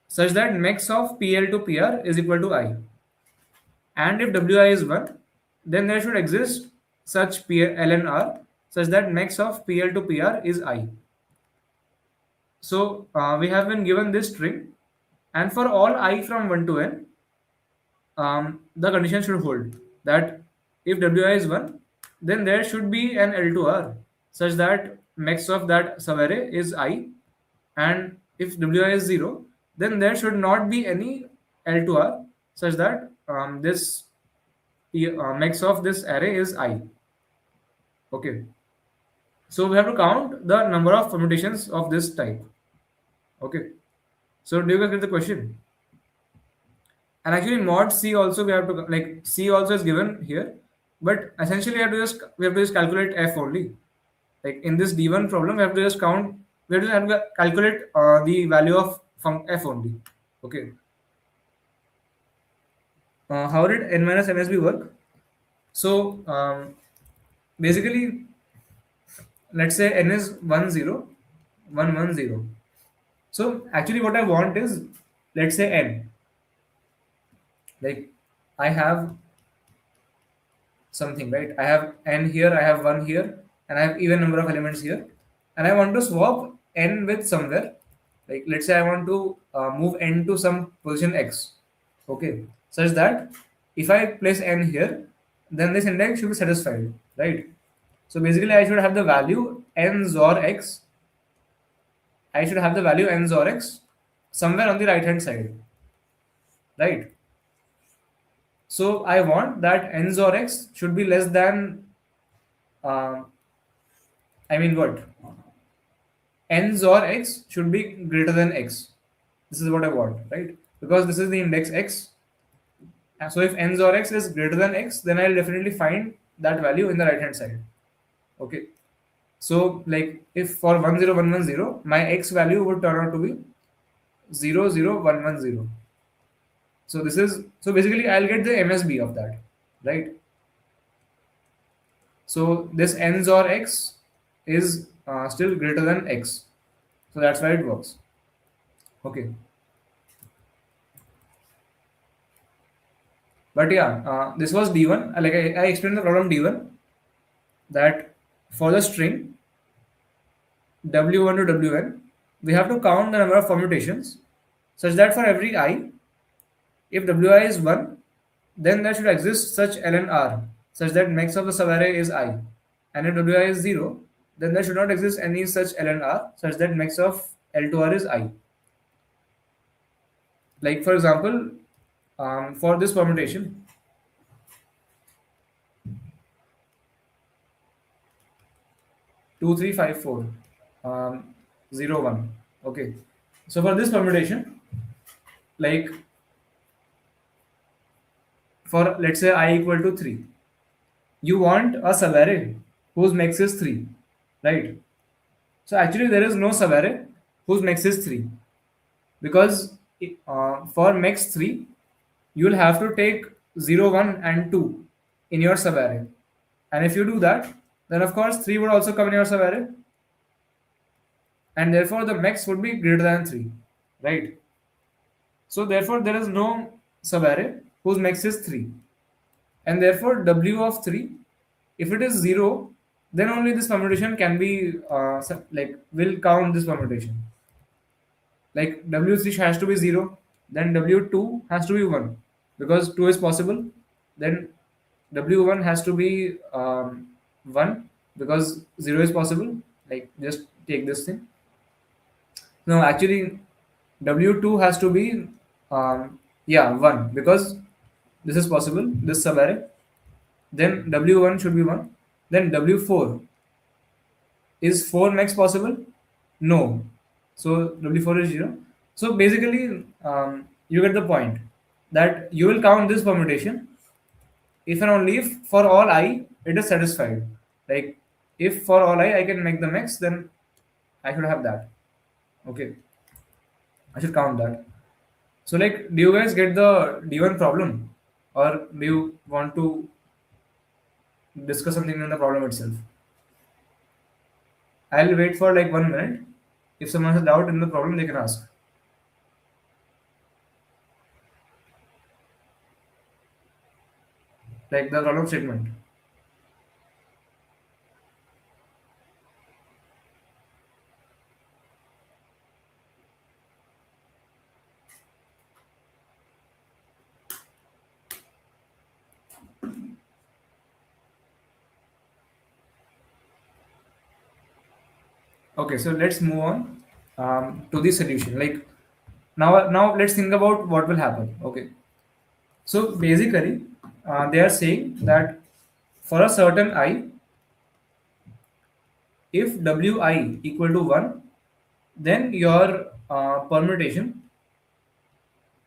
such that max of pl to pr is equal to I. And if wi is 1, then there should exist such ln r such that max of pl to pr is I. So we have been given this string, and for all I from 1 to n, the condition should hold that if wi is 1, then there should be an L to R such that max of that subarray is I, and if wi is 0, then there should not be any L to R such that this max of this array is I. Okay, so we have to count the number of permutations of this type. Okay, so do you guys get the question? And actually mod C also we have to, like, C also is given here, but essentially we have to just calculate f only. Like in this D1 problem, we have to just calculate the value of f only. Okay. How did n minus MSB work? So basically, let's say n is 1 0 1 1 0. So actually what I want is let's say n, like I have something, right? I have n here, I have 1 here, and I have even number of elements here, and I want to swap n with somewhere. Like let's say I want to move n to some position x, okay, such that if I place n here, then this index should be satisfied, right? So basically, I should have the value n XOR x. I should have the value n XOR x somewhere on the right hand side, right? So I want that n XOR x should be less than, uh, I mean what? N XOR x should be greater than x. This is what I want, right? Because this is the index x. And so if n XOR x is greater than x, then I'll definitely find that value in the right hand side. Okay. So like if for 10110, my x value would turn out to be 00110. So this is, so basically I'll get the MSB of that, right? So this n XOR x is still greater than x. So that's why it works. Okay. But yeah, this was D1. Like I explained the problem D1, that for the string W1 to Wn, we have to count the number of permutations such that for every I, if Wi is 1, then there should exist such ln r such that max of the subarray is I. And if Wi is 0, then there should not exist any such ln r such that max of L2R is I. Like for example, for this permutation, 2354 0 1. Okay. So for this permutation, like for let's say I equal to 3, you want a subarray whose max is 3, right? So actually there is no subarray whose max is 3, because for max 3 you will have to take 0 1 and 2 in your subarray, and if you do that, then of course 3 would also come in your subarray, and therefore the max would be greater than 3, right? So therefore there is no subarray whose max is 3, and therefore W of 3, if it is 0, then only this permutation can be like will count this permutation. Like W3 has to be 0, then W2 has to be 1, because 2 is possible. Then W1 has to be 1, because 0 is possible. Like just take this thing. No, actually W2 has to be yeah 1, because this is possible, this subarray. Then W1 should be 1. Then W4, is 4 max possible? No. So W4 is 0. So basically, you get the point that you will count this permutation if and only if for all I it is satisfied. Like if for all I can make the max, then I should have that. Okay, I should count that. So like, do you guys get the D1 problem, or do you want to discuss something in the problem itself? I'll wait for like 1 minute. If someone has a doubt in the problem, they can ask. Like the problem statement. Okay, so let's move on to the solution. Like now let's think about what will happen. Okay, so basically, they are saying that for a certain I, if Wi equal to 1, then your permutation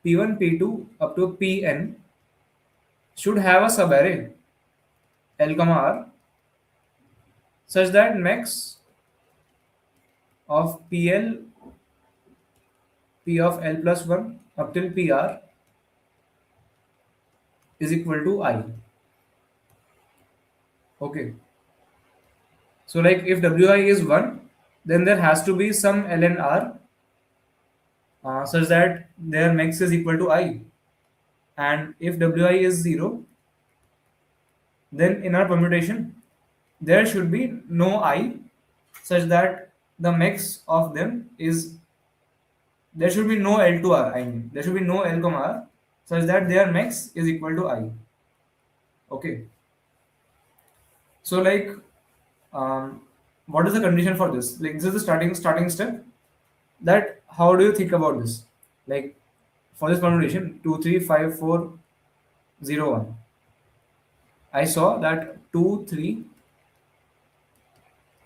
P1, P2 up to Pn should have a subarray L, R, such that max of PL, P of L plus 1 up till PR is equal to I. Okay. So like if Wi is 1, then there has to be some ln R such that their max is equal to I. And if Wi is 0, then in our permutation, there should be no I, such that the max of them is, there should be no L to R. I mean, there should be no L comma R, such that their max is equal to I. Okay. So like, um, what is the condition for this? Like, this is the starting step. That how do you think about this? Like, for this permutation, 2 3 5 4 0 1. I saw that 2 3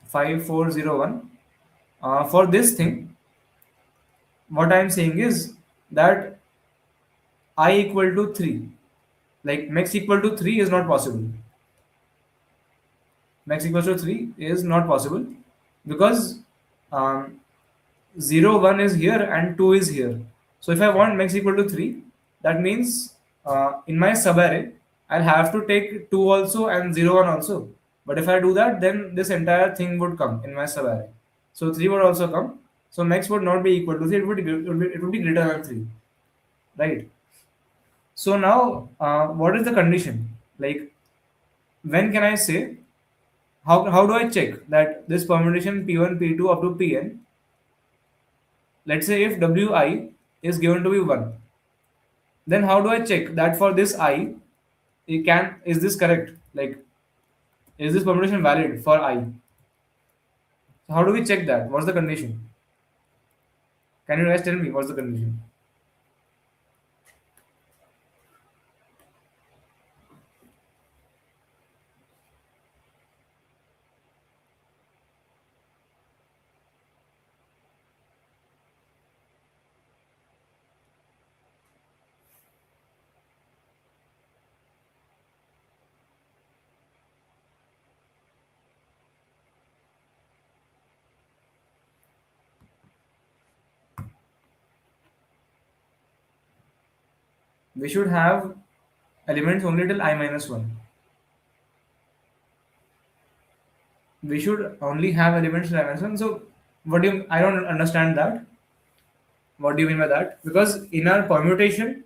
5 4 0 1. For this thing, what I am saying is that I equal to 3. Like, max equal to 3 is not possible. Max equals to 3 is not possible because um, 0 1 is here and 2 is here. So if I want max equal to 3, that means in my subarray I'll have to take 2 also and 0 1 also. But if I do that, then this entire thing would come in my subarray. So 3 would also come. So max would not be equal to 3, it would be greater than 3. Right? So now, what is the condition? Like, when can I say, how do I check that this permutation P1, P2 up to Pn, let's say if Wi is given to be 1, then how do I check that for this I, is this correct? Like, is this permutation valid for I? So how do we check that? What's the condition? Can you guys tell me what's the condition? We should have elements only till I minus 1. We should only have elements till I minus 1. So, what do you, I don't understand that. What do you mean by that? Because in our permutation,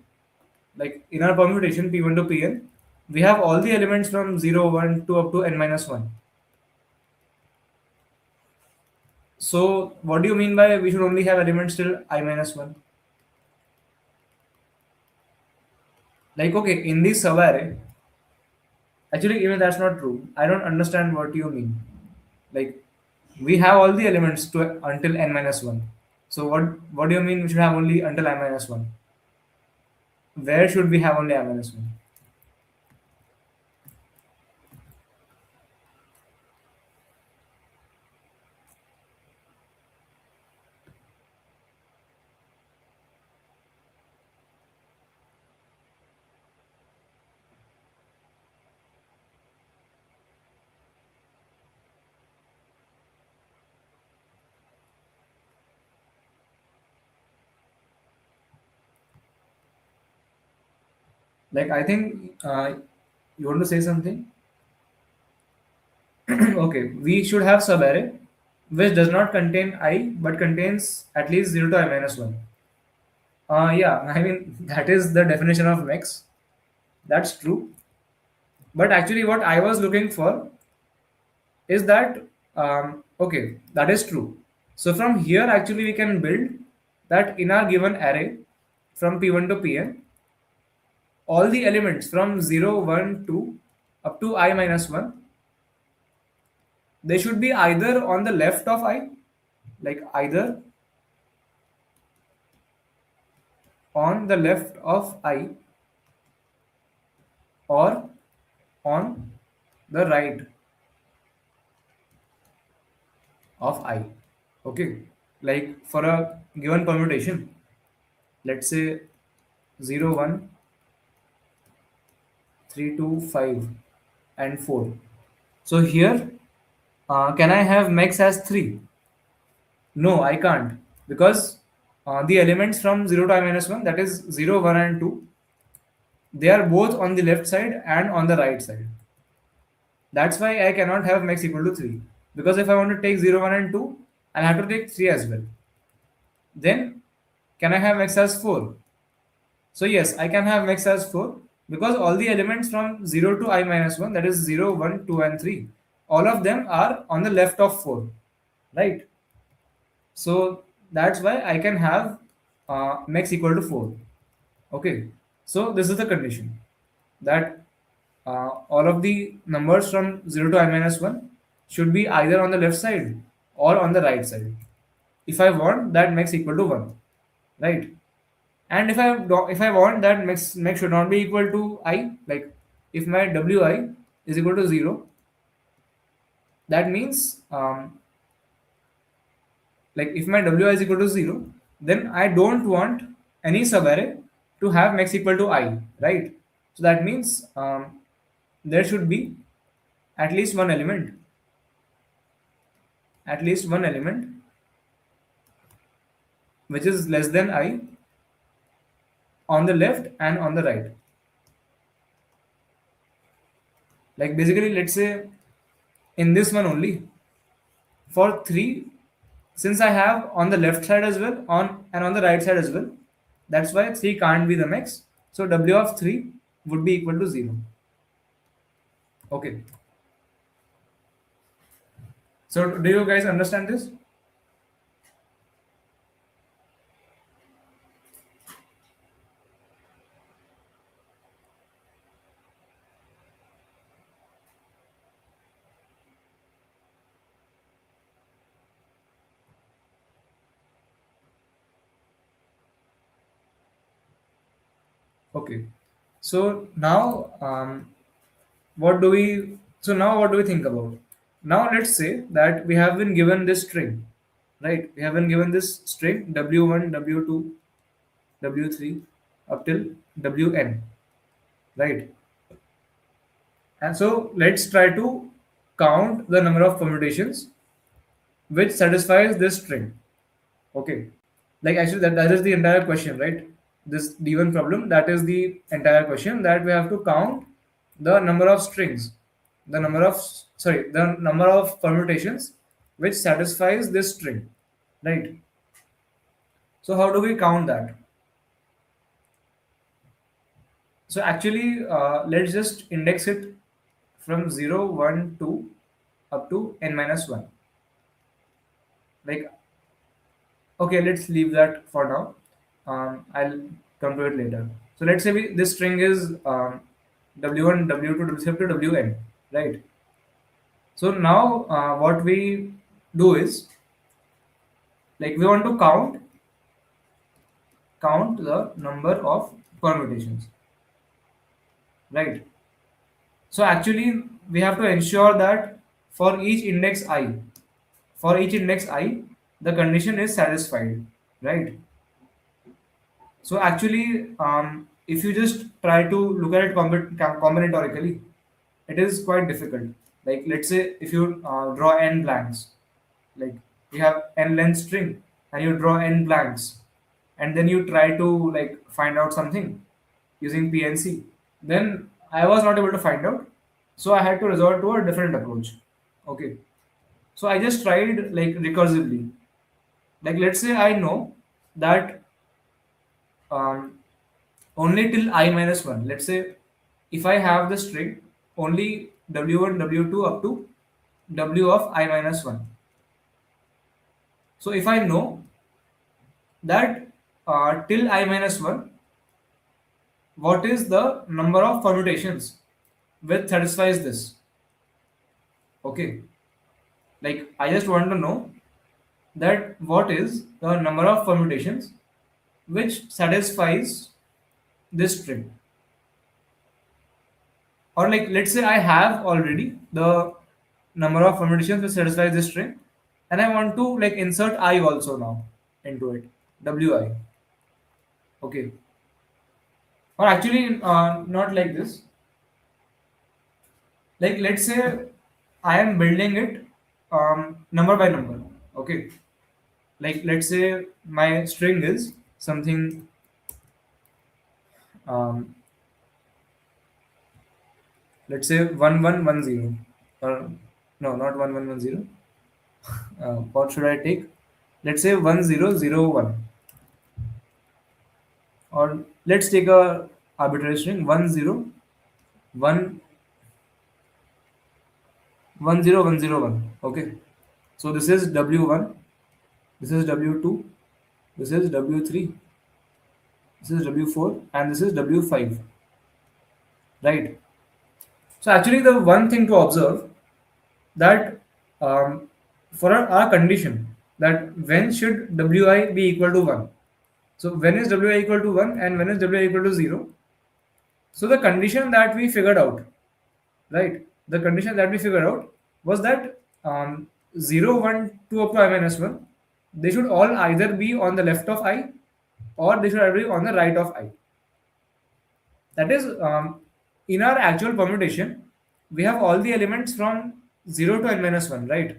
like in our permutation P1 to Pn, we have all the elements from 0 1 to up to n minus 1. So what do you mean by we should only have elements till I minus 1? Like, okay, in this subarray, actually even that's not true. I don't understand what you mean. Like, we have all the elements to until n minus 1. So what do you mean we should have only until I minus 1? Where should we have only I minus 1? Like, I think you want to say something? Okay, we should have subarray which does not contain I but contains at least 0 to I minus 1. Yeah, I mean, that is the definition of max. That's true. But actually, what I was looking for is that, okay, that is true. So from here, actually, we can build that in our given array from P1 to Pn, all the elements from 0, 1, 2 up to I minus 1, they should be either on the left of I, like either on the left of I or on the right of I. Okay, like for a given permutation, let's say 0 1 3 2 5 and 4. So here, can I have max as 3? No, I can't, because the elements from 0 to I minus 1, that is 0 1 and 2, they are both on the left side and on the right side. That's why I cannot have max equal to 3, because if I want to take 0 1 and 2, I'll have to take 3 as well. Then Can I have max as 4? So yes, I can have max as 4 because all the elements from 0 to I minus 1, that is 0, 1, 2, and 3, all of them are on the left of 4, right? So that's why I can have max equal to 4. Okay, so this is the condition that all of the numbers from 0 to I minus 1 should be either on the left side or on the right side. If I want that max equal to 1, right? And if I want that max should not be equal to I, like if my wi is equal to 0, that means like if my wi is equal to 0, then I don't want any subarray to have max equal to I, right? So that means there should be at least one element, at least one element which is less than I on the left and on the right. Like basically, let's say in this one only, for 3, since I have on the left side as well on the right side as well, that's why 3 can't be the max. So w of 3 would be equal to 0. Okay, so do you guys understand this? Okay, so now what do we what do we think about? Now let's say that we have been given this string, right? We have been given this string w1, w2, w3 up till wn, right? And so let's try to count the number of permutations which satisfies this string. Okay. Like actually that is the entire question, right? This D1 problem, that is the entire question, that we have to count the number of strings, the number of the number of permutations which satisfies this string. Right. So how do we count that? So actually let's just index it from 0, 1, 2 up to n minus 1. Like, okay, let's leave that for now. I'll come to it later. So let's say this string is w1, w2, w3 up to wn, right? So now what we do is, like, we want to count the number of permutations, right? So actually we have to ensure that for each index I, for each index I, the condition is satisfied, right? So actually, if you just try to look at it combinatorically, it is quite difficult. Like let's say if you draw n blanks, like you have n length string and you draw n blanks, and then you try to like find out something using PNC, then I was not able to find out, so I had to resort to a different approach. Okay, so I just tried like recursively. Like let's say I know that um, only till I minus 1. Let's say if I have the string only w1, w2 up to w of I minus 1. So if I know that till I minus 1, what is the number of permutations which satisfies this? Okay, like I just want to know that what is the number of permutations which satisfies this string. Or like let's say I have already the number of permutations which satisfy this string, and I want to like insert I also now into it, wi. Okay, or actually not like this. Like let's say I am building it number by number. Okay, like let's say my string is something, um, let's say 1110, or no, not 1110. What should I take? Let's say 1001. or let's take a arbitrary string 1 0 1 1 0 1 0 1. Okay, so this is w1, this is w2, this is w3, this is w4, and this is w5, right? So actually the one thing to observe, that um, for our condition, that when should wi be equal to 1. So when is wi equal to 1 and when is wi equal to 0? So the condition that we figured out, right? The condition that we figured out was that 0, 1, 2 up to I minus 1, they should all either be on the left of I or they should either be on the right of I. That is, in our actual permutation, we have all the elements from 0 to n minus 1, right?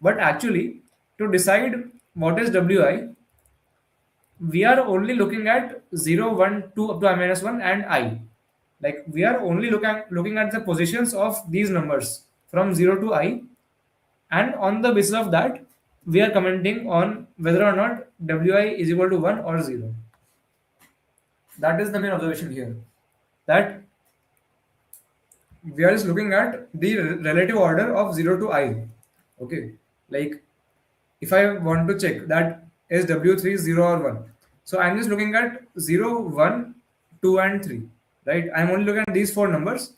But actually, to decide what is wi, we are only looking at 0, 1, 2 up to I minus 1 and I. Like we are only looking at the positions of these numbers from 0 to I, and on the basis of that, we are commenting on whether or not wi is equal to 1 or 0. That is the main observation here. That we are just looking at the relative order of 0 to I. Okay, like if I want to check that is w3 0 or 1, so I'm just looking at 0, 1, 2, and 3, right? I'm only looking at these four numbers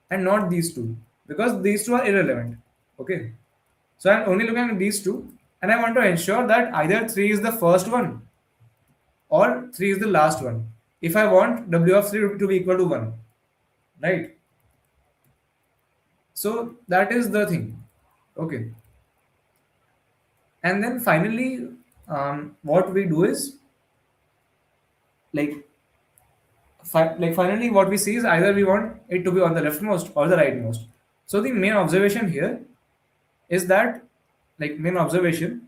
and not these two, because these two are irrelevant. Okay, so I'm only looking at these two, and I want to ensure that either 3 is the first one or 3 is the last one if I want w of 3 to be equal to 1, right? So that is the thing. Okay, and then finally, what we do is, like finally what we see is either we want it to be on the leftmost or the rightmost. So the main observation here is that, main observation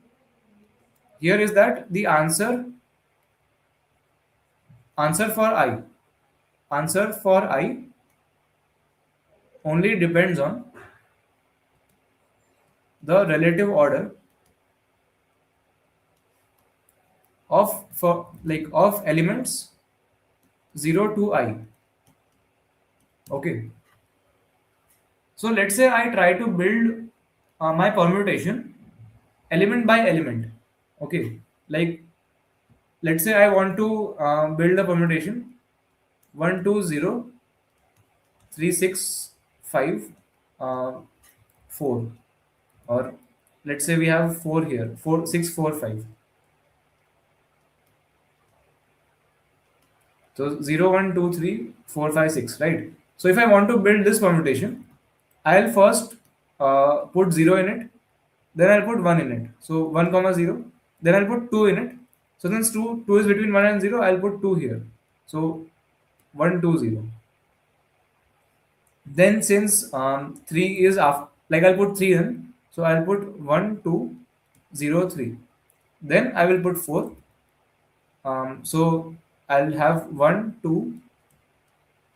here is that the answer for I answer for I only depends on the relative order of elements 0 to I. Okay, so let's say I try to build my permutation element by element. Okay, like let's say I want to build a permutation 1 2 0 3 6 5 uh, 4, or let's say we have 4 here, 4 6 4 5. So 0 1 2 3 4 5 6, right? So if I want to build this permutation, I'll first put 0 in it, then I'll put 1 in it. So 1 comma 0, then I'll put 2 in it. So since 2 is between 1 and 0, I'll put 2 here. So 1 2 0. Then since 3 is after, I'll put 3 in, so I'll put 1 2 0 3. Then I will put 4. So I'll have 1 2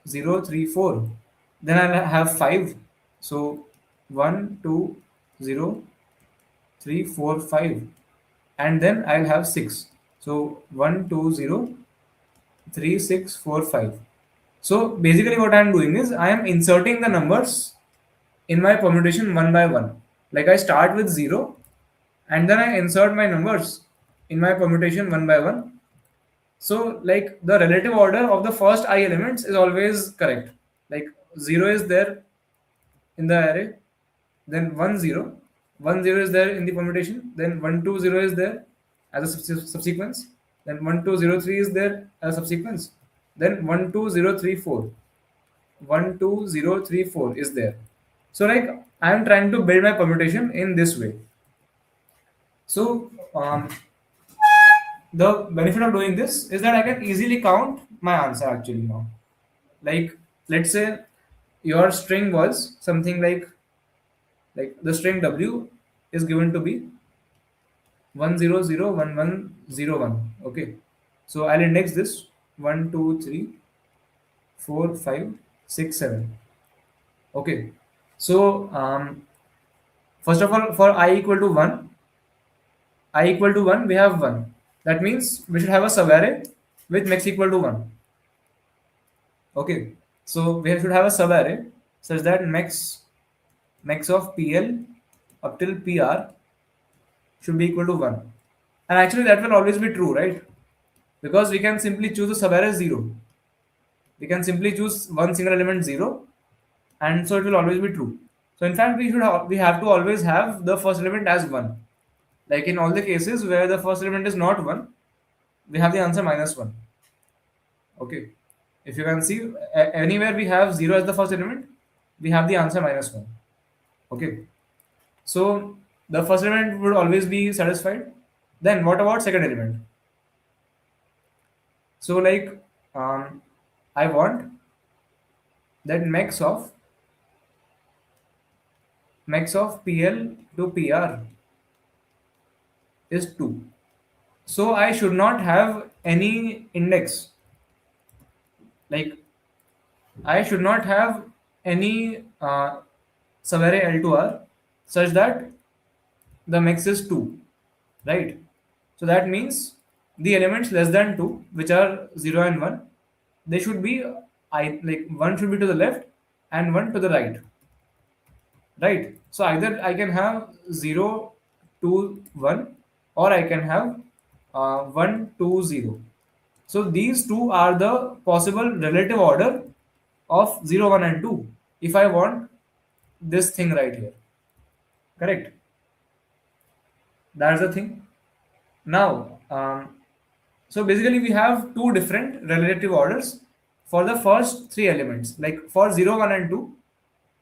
0 3 4. Then I'll have 5. So 1 2 0 3 4 5. And then I'll have 6. So 1 2 0 3 6 4 5. So basically what I'm doing is I am inserting the numbers in my permutation one by one. Like I start with 0 and then I insert my numbers in my permutation one by one. So like the relative order of the first I elements is always correct. Like 0 is there in the array, then 1 0, 1 0 is there in the permutation, then 1 2 0 is there as a subsequence, then 1 2 0 3 is there as a subsequence, then 1 2 0 3 4, 1 2 0 3 4 is there. So like I am trying to build my permutation in this way. So the benefit of doing this is that I can easily count my answer actually now. Like let's say your string was something like the string w is given to be 1001101. Okay, so I'll index this 1 2 3 4 5 6 7. Okay, so first of all, for I equal to 1, we have 1. That means we should have a subarray with max equal to 1. Okay, so we should have a subarray such that max of PL up till PR should be equal to 1. And actually that will always be true, right? Because we can simply choose the subarray 0. We can simply choose one single element 0, and so it will always be true. So in fact we have to always have the first element as 1. Like in all the cases where the first element is not 1, we have the answer -1. Okay. If you can see, anywhere we have 0 as the first element, we have the answer -1. Okay. So the first element would always be satisfied. Then what about second element? So like I want that max of PL to PR is 2. So I should not have any index. Like I should not have any subarray L to R such that the max is 2, right? So that means the elements less than 2, which are 0 and 1, they should be like one should be to the left and one to the right? So either I can have 0 2 1, or I can have 1 2 0. So these two are the possible relative order of 0 1 and 2 if I want this thing right here. Correct? That's the thing. Now, so basically we have two different relative orders for the first three elements. Like for 0 1 and 2,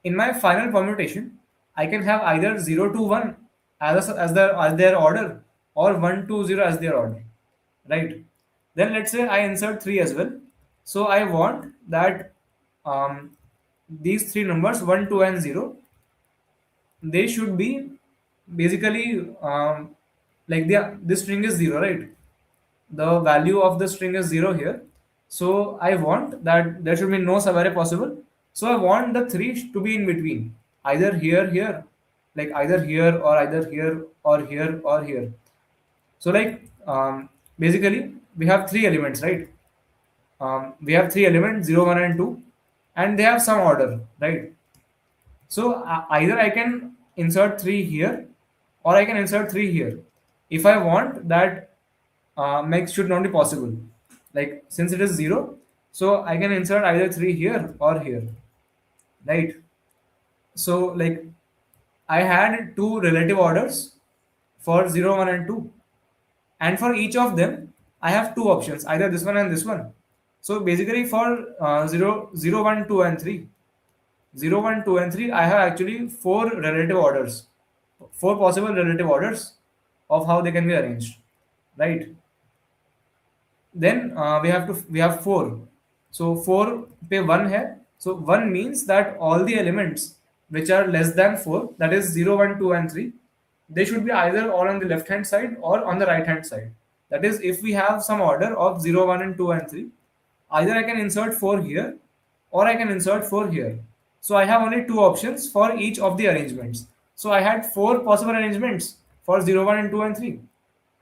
in my final permutation, I can have either 0 to 1 as their order, or 1 to 0 as their order, right? Then let's say I insert 3 as well. So I want that um, these three numbers 1 2 and 0, they should be basically like this string is 0, right? The value of the string is 0 here. So I want that there should be no subarray possible. So I want the 3 to be in between, either here, like either here or either here or here or here. So like basically we have three elements, right? We have three elements 0 1 and 2, and they have some order, right? So either I can insert 3 here, or I can insert 3 here. If I want that max should not be possible. Like since it is 0, so I can insert either 3 here or here, right? So like I had two relative orders for 0 1 and 2, and for each of them I have two options, either this one and this one. So basically for 0 1 2 and 3, 0 1 2 and 3, I have actually four relative orders, four possible relative orders of how they can be arranged, right? Then we have 4. So 4 पे 1 है. So 1 means that all the elements which are less than 4, that is 0 1 2 and 3, they should be either all on the left hand side or on the right hand side. That is, if we have some order of 0 1 and 2 and 3, either I can insert 4 here, or I can insert 4 here. So I have only two options for each of the arrangements. So I had four possible arrangements for 0 1 and 2 and 3,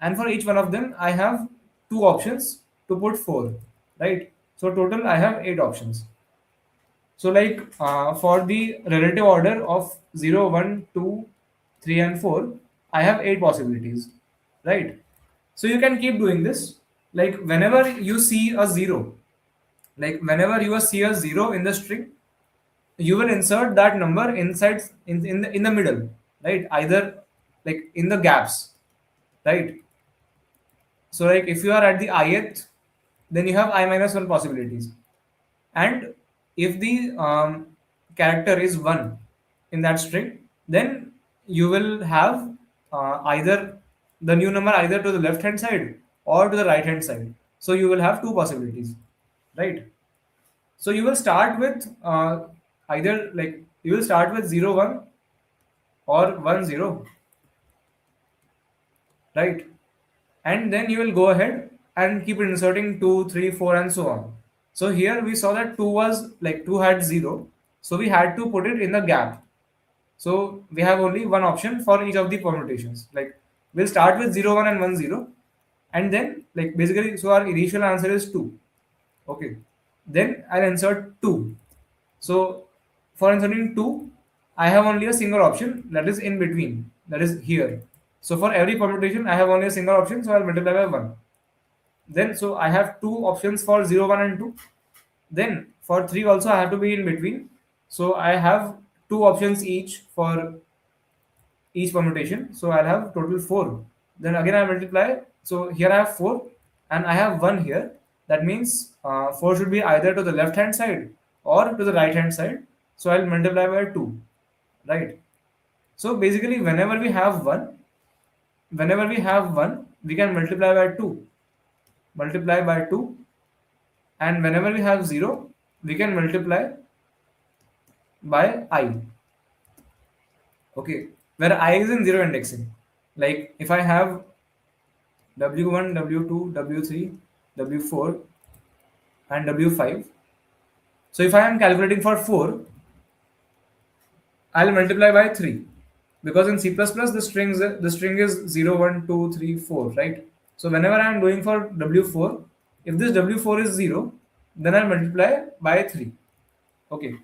and for each one of them I have two options to put 4, right? So total I have 8 options. So like for the relative order of 0 1 2 3 and 4, I have 8 possibilities, right? So you can keep doing this. Like whenever you see a 0, like whenever you see a 0 in the string, you will insert that number inside in the middle, right? Either like in the gaps, right? So like if you are at the ith, then you have I minus 1 possibilities. And if the character is 1 in that string, then you will have either the new number either to the left hand side or to the right hand side. So you will have two possibilities, right? So you will start with either like you will start with 0 1 or 1 0, right? And then you will go ahead and keep inserting 2 3 4 and so on. So here we saw that 2 was like 2 had 0, so we had to put it in the gap. So we have only one option for each of the permutations. Like we'll start with 0 1 and 1 0, and then like basically, so our initial answer is 2. Okay, then I'll insert 2. So for inserting 2, I have only a single option, that is in between, that is here. So for every permutation, I have only a single option, so I'll multiply by 1. Then so I have two options for 0, 1, and 2. Then for 3 also I have to be in between. So I have two options each for each permutation. So I'll have total 4. Then again I multiply. So here I have 4 and I have 1 here. That means 4 should be either to the left hand side or to the right hand side. So I'll multiply by 2. Right. So basically whenever we have 1, we can multiply by 2. Multiply by 2, and whenever we have 0, we can multiply by I. Okay, where I is in zero indexing. Like if I have W1, W2, W3, W4, and W5. So if I am calculating for 4, I'll multiply by 3, because in C++ the string is 0, 1, 2, 3, 4, right? So whenever I am going for W4, if this W4 is 0, then I'll multiply by 3. Okay,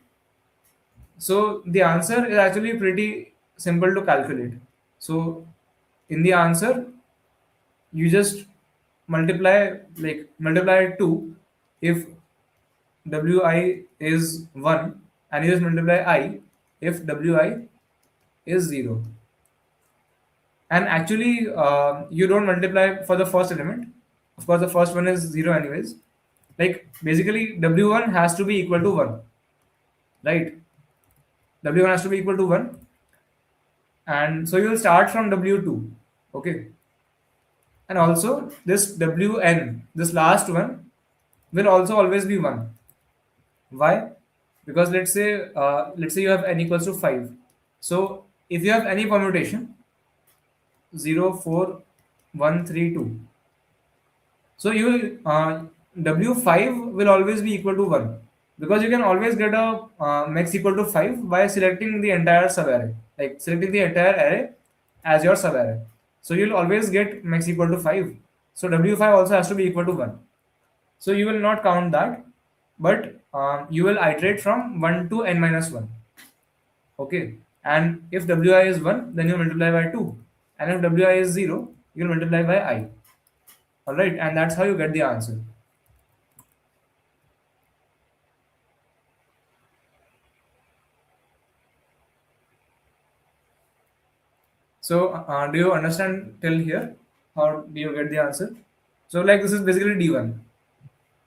so the answer is actually pretty simple to calculate. So in the answer, you just multiply 2 if wi is 1, and you just multiply I if wi is 0. And actually you don't multiply for the first element. Of course the first one is 0 anyways. Like basically w1 has to be equal to 1, right? W1 has to be equal to 1, and so you will start from W2. Okay, and also this Wn, this last one, will also always be 1. Why? Because let's say you have n equals to 5. So if you have any permutation 0, 4, 1, 3, 2, so you will W5 will always be equal to 1, because you can always get a max equal to 5 by selecting the entire subarray, like selecting the entire array as your subarray. So you'll always get max equal to 5. So W5 also has to be equal to 1. So you will not count that, but you will iterate from 1 to n minus 1. Okay, and if wi is 1, then you multiply by 2, and if wi is 0, you will multiply by I. All right, and that's how you get the answer. So, do you understand till here? How do you get the answer? So, like this is basically D1.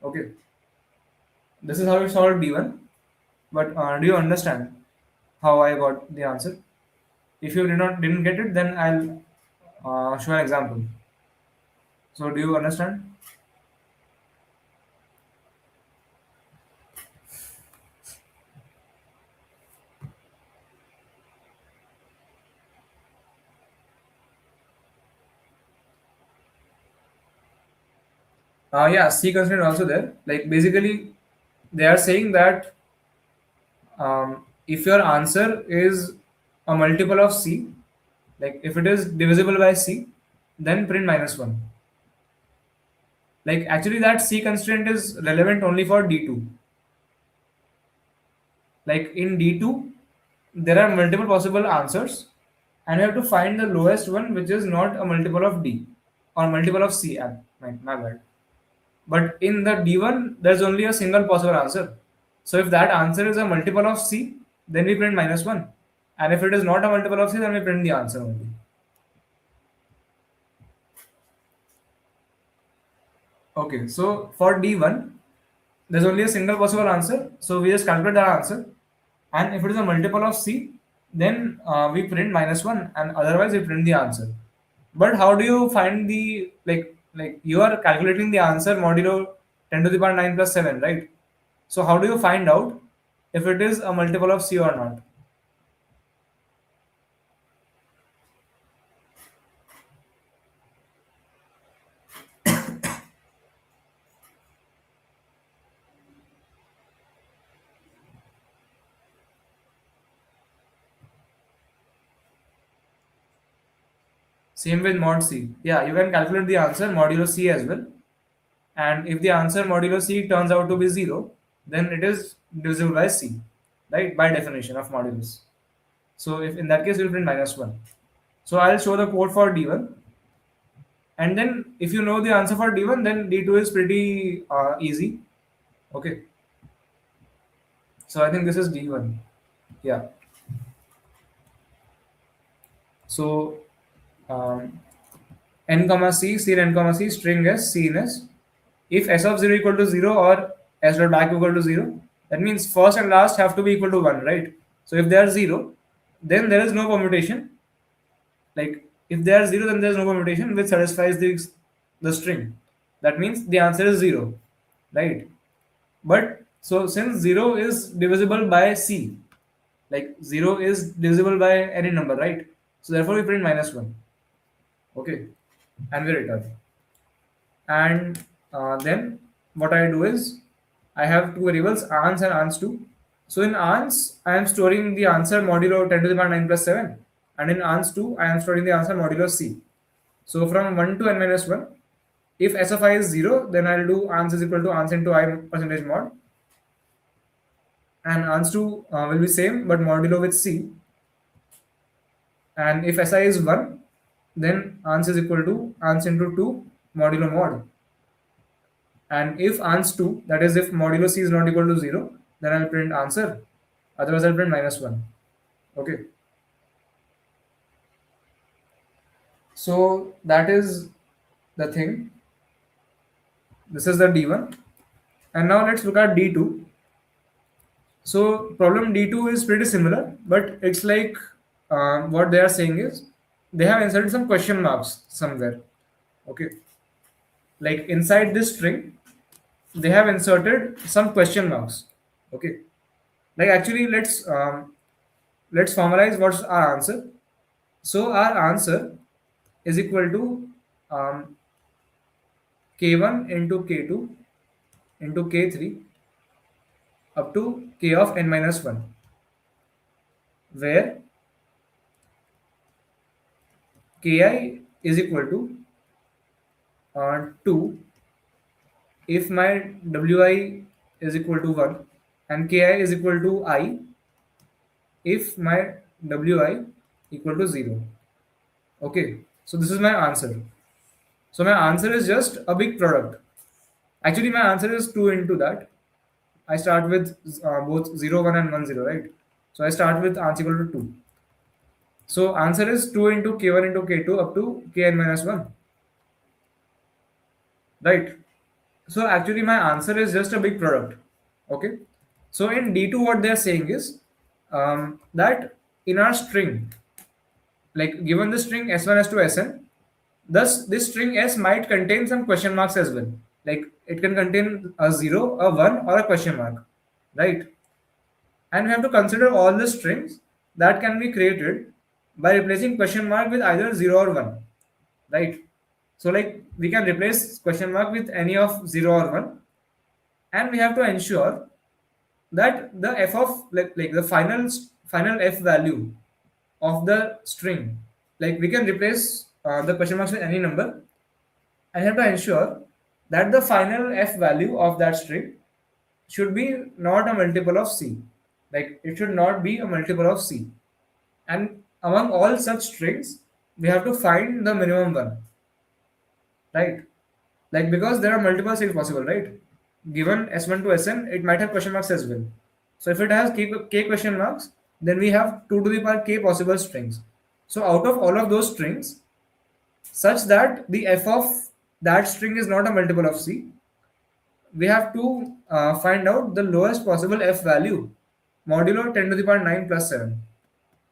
Okay, this is how you solve D1. But do you understand how I got the answer? If you didn't get it, then I'll show an example. So, do you understand? Yeah, C constraint also there. Like basically, they are saying that if your answer is a multiple of C, like if it is divisible by C, then print minus 1. Like actually that C constraint is relevant only for D2. Like in D2, there are multiple possible answers, and you have to find the lowest one which is not a multiple of D or multiple of C. My bad. But in the D1, there's only a single possible answer. So if that answer is a multiple of C, then we print minus 1. And if it is not a multiple of C, then we print the answer only. Okay, so for D1, there's only a single possible answer. So we just calculate that answer. And if it is a multiple of C, then we print minus 1, and otherwise we print the answer. But how do you find the, like you are calculating the answer modulo 10 to the power 9 plus 7, right? So how do you find out if it is a multiple of C or not? Same with mod C. Yeah, you can calculate the answer modulo C as well. And if the answer modulo C turns out to be 0, then it is divisible by C, right? By definition of modulus. So if in that case, you'll print -1. So I'll show the code for D1. And then if you know the answer for D1, then D2 is pretty easy. Okay. So I think this is D1. Yeah. So um, n comma c, c n comma c, string s, c in s. If s of 0 equal to 0 or s dot back equal to 0, that means first and last have to be equal to 1, right? So if they are 0, then there is no permutation. Like if they are 0, then there is no permutation which satisfies the string. That means the answer is 0, right? But so since 0 is divisible by c, like 0 is divisible by any number, right? So therefore we print -1. Okay, and we return. And then what I do is I have two variables, ans and ans2. So in ans, I am storing the answer modulo 10 to the power 9 plus 7, and in ans2, I am storing the answer modulo c. So from 1 to n minus 1, if s of I is 0, then I'll do ans is equal to ans into I percentage mod, and ans2 will be same but modulo with c. And if si is 1, then ans is equal to ans into 2 modulo mod. And if ans2, that is if modulo c is not equal to 0, then I'll print answer. Otherwise, I'll print -1. Okay. So that is the thing. This is the D1. And now let's look at D2. So problem D2 is pretty similar, but it's like what they are saying is they have inserted some question marks somewhere. Okay. Like inside this string, they have inserted some question marks. Okay. Like actually, let's formalize what's our answer. So our answer is equal to k1 into k2 into k3 up to k of n minus 1, where ki is equal to 2 if my wi is equal to 1 and ki is equal to I if my wi equal to 0. Okay, so this is my answer. So my answer is just a big product. Actually, my answer is 2 into that. I start with both 0, 1 and 1, 0, right? So I start with answer equal to 2. So answer is 2 into k1 into k2 up to kn minus 1. Right? So actually my answer is just a big product. Okay? So in D2 what they are saying is that in our string, like given the string s1 s2 sn, thus this string s might contain some question marks as well. Like it can contain a 0, a 1 or a question mark. Right? And we have to consider all the strings that can be created by replacing question mark with either 0 or 1, right? So like we can replace question mark with any of 0 or 1, and we have to ensure that the f of like the final f value of the string, like we can replace the question marks with any number, and have to ensure that the final f value of that string should be not a multiple of c. Like it should not be a multiple of c. And among all such strings, we have to find the minimum one, right? Like because there are multiple strings possible, right? Given s1 to sn, it might have question marks as well. So if it has k question marks, then we have 2 to the power k possible strings. So out of all of those strings, such that the f of that string is not a multiple of c, we have to find out the lowest possible f value modulo 10 to the power 9 plus 7.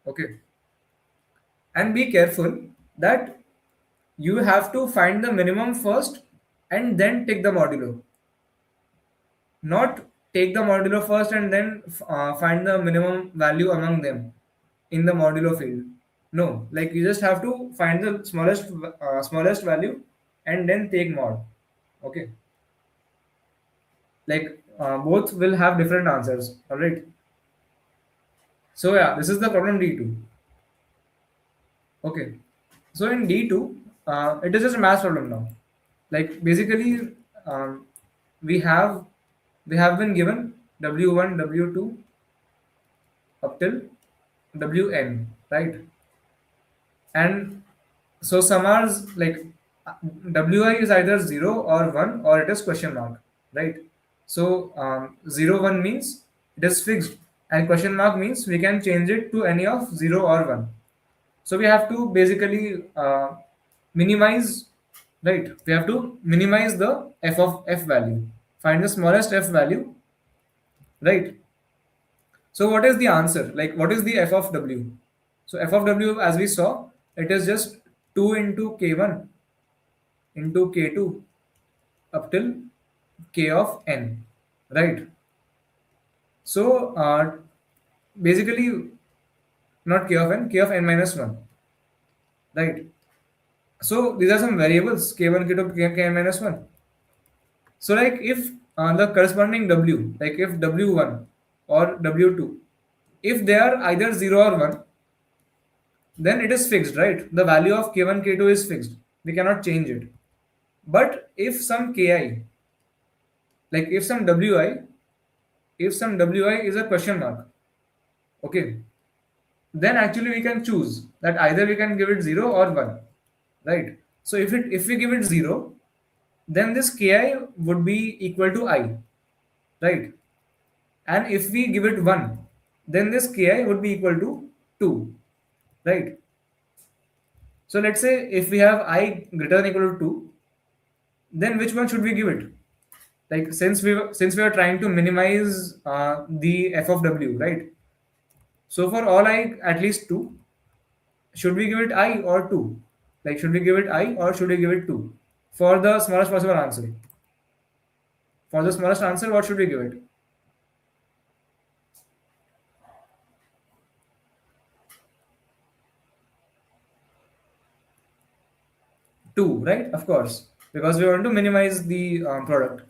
Okay. And be careful that you have to find the minimum first and then take the modulo. Not take the modulo first and then find the minimum value among them in the modulo field. No, like you just have to find the smallest value and then take mod. Okay. Like both will have different answers. All right. So yeah, this is the problem D2. Okay. So in D2, it is just a math problem now. Like basically, um, we have we have been given W1, W2 up till Wn, right? And so summers like Wi is either 0 or 1 or it is question mark, right? So 0 1 means it is fixed, and question mark means we can change it to any of 0 or 1. So we have to basically minimize, right? We have to minimize the f of f value, find the smallest f value, right? So what is the answer? Like what is the f of w? So f of w, as we saw, it is just 2 into k1 into k2 up till k of n, right? So basically not k of n, k of n minus 1, right? So these are some variables k1, k2, kn minus 1. So like if the corresponding w, like if w1 or w2, if they are either 0 or 1, then it is fixed, right? The value of k1, k2 is fixed. We cannot change it. But if some ki, like if some wi is a question mark, okay, then actually we can choose that either we can give it 0 or 1, right? So if we give it 0, then this ki would be equal to I, right? And if we give it 1, then this ki would be equal to 2, right? So let's say if we have I greater than equal to 2, then which one should we give it? Like since we are trying to minimize the f of w, right? So for all I at least 2, should we give it I or 2? Like should we give it I or should we give it 2? For the smallest possible answer. For the smallest answer, what should we give it? 2, right? Of course, because we want to minimize the product.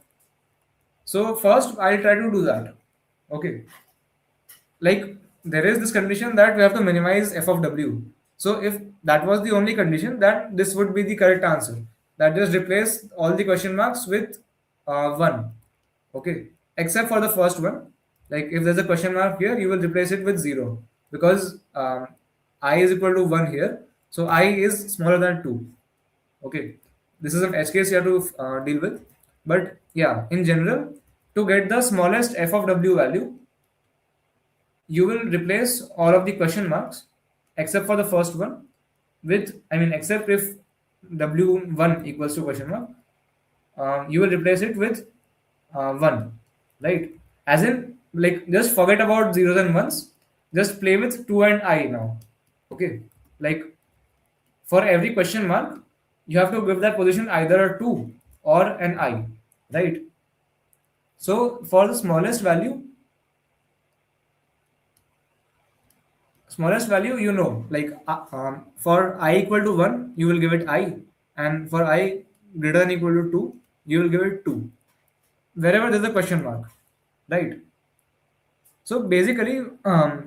So first, I'll try to do that. Okay, like there is this condition that we have to minimize f of w. So if that was the only condition, that this would be the correct answer. That just replace all the question marks with 1. Okay, except for the first one. Like if there's a question mark here, you will replace it with 0 because I is equal to 1 here. So I is smaller than 2. Okay, this is an edge case you have to deal with. But yeah, in general, to get the smallest f of w value, you will replace all of the question marks except for the first one with, I mean, except if w1 equals to question mark, you will replace it with 1, right? As in, like, just forget about zeros and ones, just play with 2 and I now. Okay, like for every question mark, you have to give that position either a 2 or an I, right? So for the smallest value, you know, like for I equal to 1, you will give it I, and for I greater than equal to 2, you will give it 2, wherever there's a question mark, right? So basically,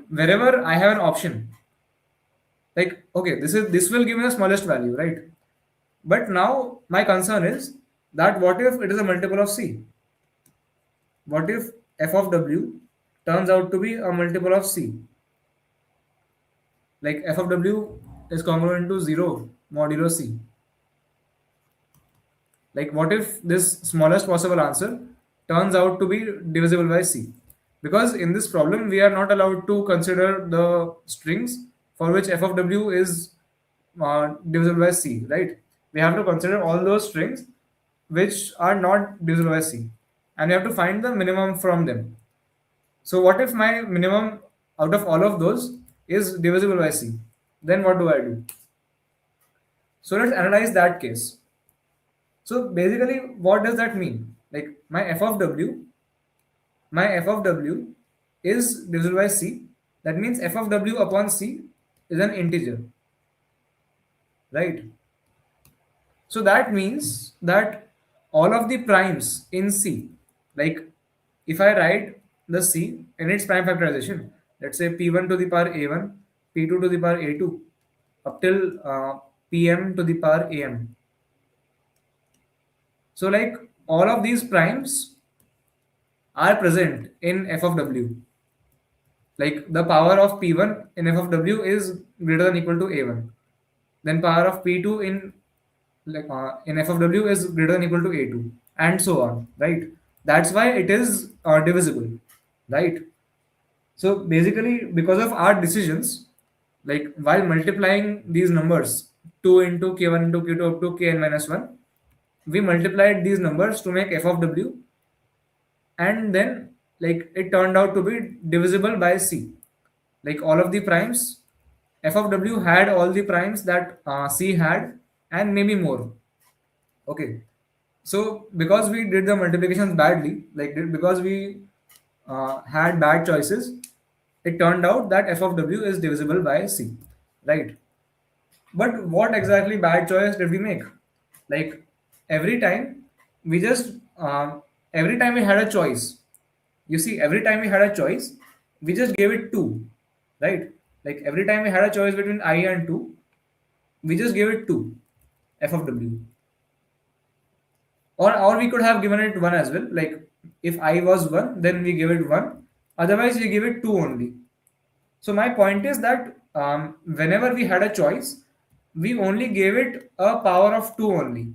wherever I have an option, like okay, this will give me the smallest value, right? But now my concern is that what if it is a multiple of C? What if f of w turns out to be a multiple of C? Like f of w is congruent to 0 modulo C. Like what if this smallest possible answer turns out to be divisible by C? Because in this problem we are not allowed to consider the strings for which f of w is divisible by C, right? We have to consider all those strings which are not divisible by C, and we have to find the minimum from them. So what if my minimum out of all of those is divisible by C? Then what do I do? So let's analyze that case. So basically, what does that mean? Like my f of w is divisible by c. That means f of w upon c is an integer, right? So that means that all of the primes in C, like if I write the C in its prime factorization, let's say p1 to the power a1, p2 to the power a2, up till pm to the power am. So like all of these primes are present in f of w. Like the power of p1 in f of w is greater than equal to a1. Then power of p2 in f of w is greater than equal to a2, and so on, right? That's why it is divisible, right? So basically, because of our decisions, like while multiplying these numbers 2 into k1 into k2 up to kn minus 1, we multiplied these numbers to make f of w, and then like it turned out to be divisible by c. Like all of the primes, f of w had all the primes that c had, and maybe more. Okay, so because we did the multiplications badly, because we had bad choices, it turned out that f of w is divisible by c, right? But what exactly bad choice did we make? Like every time we just every time we had a choice, you see, every time we had a choice, we just gave it two, right? Like every time we had a choice between I and two, we just gave it two, f of w. Or we could have given it one as well. Like if I was one, then we give it one. Otherwise, we give it two only. So my point is that whenever we had a choice, we only gave it a power of two only.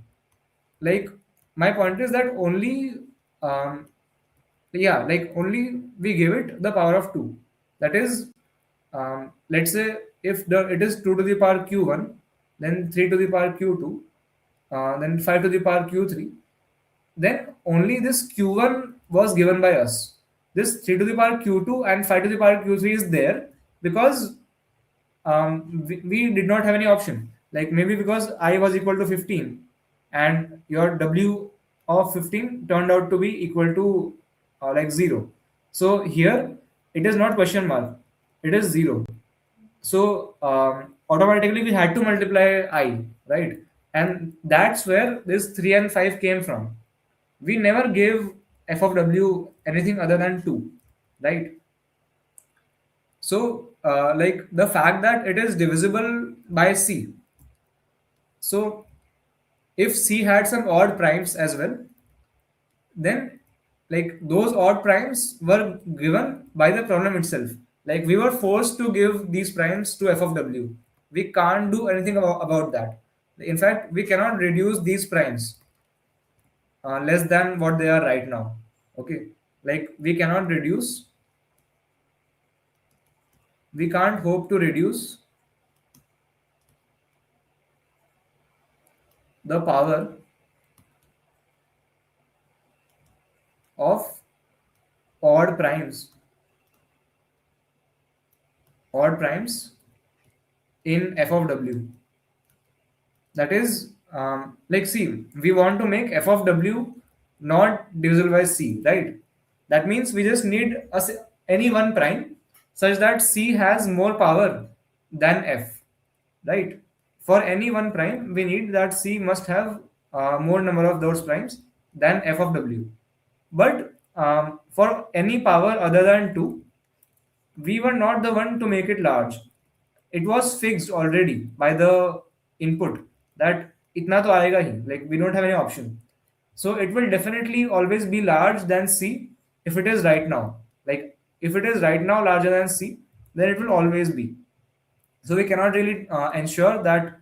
Like my point is that only um, yeah, like only we give it the power of two. That is, let's say if it is 2 to the power q1, then 3 to the power q2, then 5 to the power q3, then only this q1 was given by us. This 3 to the power q2 and 5 to the power q3 is there because we did not have any option. Like maybe because I was equal to 15 and your w of 15 turned out to be equal to like 0. So here it is not question mark, it is 0. So automatically we had to multiply I, right? And that's where this 3 and 5 came from. We never gave f of w anything other than 2, right? So like the fact that it is divisible by c. So if c had some odd primes as well, then like those odd primes were given by the problem itself. Like we were forced to give these primes to f of w. We can't do anything about that. In fact, we cannot reduce these primes less than what they are right now. Okay, like we can't hope to reduce the power of odd primes odd primes in f of w. That is, like see, we want to make f of w not divisible by c, right? That means we just need any one prime such that c has more power than f, right? For any one prime, we need that c must have more number of those primes than f of w. But for any power other than 2, we were not the one to make it large. It was fixed already by the input that itna to aayega hi. Like we don't have any option. So it will definitely always be large than C if it is right now. Like if it is right now larger than C, then it will always be. So we cannot really ensure that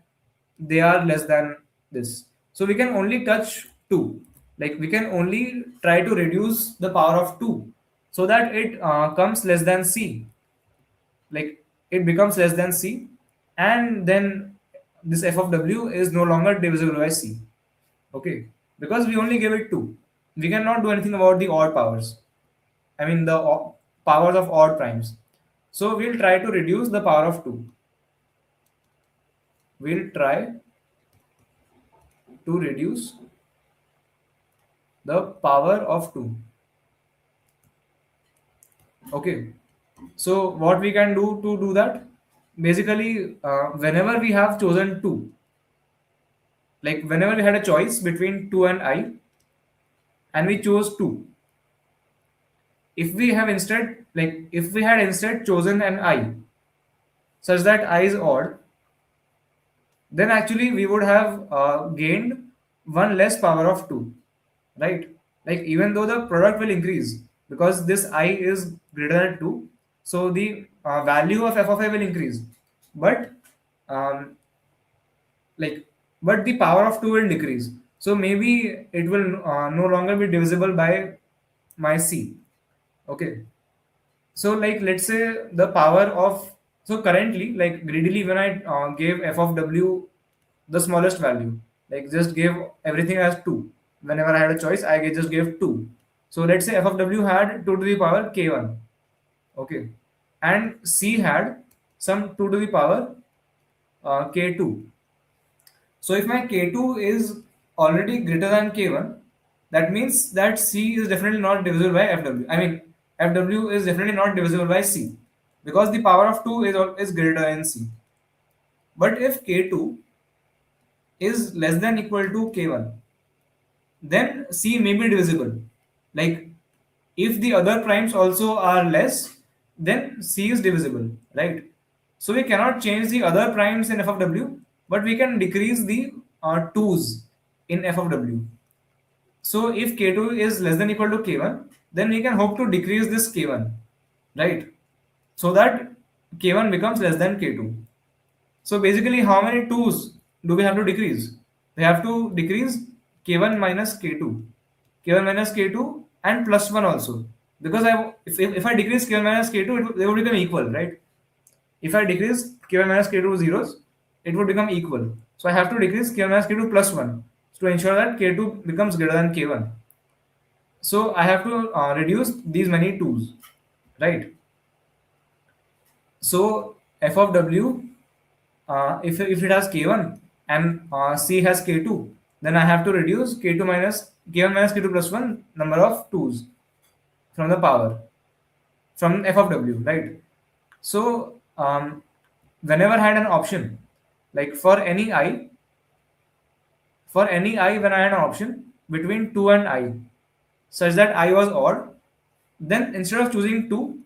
they are less than this. So we can only touch 2. Like we can only try to reduce the power of 2 so that it comes less than C. Like it becomes less than C, and then this f of w is no longer divisible by C. Okay, because we only give it 2. We cannot do anything about the odd powers. I mean the powers of odd primes. So we'll try to reduce the power of 2. We'll try to reduce the power of 2. Okay, so what we can do to do that? Basically, whenever we have chosen 2, like whenever we had a choice between 2 and I, and we chose 2, if we had instead chosen an I such that I is odd, then actually we would have gained one less power of 2, right? Like even though the product will increase because this I is greater than 2, so the value of f of I will increase, but um, like but the power of 2 will decrease, so maybe it will no longer be divisible by my c. Okay, so like let's say the power of, so currently like greedily when I gave f of w the smallest value, like just gave everything as 2. Whenever I had a choice just gave 2. So let's say f of w had 2 to the power k1. Okay, and c had some 2 to the power k2. So if my K2 is already greater than K1, that means that C is definitely not divisible by FW. I mean, FW is definitely not divisible by C because the power of 2 is greater than C. But if K2 is less than equal to K1, then C may be divisible. Like if the other primes also are less, then C is divisible, right? So we cannot change the other primes in f of w, but we can decrease the 2's in f of w. So if k2 is less than equal to k1, then we can hope to decrease this k1, right? So that k1 becomes less than k2. So basically, how many 2's do we have to decrease? We have to decrease k1 minus k2, k1 minus k2, and plus 1 also. Because if I decrease k1 minus k2, they would become equal, right? If I decrease k1 minus k2 zeros, it would become equal. So I have to decrease k1 minus k2 plus 1 to ensure that k2 becomes greater than k1. So I have to reduce these many 2's, right? So f of w, if it has k1 and c has k2, then I have to reduce k2 minus k1 minus k2 plus 1 number of 2's from the power from f of w, right? So whenever I had an option, like for any I when I had an option between 2 and I, such that I was odd, then instead of choosing 2,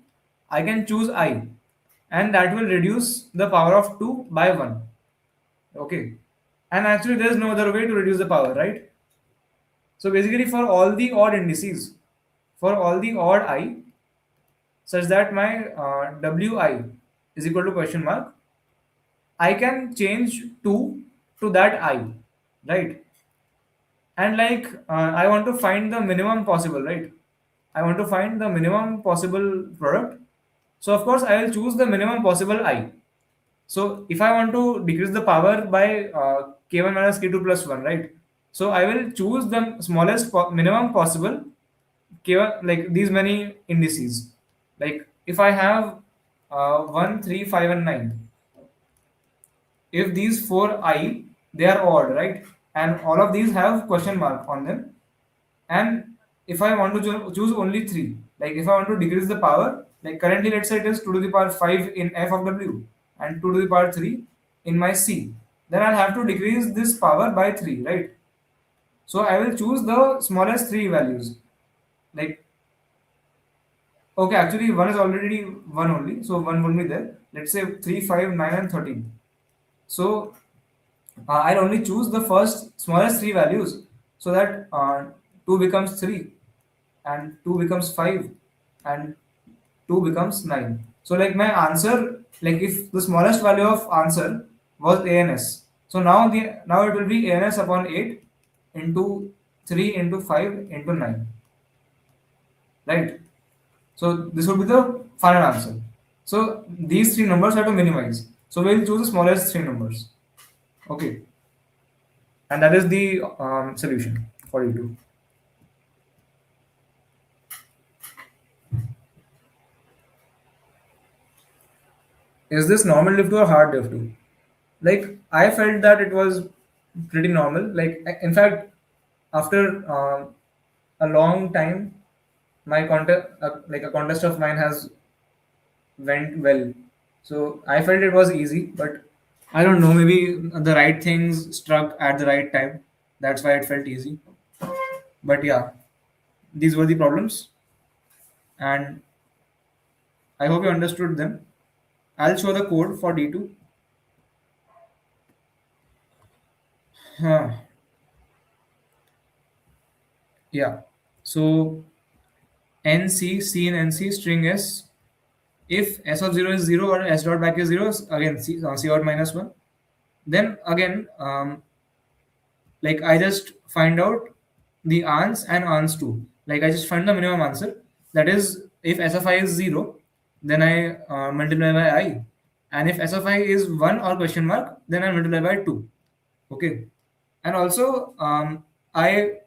I can choose I, and that will reduce the power of 2 by 1. Okay, and actually there is no other way to reduce the power, right? So basically for all the odd indices, for all the odd I, such that my wi is equal to question mark, I can change 2 to that I, right? And like I want to find the minimum possible, right? I want to find the minimum possible product, so of course I will choose the minimum possible I. So if I want to decrease the power by k1 minus k2 plus 1, right? So I will choose the smallest minimum possible k1, like these many indices. Like if I have 1 3 5 and 9, if these four I, they are odd, right? And all of these have question mark on them. And if I want to choose only three, like if I want to decrease the power, like currently let's say it is 2 to the power 5 in f of w and 2 to the power 3 in my c, then I'll have to decrease this power by 3, right? So I will choose the smallest three values. Like, okay, actually one is already one only, so one will be there. Let's say 3, 5, 9, and 13. So I'll only choose the first smallest three values, so that 2 becomes 3 and 2 becomes 5 and 2 becomes 9. So like my answer, like if the smallest value of answer was ANS, so now it will be ANS upon 8 into 3 into 5 into 9, right? So this would be the final answer. So these three numbers have to minimize. So we'll choose the smallest three numbers. Okay, and that is the solution for you two. Is this normal div 2 or hard div 2? Like I felt that it was pretty normal. Like in fact, after a long time, my contest, like a contest of mine, has went well. So I felt it was easy, but I don't know. Maybe the right things struck at the right time. That's why it felt easy. But yeah, these were the problems, and I hope you understood them. I'll show the code for D2. Huh, yeah. So C in NC string S. If S of 0 is 0 or S dot back is 0, again C out minus 1. Then again, like I just find out the ans and ans too. Like I just find the minimum answer. That is, if S of I is 0, then I multiply by I. And if S of I is 1 or question mark, then I multiply by 2. Okay. And also, I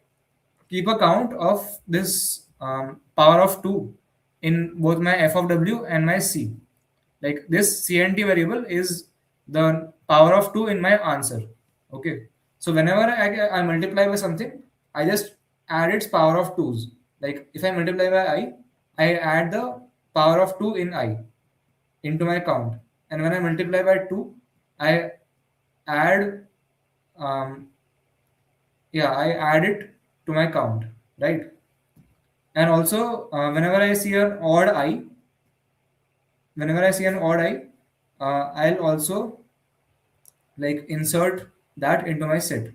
keep a count of this power of 2 in both my f of w and my c. Like this cnt variable is the power of 2 in my answer. Okay. So whenever I multiply by something, I just add its power of 2's. Like if I multiply by I add the power of 2 in I into my count. And when I multiply by 2, I add um, yeah, I add it to my count, right? And also, whenever I see an odd I, I'll also like insert that into my set.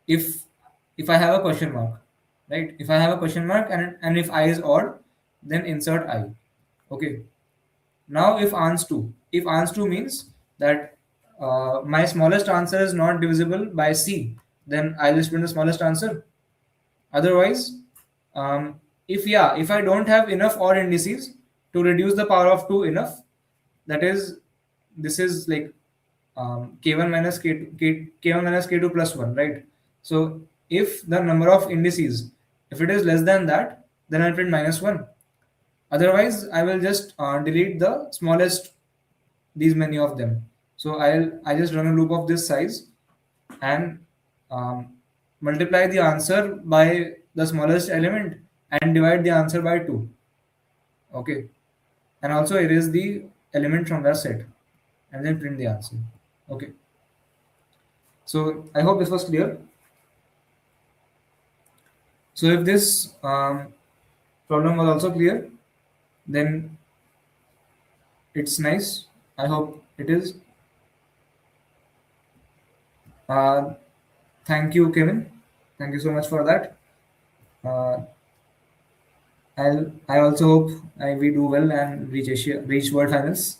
If if I have a question mark, right? If I have a question mark and if I is odd, then insert I. Okay. Now if ans two means that my smallest answer is not divisible by C, then I'll just print the smallest answer. Otherwise, if I don't have enough odd indices to reduce the power of 2 enough, that is, this is like k1 minus k1 minus k2 plus 1, right? So if the number of indices, if it is less than that, then I'll print minus 1. Otherwise, I will just delete the smallest, these many of them. So I just run a loop of this size and um, multiply the answer by the smallest element and divide the answer by 2. Okay. And also erase the element from that set and then print the answer. Okay. So I hope this was clear. So if this problem was also clear, then it's nice. I hope it is. Uh, Thank you, Kevin. Thank you so much for that. Uh, I also hope we do well and reach world finals.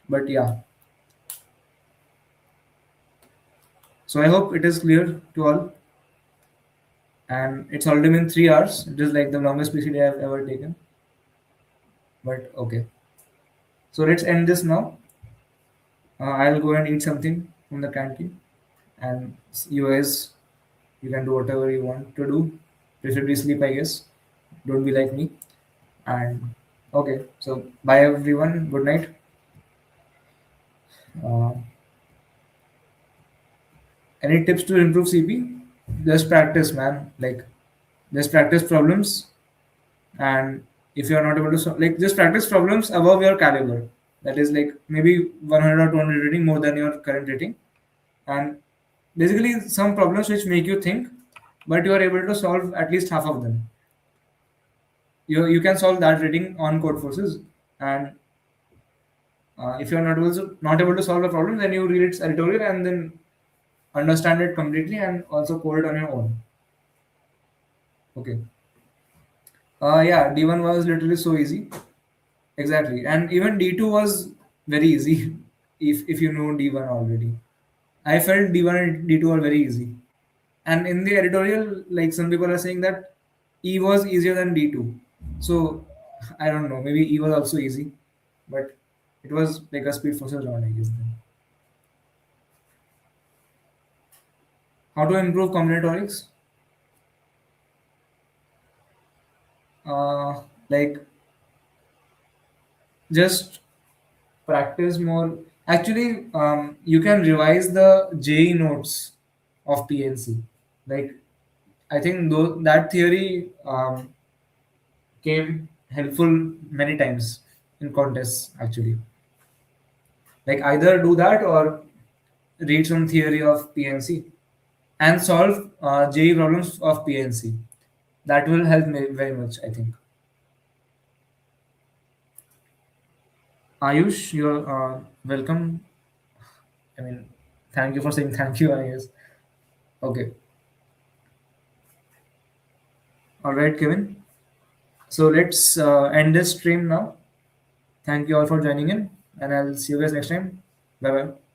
But yeah, so I hope it is clear to all. And it's already been 3 hours. It is like the longest PCD I've ever taken. But okay, so let's end this now. I'll go and eat something from the canteen, and you guys, you can do whatever you want to do. Preferably sleep, I guess. Don't be like me. And okay, so bye everyone. Good night. Uh, any tips to improve CP? Just practice, man. Like just practice problems, and if you are not able to like just practice problems above your caliber. That is like maybe 100 or 200 rating more than your current rating, and basically some problems which make you think, but you are able to solve at least half of them. You can solve that rating on code forces, and if you are not able to solve the problem, then you read its editorial and then understand it completely and also code it on your own. Okay. Yeah, D1 was literally so easy. Exactly, and even D2 was very easy if you know D1 already. I felt D1 and D2 are very easy. And in the editorial, like some people are saying that E was easier than D2. So I don't know, maybe E was also easy, but it was like a speed forces round, I guess. Then. How to improve combinatorics? Uh, like just practice more. Actually, you can revise the JE notes of PNC. Like I think that theory came helpful many times in contests. Actually, like either do that or read some theory of PNC and solve JE problems of PNC. That will help me very much. I think. Ayush, you're welcome. I mean, Thank you for saying thank you, I guess. Okay. All right, Kevin. So let's end this stream now. Thank you all for joining in, and I'll see you guys next time. Bye bye.